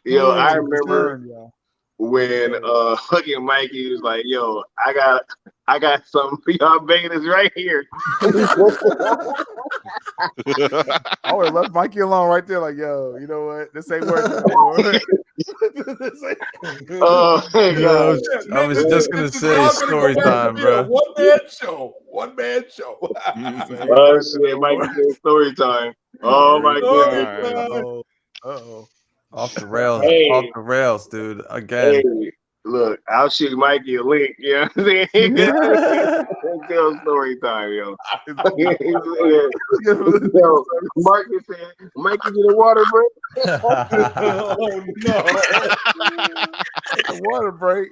Yo, I remember Concerned, y'all. when fucking Mikey was like, "Yo, I got something for y'all betas right here." I would have left Mikey alone right there, like, yo, you know what? This ain't working anymore. This ain't- Oh my god! I was just gonna say story time, bro. One man show. Oh shit, Mikey said story time. Oh my god! Uh-oh. Off the rails, Hey. off the rails, dude. Again. Hey, look, I'll shoot Mikey a link. You know what I'm saying? Tell story time, yo. Yo, Mark is saying, Mikey get a water break. Oh no! The water break.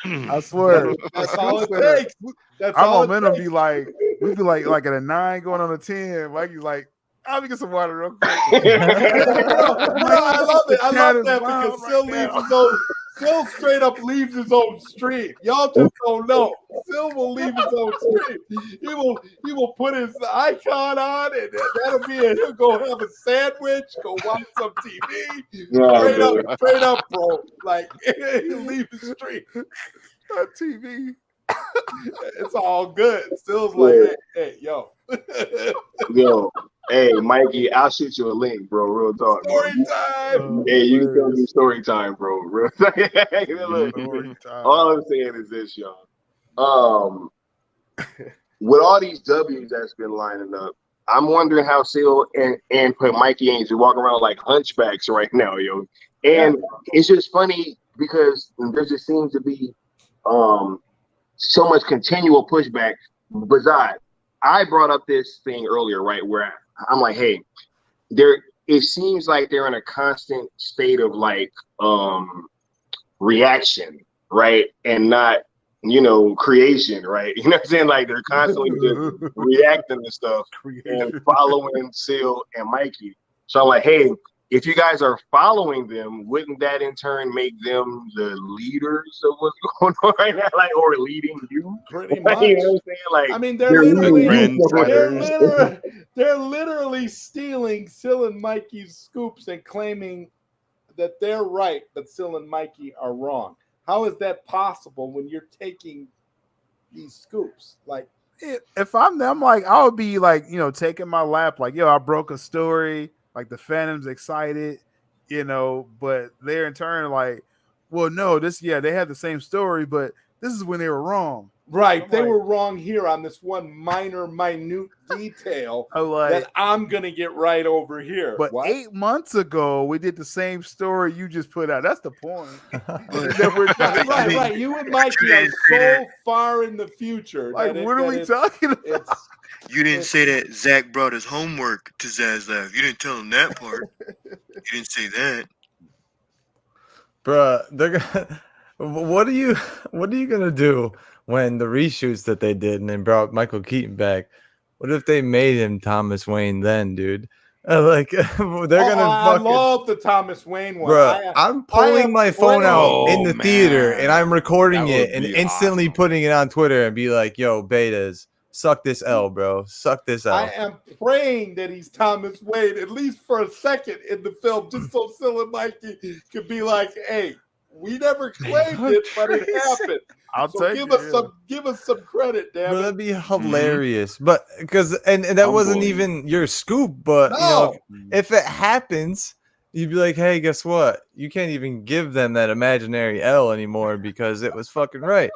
I swear. That's all it takes. That's Our all it momentum takes. be like, we'd be like at a 9 going on a 10. Mikey's like, I'll get some water real quick. I love it. I Cat love is that wild because right Sil now. leaves his own. Sil straight up leaves his own stream. Y'all just don't know. Sil will leave his own stream. He will put his icon on, and that'll be it. He'll go have a sandwich, go watch some TV. Straight up, bro. Like he'll leave his stream. TV. It's all good. Sil's like, hey, yo. Yo, hey, Mikey, I'll shoot you a link, bro. Real talk. bro. Story time. Hey, you can tell me story time, bro. Real Look, Story time. all I'm saying is this, y'all. With all these W's that's been lining up, I'm wondering how Sil and Mikey Angel walk around like hunchbacks right now, yo. And it's just funny because there just seems to be so much continual pushback. Besides, I brought up this thing earlier, right, where I'm like, hey, it seems like they're in a constant state of like reaction, right? And not, creation, right? You know what I'm saying? Like they're constantly just reacting to stuff and following Sil and Mikey. So I'm like, hey, if you guys are following them, wouldn't that in turn make them the leaders of what's going on right now, like, or leading you? Pretty You much. know what I'm saying? Like, I mean, they're literally Trendsetters. they're literally stealing Sil and Mikey's scoops and claiming that they're right, but Sil and Mikey are wrong. How is that possible when you're taking these scoops? Like, if I'm them, like I would be like, you know, taking my lap, like, yo, I broke a story, like the fandom's excited, you know, but they're in turn like, well, no, they had the same story, but this is when they were wrong. right, they were wrong here on this one minute detail that I'm gonna get right over here. But What? 8 months ago, we did the same story you just put out. That's the point. Right. You and Mikey are so far in the future. Like, what are we talking about? You didn't say that Zach brought his homework to Zaslav. You didn't tell him that part. You didn't say that. Bruh, they're gonna, what are you gonna do when the reshoots that they did and then brought Michael Keaton back? What if they made him Thomas Wayne then, dude? Like they're gonna. I love the Thomas Wayne one. Bruh, I'm pulling my phone out in the man. theater and I'm recording That it would and be instantly awesome. putting it on Twitter and be like, "Yo, betas, suck this L, bro. Suck this L." I am praying that he's Thomas Wayne, at least for a second in the film, just so Sil and Mikey could be like, "Hey, we never claimed it, but it happened." I'll So take give us some credit, damn Bro, it. that'd be hilarious. But because and that wasn't Humbling. even your scoop, but you know, if it happens, you'd be like, hey, guess what? You can't even give them that imaginary L anymore because it was fucking right.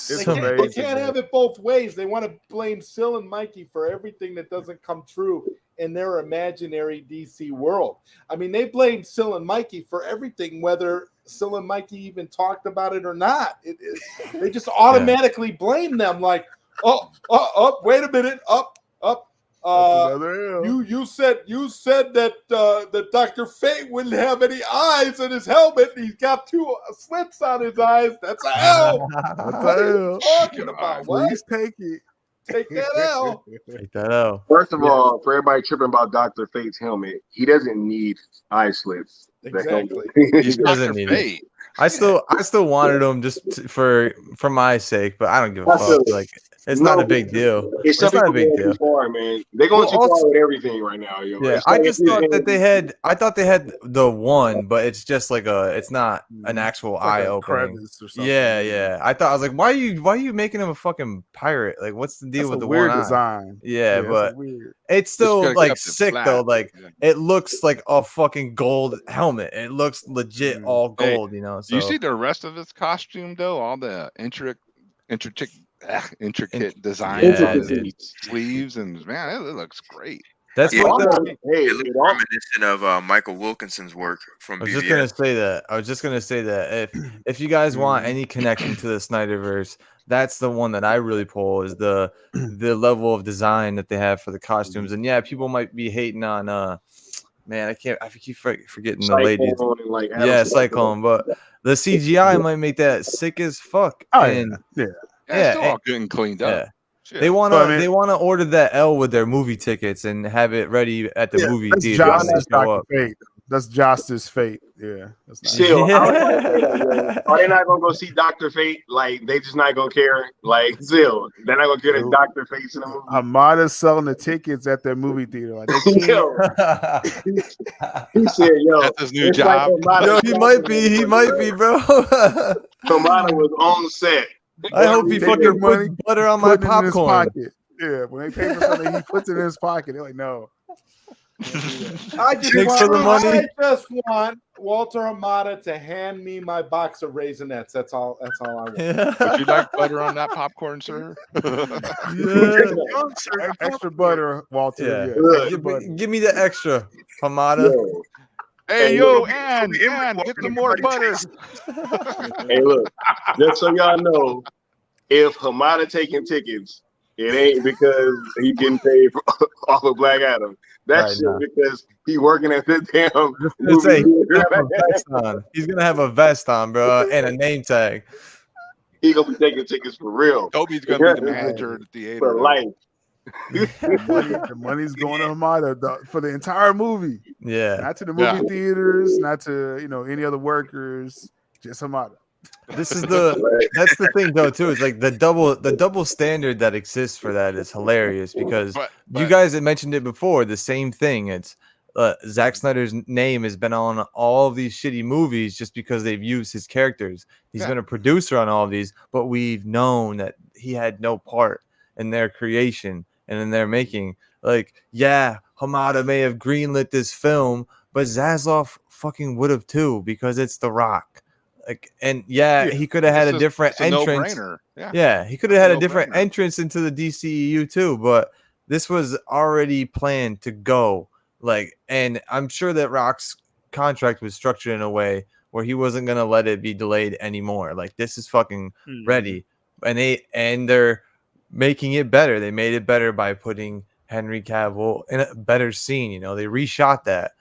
They can't have it both ways. They want to blame Sil and Mikey for everything that doesn't come true in their imaginary DC world. I mean, they blame Sil and Mikey for everything, whether Sil and Mikey even talked about it or not. They just automatically blame them, like, wait a minute, you said that that Dr. Fate wouldn't have any eyes in his helmet. He's got 2 slits on his eyes. That's a L. What are you talking about? What? Please take it. Take that L. Take that L. First of all, for everybody tripping about Dr. Fate's helmet, he doesn't need eye slits. Exactly. He doesn't need it. I still wanted him just for my sake, but I don't give a fuck. Like, it's not a big deal. It's not a big deal. Far, man. They're going too far with everything right now, yo. Yeah, I just thought that they had. I thought they had the one, but it's just like it's not an actual eye opening. Yeah. I was like, why are you making him a fucking pirate? Like, what's the deal with the weird one design? Yeah, but it's still like sick though. Like, it looks like a fucking gold helmet. It looks legit all gold, you know. So. Do you see the rest of his costume though? All the intricate designs on the sleeves, and man, it looks great. That's what it looks reminiscent of Michael Wilkinson's work from BVS. I was just gonna say that if you guys want any connection to the Snyderverse, that's the one that I really pull is the level of design that they have for the costumes. And yeah, people might be hating on man, I keep forgetting the ladies. Cyclone, but the CGI might make that sick as fuck. It's all good and cleaned up. Yeah. They wanna order that L with their movie tickets and have it ready at the movie theater. That's Josh's fate. Yeah. That's nice. Still, are they not gonna go see Dr. Fate? Like, they just not gonna care. Like, still, they're not gonna care that Dr. Fate's in the movie. Hamada's selling the tickets at their movie theater. Like, they he said, "Yo, that's his new job." Yo, he might be, bro. Hamada was on set. I hope he fucking puts butter on my popcorn. Yeah, when they pay for something, he puts it in his pocket. They're like, no. I just want Walter Hamada to hand me my box of Raisinets. That's all I want. Would you like butter on that popcorn, sir? Extra butter, Walter. Give me the extra, Hamada. Hey, yo, and get some more butter. Hey, look, just so y'all know, if Hamada taking tickets, it ain't because he getting paid off of Black Adam. That's because he working at the damn movie. He's gonna have a vest on, bro, and a name tag. He gonna be taking tickets for real. Toby's gonna be the manager of the theater for life. The money's going to Hamada for the entire movie. Yeah. Not to the movie theaters, not to any other workers, just Hamada. That's the thing though too. It's like the double standard that exists for that is hilarious because you guys had mentioned it before. The same thing. It's Zack Snyder's name has been on all of these shitty movies just because they've used his characters. He's been a producer on all of these, but we've known that he had no part in their creation and in their making. Like, yeah, Hamada may have greenlit this film, but Zaslav fucking would have too because it's The Rock. Like, and he could have had a different entrance. Yeah, he could have had a different entrance into the DCEU too, but this was already planned to go. Like, and I'm sure that Rock's contract was structured in a way where he wasn't gonna let it be delayed anymore. Like, this is fucking ready, and they're making it better. They made it better by putting Henry Cavill in a better scene. They reshot that.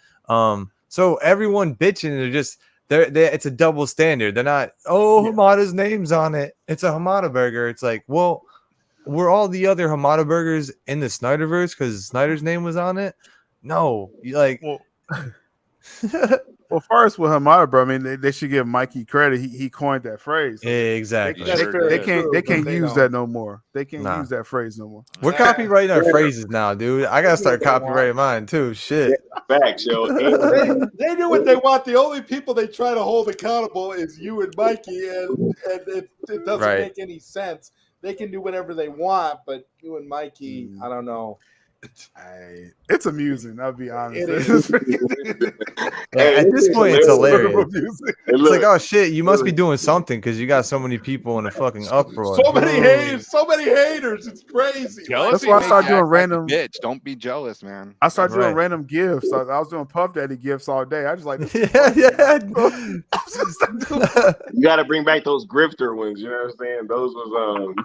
So everyone bitching, they're just. It's a double standard. They're not, Hamada's name's on it. It's a Hamada burger. It's like, well, were all the other Hamada burgers in the Snyderverse because Snyder's name was on it? No. Well, first with Hamada, bro, I mean, they should give Mikey credit. He coined that phrase. Exactly. They can't use that no more. They can't use that phrase no more. We're copyrighting our phrases now, dude. I gotta start copyrighting mine too. Shit. Facts, yo. They do what they want. The only people they try to hold accountable is you and Mikey, and it doesn't make any sense. They can do whatever they want, but you and Mikey, I don't know. It's amusing. I'll be honest. At this point, it's hilarious. It's like, oh shit, you must be doing something because you got so many people in a fucking uproar. So many haters. It's crazy. That's why I started doing random. Bitch, don't be jealous, man. I started doing random gifts. I was doing Puff Daddy gifts all day. I just like, You got to bring back those grifter ones. You know what I'm saying? Those was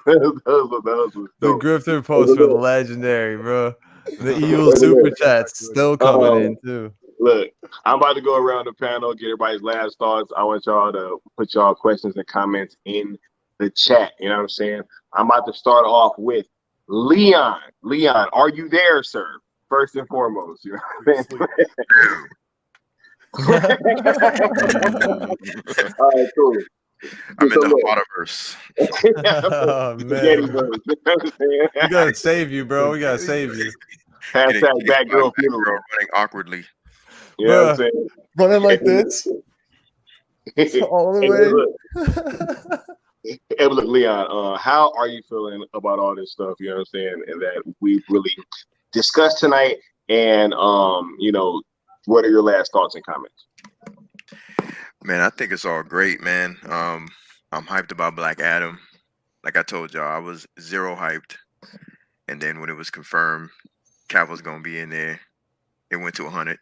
the grifter posts were legendary, bro. The evil super chats still coming in too. Look, I'm about to go around the panel, get everybody's last thoughts. I want y'all to put y'all questions and comments in the chat. You know what I'm saying? I'm about to start off with Leon. Leon, are you there, sir? First and foremost, you know what I'm saying? All right, cool. I'm in the Waterverse. Oh man, we gotta save you, bro. We gotta save you. Hashtag bad girl funeral. Running awkwardly. You know what I'm saying? Running like this. All the way. Hey, look, Leon, how are you feeling about all this stuff? You know what I'm saying? And that we've really discussed tonight. And what are your last thoughts and comments? Man, I think it's all great, man. I'm hyped about Black Adam. Like I told y'all, I was zero hyped. And then when it was confirmed, Cavill's going to be in there, it went to 100.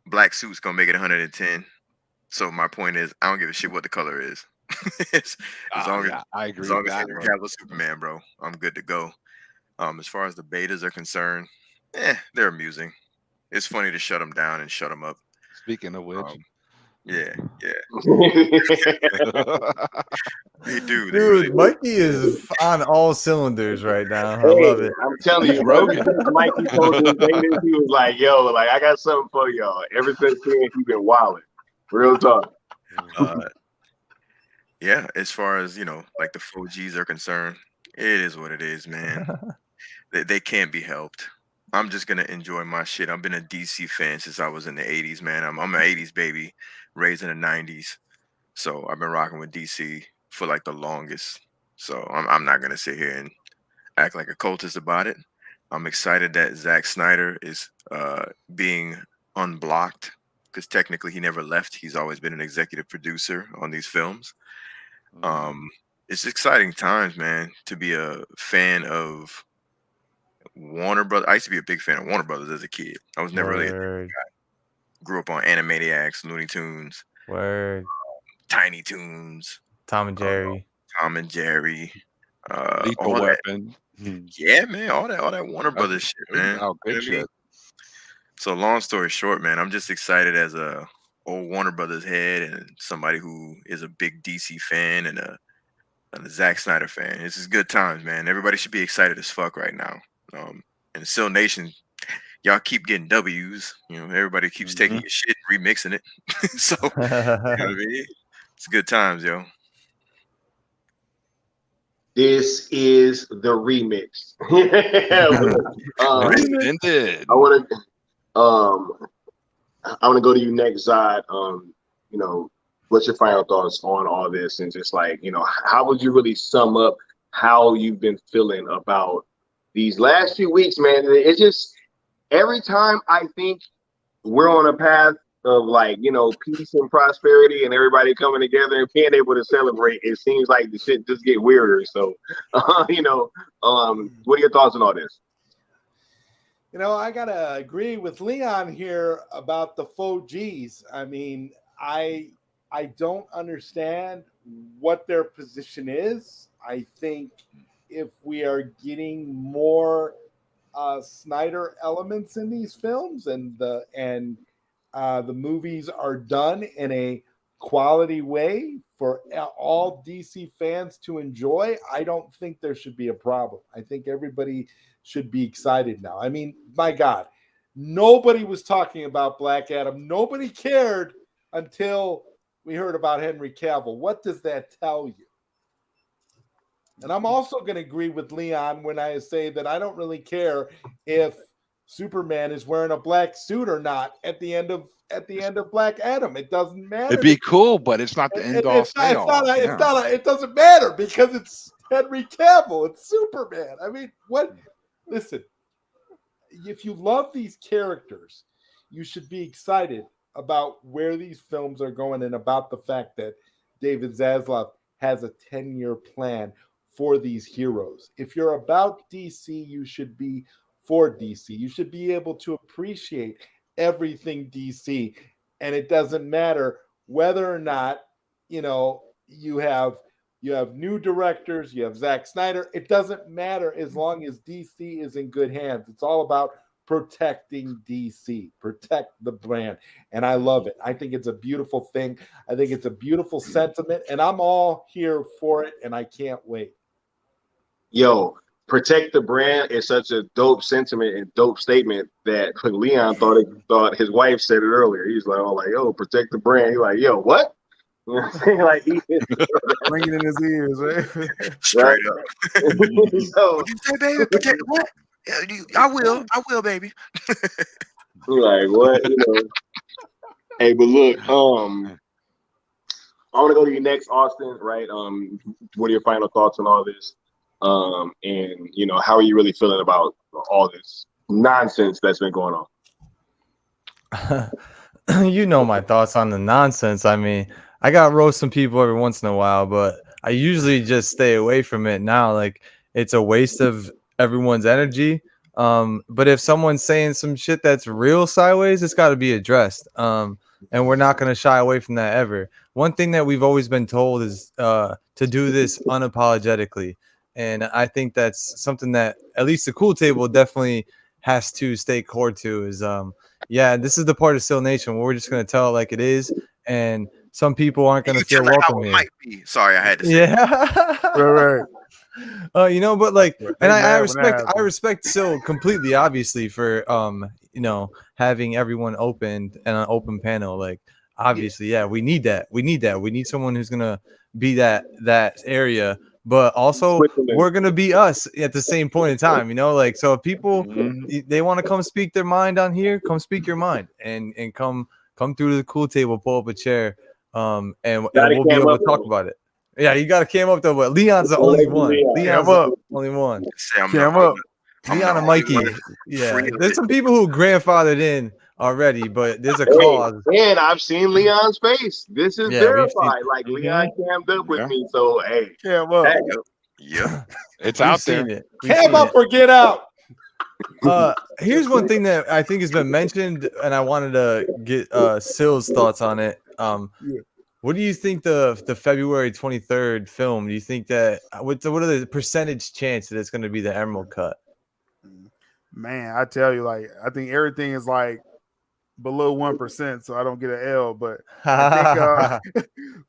Black suit's going to make it 110. So my point is, I don't give a shit what the color is. as long as I agree. As long as Henry Cavill's Superman, bro, I'm good to go. As far as the betas are concerned, they're amusing. It's funny to shut them down and shut them up. Speaking of which. Yeah. They do. Dude, really Mikey is on all cylinders right now. I love it. I'm telling you, Rogan. Mikey told me he was like, yo, like, I got something for y'all. Ever since then, he's been wilding. Real talk. Yeah, as far as, like the 4Gs are concerned, it is what it is, man. They can't be helped. I'm just going to enjoy my shit. I've been a DC fan since I was in the 80s, man. I'm an 80s baby, raised in the 90s. So I've been rocking with DC for like the longest. So I'm not going to sit here and act like a cultist about it. I'm excited that Zack Snyder is being unblocked because technically he never left. He's always been an executive producer on these films. It's exciting times, man, to be a fan of Warner Brothers. I used to be a big fan of Warner Brothers as a kid. I was never really a guy. Grew up on Animaniacs, Looney Tunes, Tiny Toons, Tom and Jerry, Lethal Weapon. Yeah, man, all that Warner Brothers shit, man. Oh, good shit. So long story short, man, I'm just excited as a old Warner Brothers head and somebody who is a big DC fan and a Zack Snyder fan. This is good times, man. Everybody should be excited as fuck right now. And Still Nation, y'all keep getting W's. You know, everybody keeps taking your shit and remixing it. So, you know what I mean? It's good times, yo. This is the remix. Indeed. I want to go to you next, Zod. You know, what's your final thoughts on all this, and just like, you know, how would you really sum up how you've been feeling about these last few weeks, man? It's just every time I think we're on a path of, like, you know, peace and prosperity and everybody coming together and being able to celebrate, it seems like the shit just get weirder. So, you know, what are your thoughts on all this? You know, I gotta agree with Leon here about the faux G's. I mean, I don't understand what their position is. I think if we are getting more Snyder elements in these films, and the movies are done in a quality way for all DC fans to enjoy, I don't think there should be a problem. I think everybody should be excited now. I mean, my God, nobody was talking about Black Adam. Nobody cared until we heard about Henry Cavill. What does that tell you? And I'm also going to agree with Leon when I say that I don't really care if Superman is wearing a black suit or not at the end of Black Adam. It doesn't matter. It'd be cool, but it's not the end all. It doesn't matter because it's Henry Cavill. It's Superman. I mean, what? Listen, if you love these characters, you should be excited about where these films are going and about the fact that David Zaslav has a 10-year plan for these heroes. If you're about DC, you should be for DC. You should be able to appreciate everything DC, and it doesn't matter whether or not, you know, you have new directors, you have Zack Snyder. It doesn't matter as long as DC is in good hands. It's all about protecting DC, protect the brand. And I love it. I think it's a beautiful thing. I think it's a beautiful sentiment, and I'm all here for it, and I can't wait. Yo, protect the brand is such a dope sentiment and dope statement that Leon thought his wife said it earlier. He's like, oh, like, yo, protect the brand. He's like, yo, what? You know what I'm saying? Like, ringing in his ears, right? Straight up. So, What you say, baby? Protect what? Yeah, I will, baby. like, what? You know. Hey, but look, I want to go to you next, Austin. Right? What are your final thoughts on all this? And, you know, how are you really feeling about all this nonsense that's been going on? You know my thoughts on the nonsense. I mean, I got roast some people every once in a while, but I usually just stay away from it now. Like, it's a waste of everyone's energy. But if someone's saying some shit that's real sideways, it's got to be addressed. And we're not going to shy away from that ever. One thing that we've always been told is to do this unapologetically. And I think that's something that at least the Cool Table definitely has to stay core to is, yeah, this is the part of Still Nation where we're just going to tell it like it is. And some people aren't going to feel welcome here. Might be. Sorry, I had to say. Yeah. Right. You know, but like, and I I respect Sil completely, obviously, for you know, having everyone open and an open panel. Like, obviously, yeah, we need that. We need someone who's gonna be that area, but also we're gonna be us at the same point in time. You know, like, so if people they want to come speak their mind on here, come speak your mind and come through to the Cool Table, pull up a chair, and we'll be able to talk about it. Yeah, you got to cam up though, but Leon's the only one. Leon's the only one. Cam up. Leon and Mikey. Yeah, there's some people who grandfathered in already, but there's a cause. And I've seen Leon's face. This is verified. Like, Leon cammed up with me. So, hey. Cam up. Yeah. It's out there. Cam up or get out. Here's one thing that I think has been mentioned, and I wanted to get Sil's thoughts on it. What do you think the February 23rd film? Do you think that what are the percentage chance that it's going to be the Emerald Cut? Man, I tell you, like, I think everything is like below 1%, so I don't get an L. But I think,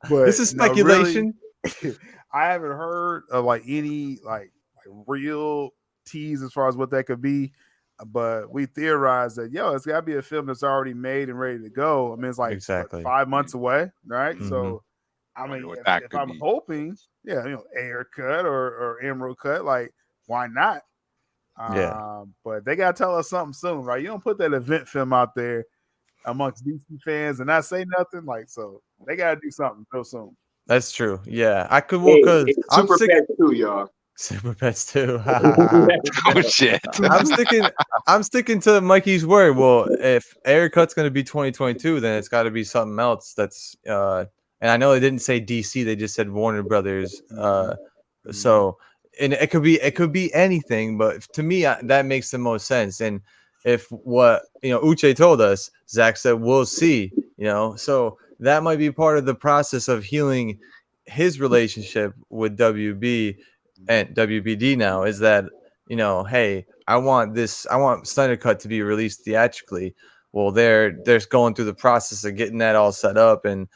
but this is speculation. Really, I haven't heard of like any like real tease as far as what that could be. But we theorized that it's got to be a film that's already made and ready to go. I mean, it's like Exactly. 5 months away, right? Mhm. So I Wonder mean, what if, that if could I'm be. hoping, air cut or emerald cut, like why not? Yeah. But they gotta tell us something soon, right? You don't put that event film out there amongst DC fans and not say nothing, like so. They gotta do something real soon. That's true. Yeah, I could Hey, because it's I'm Super sick. Pets too, y'all. Super Pets too. Oh shit. I'm sticking to Mikey's word. Well, if Air Cut's going to be 2022, then it's got to be something else. That's and I know they didn't say DC; they just said Warner Brothers. So, and it could be anything, but to me, that makes the most sense. And if what Uche told us, Zach said, we'll see. So that might be part of the process of healing his relationship with WB and WBD now is that hey, I want Snyder Cut to be released theatrically. Well, they're going through the process of getting that all set up and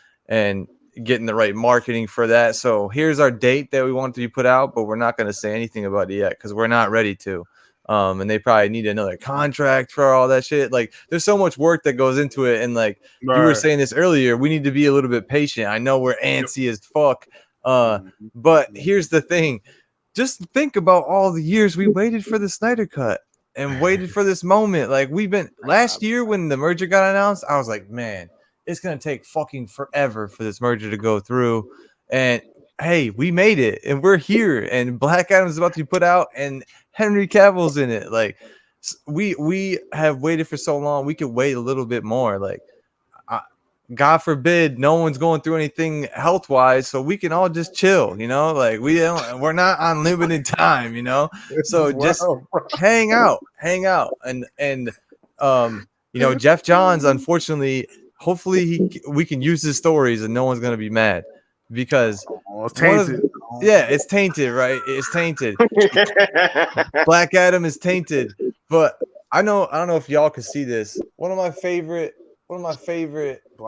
getting the right marketing for that. So here's our date that we want to be put out, but we're not going to say anything about it yet because we're not ready to. And they probably need another contract for all that shit. Like, there's so much work that goes into it, and like you were saying this earlier, we need to be a little bit patient. I know we're antsy as fuck, but here's the thing. Just think about all the years we waited for the Snyder Cut and waited for this moment. Like, we've been last year when the merger got announced, I was like, man, it's gonna take fucking forever for this merger to go through. And hey, we made it, and we're here, and Black Adam's about to be put out, and Henry Cavill's in it. Like, we have waited for so long, we could wait a little bit more. Like, God forbid no one's going through anything health wise, so we can all just chill, like we're not on limited time, so just hang out. And Jeff Johns, unfortunately, hopefully we can use his stories and no one's going to be mad because it's tainted. It's tainted, right? It's tainted. Black Adam is tainted, but I don't know if y'all can see this. One of my favorite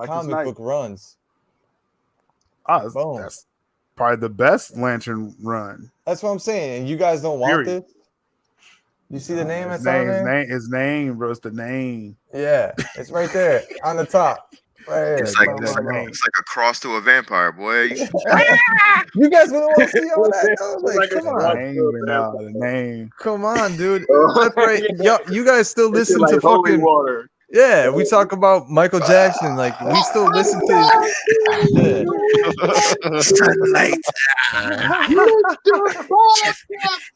comic book runs. That's probably the best Lantern run. That's what I'm saying. And you guys don't want this? You see the name that's on there? His name, bro. It's the name. Yeah, it's right there on the top. Right here. It's like a cross to a vampire, boy. You guys wouldn't want to see all that? Like, come on. The name. Come on, dude. You guys still listen to holy fucking water. Yeah, we talk about Michael Jackson. Like, we still listen to Sunlight.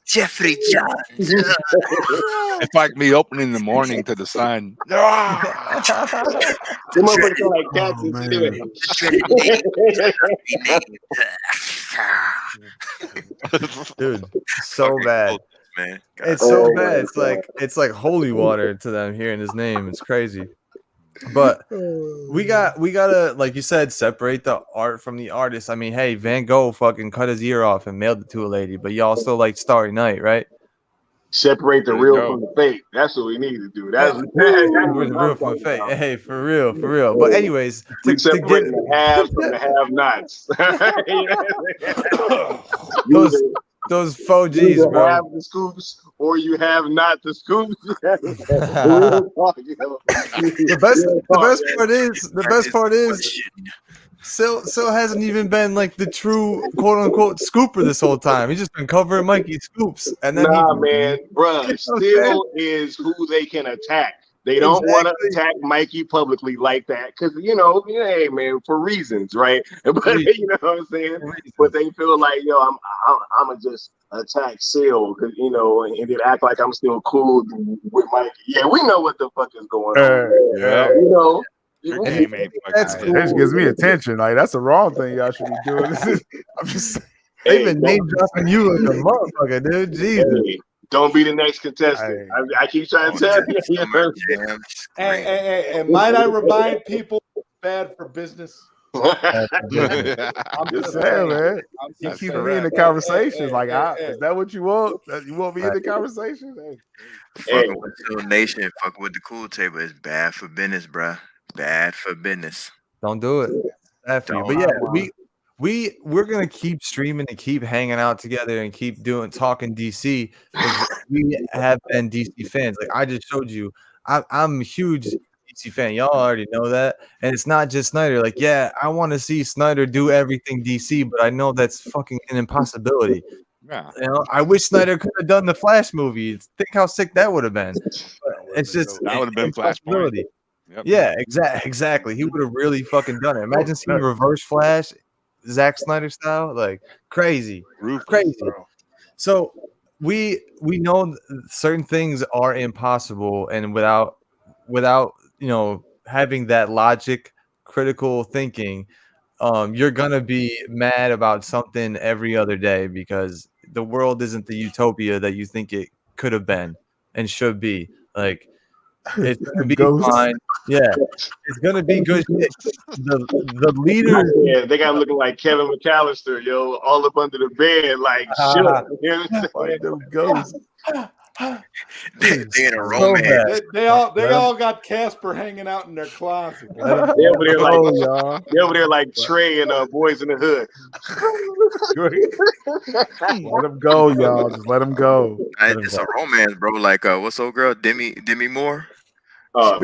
Jeffrey Johns. It's like me opening the morning to the sun. The motherfuckers are like cats and dude, so bad. Man, it's so bad. It's like holy water to them hearing his name. It's crazy. But we gotta, like you said, separate the art from the artist. I mean, hey, Van Gogh fucking cut his ear off and mailed it to a lady, but y'all still like Starry Night, right? Separate the real from the fake. That's what we need to do. That's the real from the fake. Hey, for real. But anyways, to get the haves from the have-nots. Those faux G's, you bro. have the scoops or you have not the scoops. The best part is Sil hasn't even been like the true quote unquote scooper this whole time. He's just been covering Mikey's scoops. And then man, bruh, Sil is who they can attack. They don't want to attack Mikey publicly like that because, hey, man, for reasons, right? But you know what I'm saying? But they feel like, I'm going to just attack Sil, because, and then act like I'm still cool with Mikey. Yeah, we know what the fuck is going on. That gives me attention. Like, that's the wrong thing y'all should be doing. I'm just they've been name dropping you like a motherfucker, dude. Jesus. Hey, don't be the next contestant. I keep trying to tell you. And might I remind people, bad for business. I'm just saying, man. You keep me in the conversations. Like, is that what you want? You want me in the conversation? Fucking with the nation, fucking with the cool table is bad for business, bruh. Bad for business. Don't do it. Bad for you. But yeah, we're gonna keep streaming and keep hanging out together and keep talking DC because we have been DC fans. Like I just showed you, I'm a huge DC fan. Y'all already know that, and it's not just Snyder. Like, yeah, I want to see Snyder do everything DC, but I know that's fucking an impossibility. Yeah. You know, I wish Snyder could have done the Flash movie. Think how sick that would have been. It's just That would have been Flashpoint. impossibility. Yep. Yeah, exactly. He would have really fucking done it. Imagine seeing Reverse Flash, Zack Snyder style, like crazy, crazy. So we know certain things are impossible, and without having that logic, critical thinking, you're gonna be mad about something every other day because the world isn't the utopia that you think it could have been and should be. Like it's gonna be fine. Yeah, it's gonna be good shit. The leader, yeah, they got looking like Kevin McAllister, yo, all up under the bed, like shit. You know what I'm saying? Ghosts. They in a romance. They all got Casper hanging out in their closet. They over there like Trey and Boys in the Hood. Let them go, y'all. Just let them go. It's a romance, bro. Like what's old girl? Demi Moore. Oh,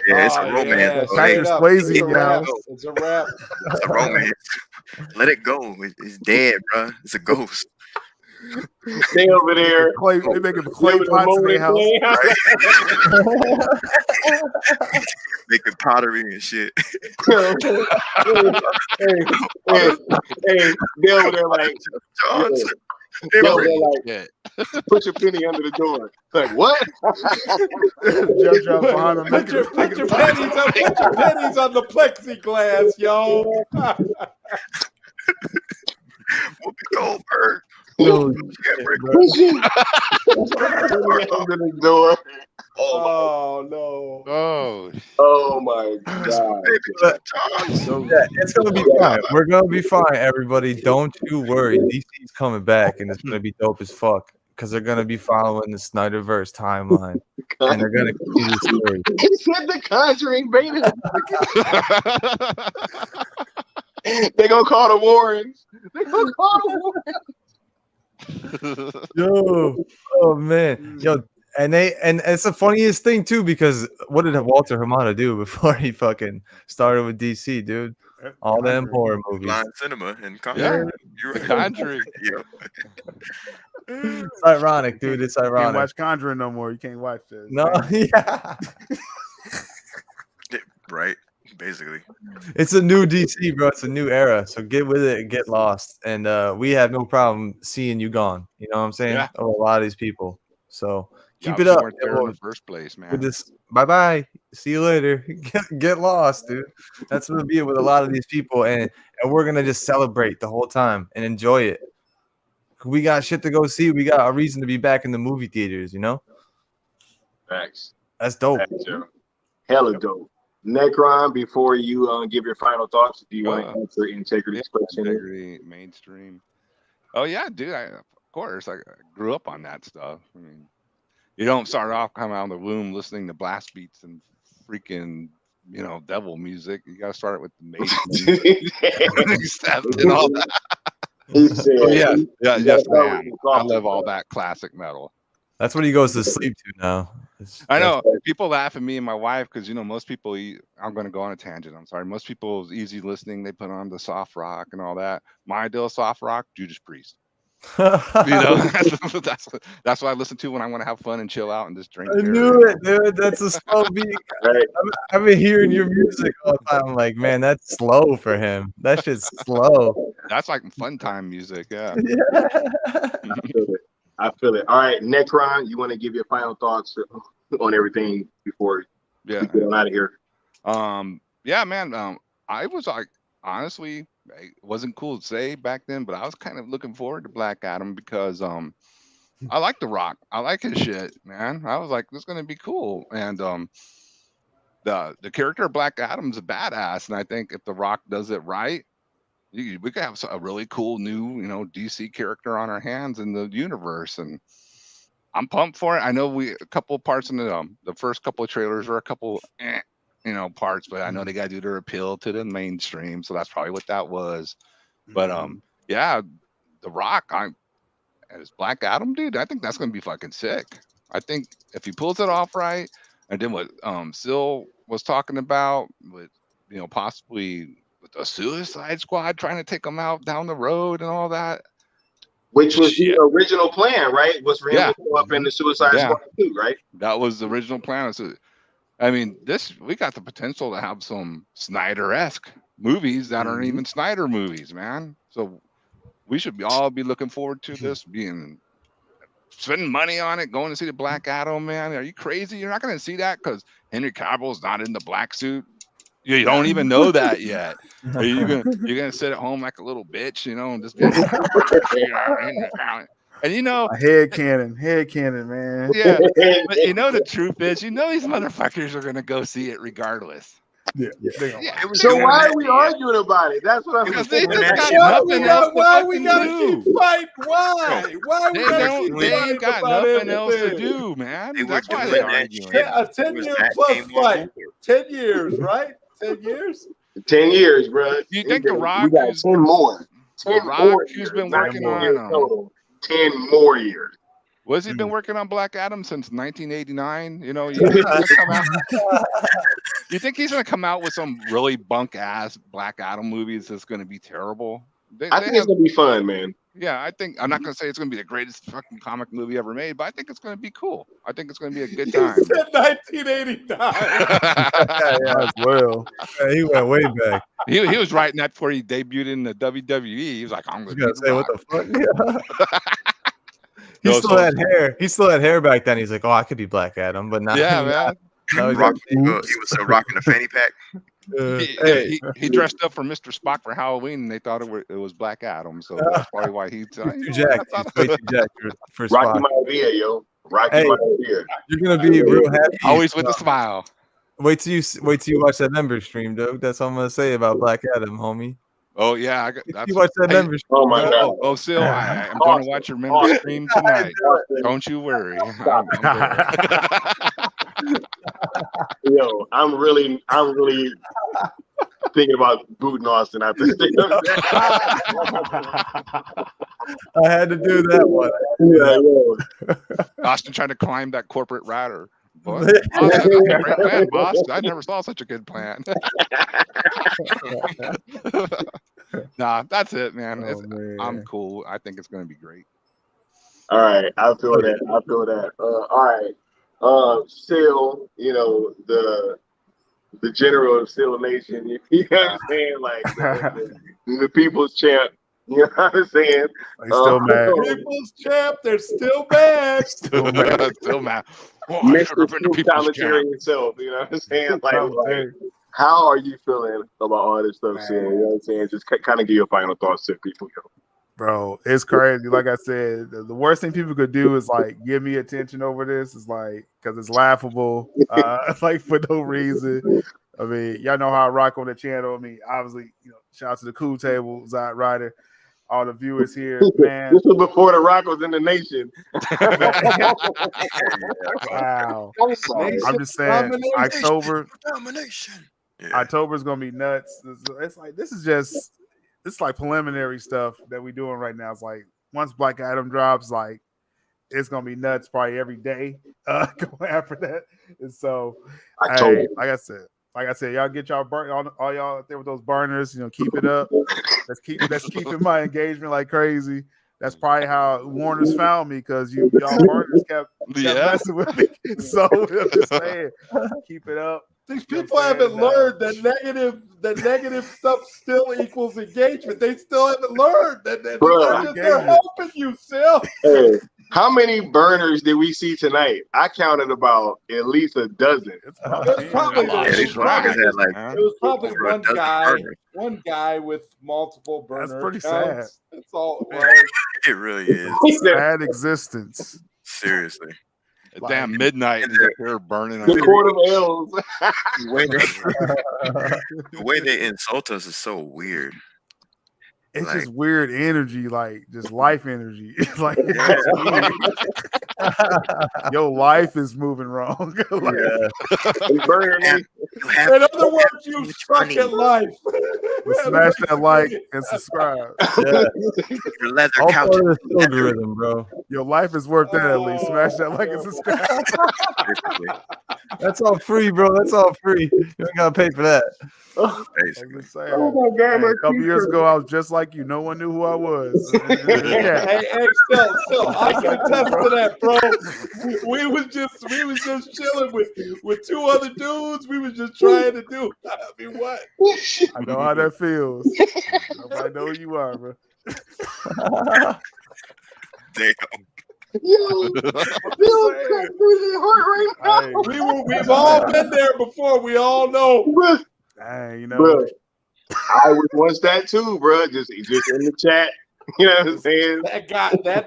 yeah, it's a romance. Yeah, Swayze, y'all. It's a rap. It's a romance. Let it go. It's dead, bro. It's a ghost. They over there. They making clay pots in their house. Making pottery and shit. hey, they over there like Johnson. They over there like put your penny under the door. Like what? Put your pennies on the plexiglass, yo. Whoopi Goldberg. Oh no! Oh my god! Yeah, it's gonna be fine. We're gonna be fine, everybody. Don't you worry. DC's coming back, and it's gonna be dope as fuck because they're gonna be following the Snyderverse timeline, and they're gonna continue the story. He said the Conjuring beta. They gonna call the Warrens. They gonna call the Warrens. Yo, oh man, yo, and it's the funniest thing too because what did Walter Hamada do before he fucking started with DC, dude? All them horror movies, Blind Cinema, and Conjuring. Yeah, the Conjuring. It's ironic, dude. It's ironic. You can't watch Conjuring no more. You can't watch this. No, yeah. Right. Basically, it's a new DC, bro. It's a new era. So get with it and get lost. And we have no problem seeing you gone. You know what I'm saying? Yeah. Of a lot of these people. So keep Yeah, it up. weren't there in the first place, man. With this, bye. See you later. Get lost, dude. That's what it'll be with a lot of these people, and we're gonna just celebrate the whole time and enjoy it. We got shit to go see. We got a reason to be back in the movie theaters. You know. Thanks. That's dope. Thanks, hella dope. Necron, before you give your final thoughts, do you want to answer Integrity's question? Integrity, mainstream. Oh yeah, dude. Of course, I grew up on that stuff. I mean, you don't start off coming out of the womb listening to blast beats and freaking, devil music. You got to start with the main stuff and all that. He said, yes, man. I love all that classic metal. That's what he goes to sleep to now. I know people laugh at me and my wife because most people. I'm going to go on a tangent. I'm sorry. Most people easy listening. They put on the soft rock and all that. My ideal soft rock, Judas Priest. That's what I listen to when I want to have fun and chill out and just drink. I knew it, dude. That's a slow beat. Right. I've been hearing your music all the time. I'm like, man, that's slow for him. That shit's slow. That's like fun time music. Yeah. I feel it. All right, Necron, you want to give your final thoughts on everything before we get on out of here? Yeah, man. I was like, honestly, it wasn't cool to say back then, but I was kind of looking forward to Black Adam because I like The Rock. I like his shit, man. I was like, this is gonna be cool. And the character of Black Adam's a badass, and I think if The Rock does it right, we could have a really cool new, DC character on our hands in the universe, and I'm pumped for it. I know a couple of parts in the first couple of trailers were a couple, parts, but I know they got to do their appeal to the mainstream, so that's probably what that was. But yeah, The Rock, as Black Adam, dude, I think that's gonna be fucking sick. I think if he pulls it off right, and then what Sil was talking about with possibly with a Suicide Squad trying to take him out down the road and all that. Which was the original plan, right? Was for him to go up in the Suicide Yeah. Squad too, right? That was the original plan. So, I mean, we got the potential to have some Snyder-esque movies that aren't even Snyder movies, man. So we should all be looking forward to this, spending money on it, going to see the Black Adam, man. Are you crazy? You're not going to see that because Henry Cavill's not in the black suit. You don't even know that yet. Are you're gonna sit at home like a little bitch, and just be like, and a head cannon, man. Yeah, but the truth is, these motherfuckers are gonna go see it regardless. Yeah. So why are we arguing about it? That's what I'm saying. Why we gotta keep fighting? Why? Why we gotta keep They fighting ain't got about nothing else to everything? do, man. That's why doing they're that arguing. shit. A 10-year plus fight. 10 years, right? 10 years? 10 years, bro. You think The Rock? We got 10 more. 10 The Rock, more who's years, been not working 10 years on total. 10 more years. Was he been working on Black Adam since 1989? You think he's gonna come out with some really bunk ass Black Adam movies that's gonna be terrible? I think it's gonna be fun, man. Yeah, I'm not gonna say it's gonna be the greatest fucking comic movie ever made, but I think it's gonna be cool. I think it's gonna be a good time. He said 1989. As well. Yeah, he went way back. He was writing that before he debuted in the WWE. He was like, I'm gonna say what the fuck. He No, still so- had hair. He still had hair back then. He's like, oh, I could be Black Adam, but not. Yeah, man. No, he's Rock, like, he was still rocking the fanny pack. He dressed up for Mr. Spock for Halloween, and they thought it was Black Adam, so that's probably why he's too jacked. He's way too jacked for Rocky Spock. Maivia, yo. Rocky Maivia. You're gonna be real happy. Always with a smile. Wait till you watch that member stream, Doug. That's all I'm gonna say about Black Adam, homie. Oh yeah, You watch that member stream. Oh my God. Oh, Sil, I'm gonna watch your member stream tonight. Don't you worry. I'm there. Yo, I'm really thinking about booting Austin after this. I had to do that one. Yeah, yo. Austin trying to climb that corporate ladder. Boy, that's a great plan, boss. I never saw such a good plan. Nah, that's it, man. Man. I'm cool. I think it's going to be great. All right, I feel that. All right, Sil, the general of Sil Nation. You know what I'm saying? Like the people's champ. You know what I'm saying? He's still mad. People's champ, they're still mad. Still mad. Oh, I Mr. should have been the people's Commentary champ. himself. You know what I'm saying? Like, how are you feeling about all this stuff, Sil? You know what I'm saying? Just kind of give your final thoughts to people. Bro, it's crazy. Like I said, the worst thing people could do is like give me attention over this. It's like because it's laughable, like for no reason. I mean, y'all know how I rock on the channel. I mean, obviously, shout out to the Cool Table, Zod Ryder, all the viewers here, man. This was before The Rock was in the nation. Wow. I'm just saying, October's gonna be nuts. It's like this is like preliminary stuff that we're doing right now. It's like once Black Adam drops, like it's gonna be nuts probably every day going after that. And so hey, like I said, y'all get y'all all y'all out there with those burners, keep it up. Let's keep my engagement like crazy. That's probably how Warner's found me because y'all burners kept messing with me. So I'm just saying, keep it up. These people haven't learned that negative stuff still equals engagement. They still haven't learned that they're helping you, Sil. Hey, how many burners did we see tonight? I counted about at least a dozen. It was probably one guy with multiple burners. That's pretty sad. That's all it was. It really is. Sad existence. Seriously. Damn midnight and they're burning. The Court of L's. The way they insult us is so weird. It's just weird energy, like just life energy. Like Your life is moving wrong. Like, It's burning me. You have In other words, you suck at life. smash that like and subscribe. Yeah. your leather All couch. part of the algorithm, bro. Your life is worth that at least. Smash that like and subscribe. That's all free, bro. That's all free. You don't gotta pay for that. I'm Basically. just saying. Oh my God, Hey, my a couple years t-shirt. ago, I was just like you. No one knew who I was. Yeah. Hey, still, I can attest to that, bro. We was just chilling with two other dudes. We was just trying to do. I mean, what? I know how that feels. Nobody know who you are, bro. Damn. Yo, Bill's really hurt right now. Hey, We've all been there before. We all know. Bruh, hey, you know. bruh. I was once that too, bro. Just in the chat. You know what I'm saying? That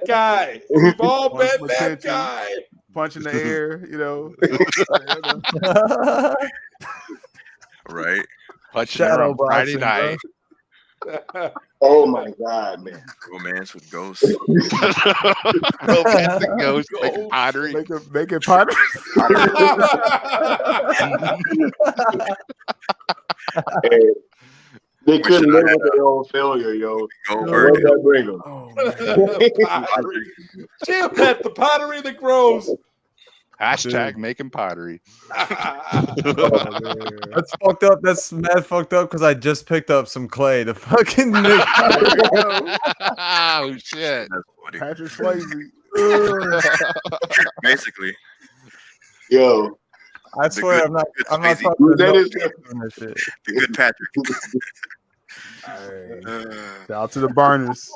guy. We've all One been for that attention. guy. Punch in the air, you know. Right? Touchdown Shadow on Friday boxing, night. Oh my God, man. Romance with ghosts. Romantic ghost like pottery. Make it pottery. Hey, they Wish couldn't I live had with their own failure, yo. Goldberg. What did that bring them? Oh, man. Pottery. Jim, that the pottery that grows. Hashtag making pottery. Oh, man. That's fucked up. That's mad fucked up because I just picked up some clay to fucking make. Oh shit. That's funny. Patrick Swayze. Basically. Yo, I swear good- I'm not. good I'm not Swayze. talking that about is that shit. The good Patrick. Hey, Uh, shout out to the burners.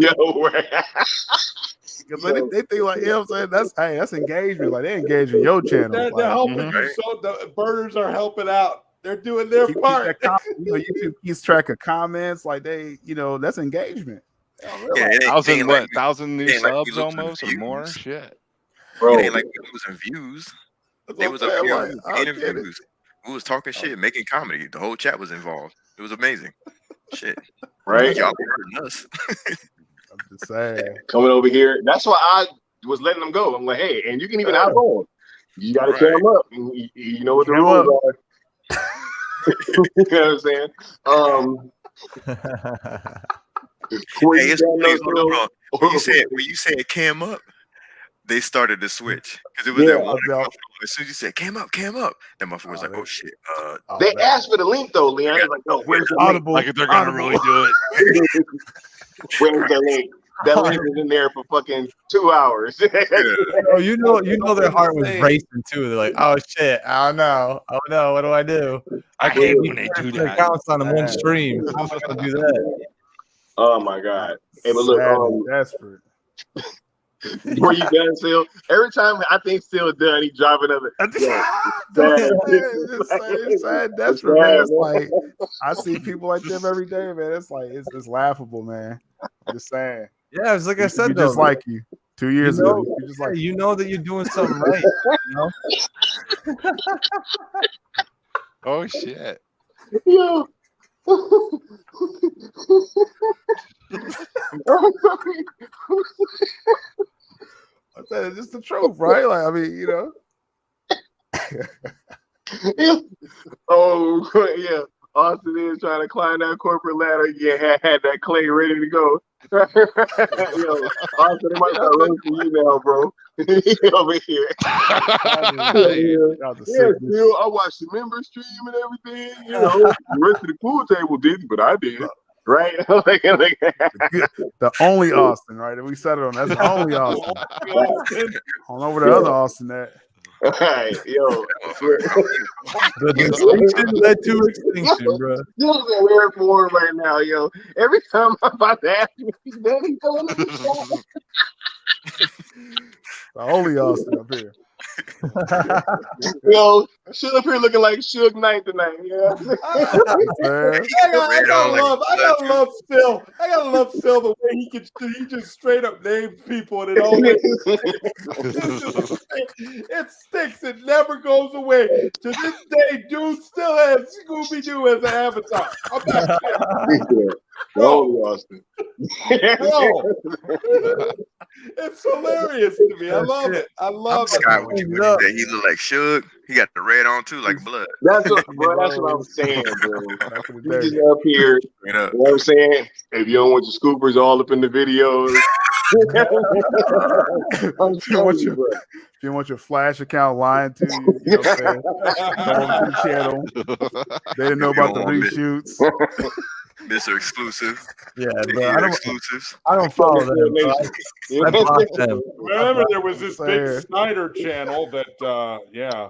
yo, Because they think like, you know what I'm saying? That's engagement. Like they engage in your channel. They're Like, helping Mhm. you. So the burners are helping out. They're doing their keep part. that YouTube keeps track of comments. Like they, that's engagement. They don't realize. yeah, it ain't, Thousand ain't what? like, 1,000 new it ain't like we subs losing almost or views. more? Shit. bro. it ain't like we losing views. That's They what was I'm up saying, here like, I gaining get it. views. We was talking shit, making comedy. The whole chat was involved. It was amazing. Shit. Right? Y'all hurting us. I'm just saying. Coming over here. That's why I was letting them go. I'm like, hey, and you can even outgo them. You got to Right. cam up. You know what the Cam rules up. are. You know what I'm saying? When Hey, you it's got funny. no Hold on. show- When you said cam up, they started to switch because it was Yeah, that one. I know. As soon as you said cam up, that motherfucker was like, oh shit. Oh, They man. asked for the link though, Leon. It's like, no, where's the link? Audible. Like if they're gonna Audible. really do it. Where's the link? That link was in there for fucking 2 hours. Bro, you know their heart was racing too. They're like, oh shit, I don't know, what do I do? I can't hate be when they do sharing that. accounts on one stream. How am I gonna do that? Oh my God. Hey, but look, Sad and desperate. were you done, Sil? Every time I think Sil's done, he drop another. It's sad, desperate, man. It's like I see people like them every day, man. It's like it's laughable, man. I'm just saying. Yeah, it's like I said, just though, like you 2 years you know, ago. You're just like you know that you're doing something right. You know? Oh shit. Yo. I'm saying, it's just the truth, right? Like I mean, Oh yeah, Austin is trying to climb that corporate ladder. Yeah, had that clay ready to go. Yo, Austin, they might start running for you now, bro. Over here. Yeah, still, I watched the member stream and everything. The rest of the pool table didn't, but I did. Right? the only Austin, right? If we settled on that's the only Austin. I don't know where the other Austin at. All right, yo. The distinction led to extinction, bro. Still in rare form right now, yo. Every time I'm about to ask you, he's going The only Austin up here. Yo, shit up here looking like Suge Knight tonight, yeah. I gotta love Phil. I gotta love Phil the way he just straight up names people and it always it sticks. It never goes away. To this day, dude still has Scooby Doo as an avatar. I'm not kidding. The only Austin. Bro. It's hilarious to me. I love it. I love it. Scott, what you say? He look like Suge. He got the red on too, like blood. That's what, bro. That's what I'm saying, bro. Back in the You day. just up here. Straight up. You know what I'm saying? If you don't want your scoopers all up in the videos. I'm If you want telling you, your- bro. If you want your Flash account lying to you, you know what I'm saying? Channel. They didn't know about the reshoots. Mr. Exclusive. Yeah, The bro. ear exclusives. I don't follow them. Bro. I blocked them. Remember, there was this big Saying. Snyder channel that, yeah.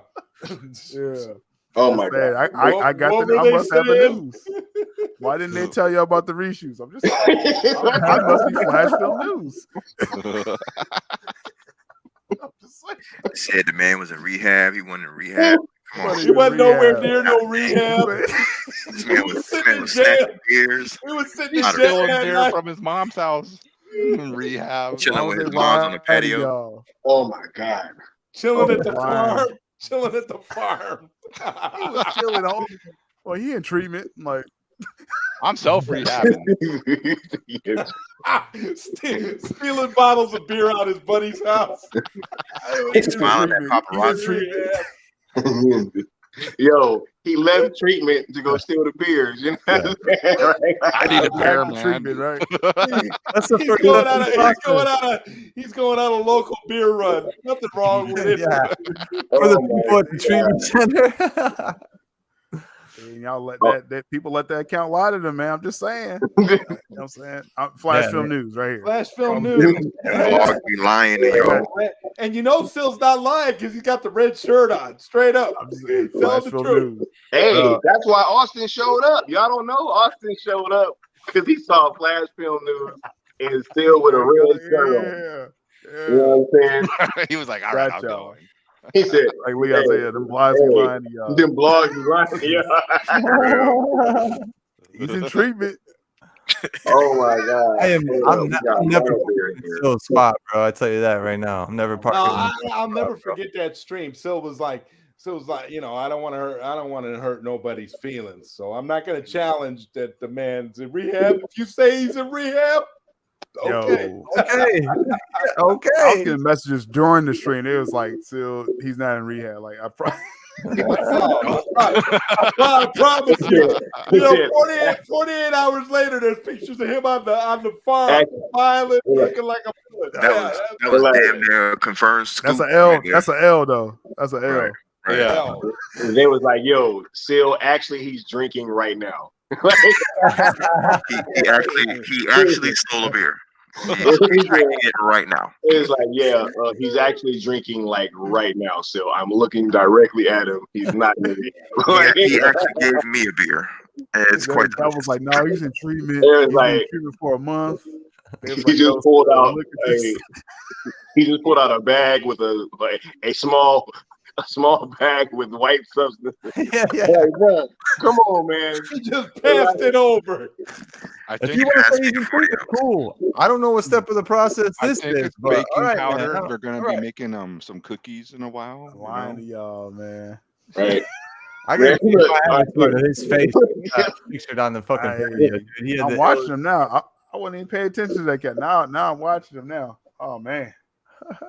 Yeah. Oh my Man, god. I got What the. were I they must have the saying? news. Why didn't they tell you about the reshoots? I'm just. I must be Flash Film News. I'm just saying. Said the man was in rehab. He wasn't in rehab. Come on. He wasn't nowhere Rehab. near no rehab. This man was sitting in snatching jail. ears, He was sitting in He's Out of jail still in that there night. from his mom's house in rehab. chilling with his moms on the patio. Y'all. Oh my god. Chilling at the Wow. farm. Chilling at the farm. He was chilling home. Well, he in treatment. Like, I'm self-rehabbing. Stealing bottles of beer out his buddy's house. He's smiling at He's paparazzi. Yo, he left treatment to go steal the beers. You know what I'm saying? I need a beer, back to man. treatment, right? That's the He's first going step out in the of he's going out a local beer run. Nothing wrong with it. Yeah. For the people at the treatment center. And y'all let that people let that account lie to them, man. I'm just saying. You know what I'm saying? Flash Yeah, Film News right here. Flash Film News. Dog be lying to y'all. And you know Sil's not lying because he's got the red shirt on. Straight up. I'm just saying, Tell Flash the Film truth. News. Hey, that's why Austin showed up. Y'all don't know Austin showed up because he saw Flash Film News and still with a real shirt on. Yeah. You know what I'm saying? He was like, all right, I'll Gotcha. go. He said, Like we gotta say, them blogs be lying to y'all. them blogs is lying. Yeah. He's in treatment. Oh my god. I'm never Phil spot, bro. I tell you that right now. I'm never part of I'll never forget that stream. Sil was like, you know, I don't want to hurt nobody's feelings. So I'm not gonna challenge that the man's in rehab. If you say he's in rehab, okay. Yo. Okay. I was Okay. getting messages during the stream. It was like, still, he's not in rehab. Like, I probably. I promise you. You know, 48 hours later, there's pictures of him on the farm, smiling, looking like a That was damn near a confirmed scoop. That's an L. right there. That's an L, though. That's an L. Right. Right. Yeah. They was like, yo, Sil, actually he's drinking right now. He actually stole a beer. He's drinking it right now. It's like, yeah, he's actually drinking like right now. So I'm looking directly at him. He's not in the He actually gave me a beer. And it's quite I was like, no, he's in treatment. It was He's like- been in treatment for a month. They was he like, just yo, pulled Sil, out look at this. he just pulled out a bag with a small bag with white substance. Yeah. Like, bro, come on, man. He just passed it over. I If think, you want to ask say me he's in before treatment, cool. I don't know what step of the process I this think is, it's but baking all right, powder. man. They're going to All be right. making some cookies in a while. I'm you lying know? to y'all, man. Right. I got Man, look, his face pictured on the fucking I- video, dude. He had I'm the- watching them now. I wouldn't even pay attention to that cat. Now I'm watching them now. Oh man.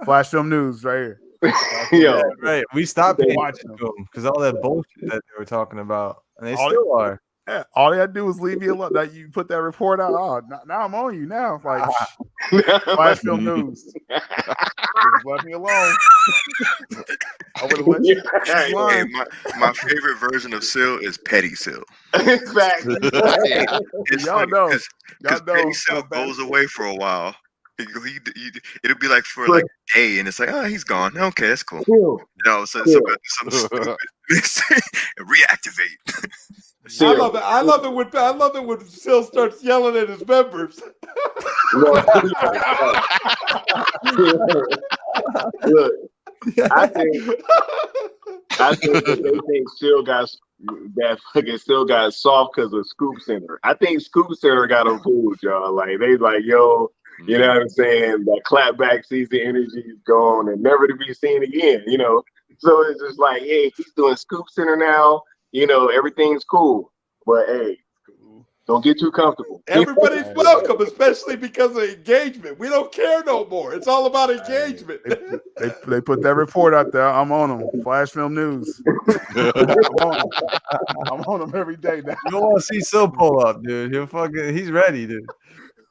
Flash Film News right here. Yo, Right, we stopped They paying watch attention to them because all that bullshit that they were talking about, and they All still are. Yeah, all they had to do was leave me alone. That you put that report out. Oh, now I'm on you now. Like Flash Film News. Just let me alone. I would have let you. Hey, Lying. my favorite version of Sil is Petty Sil. exactly. Yeah. It's Y'all funny know. because Y'all know Petty how Sil bad goes it is. away for a while. It'll be like for like a day, and it's like, oh, he's gone. Okay, that's cool. Chill. No, so some stupid reactivate. I love it when Sil starts yelling at his members. Look, I think that they think still got soft because of Scoop Center. I think Scoop Center got them fooled, y'all. Like they like, yo, you know what I'm saying? That clapback season energy is gone and never to be seen again, you know. So it's just like, hey, he's doing Scoop Center now, you know, everything's cool. But hey, Don't get too comfortable. Everybody's welcome, especially because of engagement. We don't care no more. It's all about engagement. They put that report out there. I'm on them. Flash Film News. I'm on them every day now. You don't want to see Sil pull up, dude. He's ready, dude.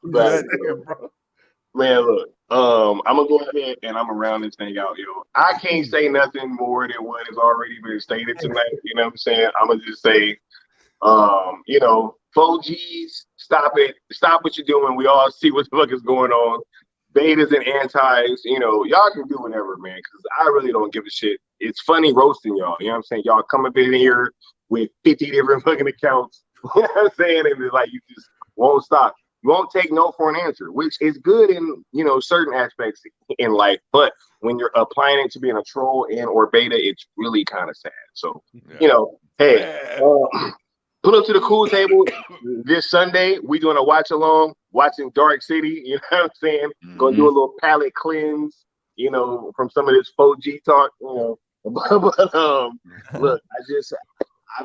He's Right. ready, bro. Man, look, I'm gonna go ahead and I'm gonna round this thing out, yo. I can't say nothing more than what has already been stated tonight. You know what I'm saying? I'm gonna just say, 4Gs, stop it. Stop what you're doing. We all see what the fuck is going on. Betas and antis, y'all can do whatever, man, because I really don't give a shit. It's funny roasting y'all. You know what I'm saying? Y'all come up in here with 50 different fucking accounts. You know what I'm saying? And it's like you just won't stop. You won't take no for an answer, which is good in, certain aspects in life. But when you're applying it to being a troll and or beta, it's really kind of sad. So, hey, pull up to the cool table this Sunday. We doing a watch along, watching Dark City. You know what I'm saying? Gonna do a little palate cleanse, from some of this 4G talk. But look, I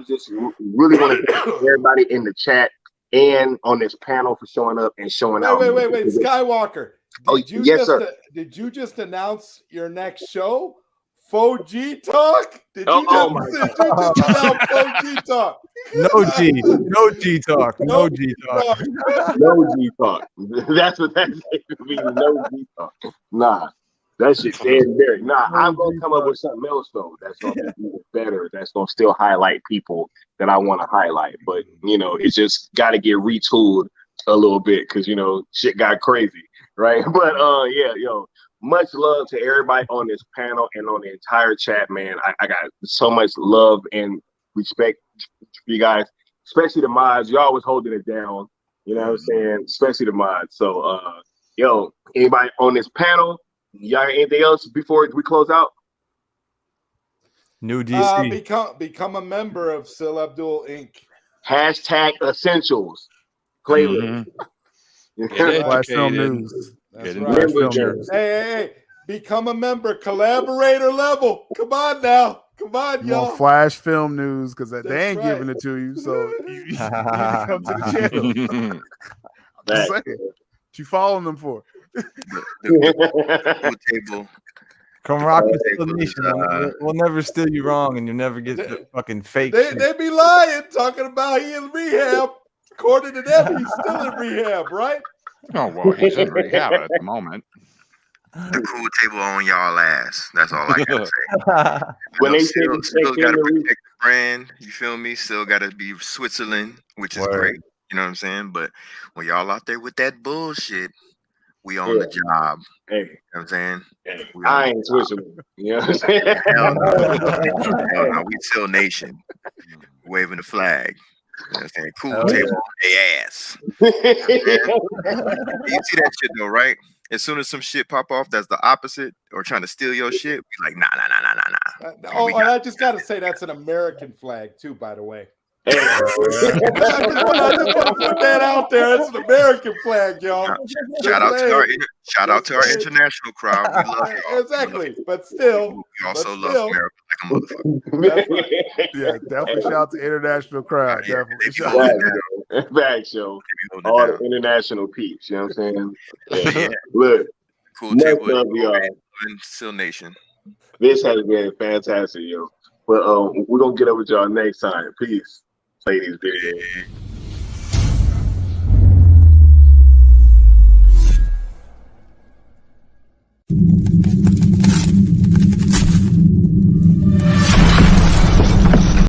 just really want to thank everybody in the chat and on this panel for showing up and showing out. Wait, Skywalker. Did you just announce your next show? 4G talk? Did you just announce 4G talk? No G talk. No G talk. That's what that means. No G talk. Nah. That shit's dead and buried. Nah, I'm gonna come up with something else though. That's gonna be even better. That's gonna still highlight people that I want to highlight. But it's just got to get retooled a little bit because shit got crazy, right? But much love to everybody on this panel and on the entire chat, man. I got so much love and respect for you guys, especially the mods. You always holding it down. You know what I'm saying? Especially the mods. So, anybody on this panel? Y'all got anything else before we close out? New DC. Become a member of Sil Abdul Inc. # essentials playlist. Flash Film News. That's right. Hey, become a member. Collaborator level. Come on now. Come on, you y'all. want Flash Film News because they ain't giving it to you. So you need to come to the channel. I'm just saying. What you following them for? The table. Come rock with the nation. We'll never steal you wrong, and you'll never get the fucking fake. They be lying, talking about he in rehab. According to them, he's still in rehab, right? Oh well, he's in rehab at the moment. The cool table on y'all ass. That's all I gotta say. When they still gotta protect the brand, you feel me? Still gotta be Switzerland, which is great. You know what I'm saying? But when y'all out there with that bullshit, we on the job. Hey, you know what I'm saying? Hey, I ain't Switzerland. You know what I'm saying? Hell no. We still nation. Waving the flag. You know what I'm saying? Cool table on their ass. You see that shit though, right? As soon as some shit pop off that's the opposite or trying to steal your shit, we like, nah. And I just got to say that's an American flag too, by the way. Hey. I just want to put that out there. It's an American flag, y'all. Shout out to our international crowd. We love y'all. Exactly, but still, we also love America like a motherfucker. Yeah, definitely shout out to international crowd. Definitely shout out. Back show. All the international peeps. You know what I'm saying? Yeah. Look, cool table. Love y'all. Still nation. This has been fantastic, yo. But we're gonna get up with y'all next time. Peace. Play these videos.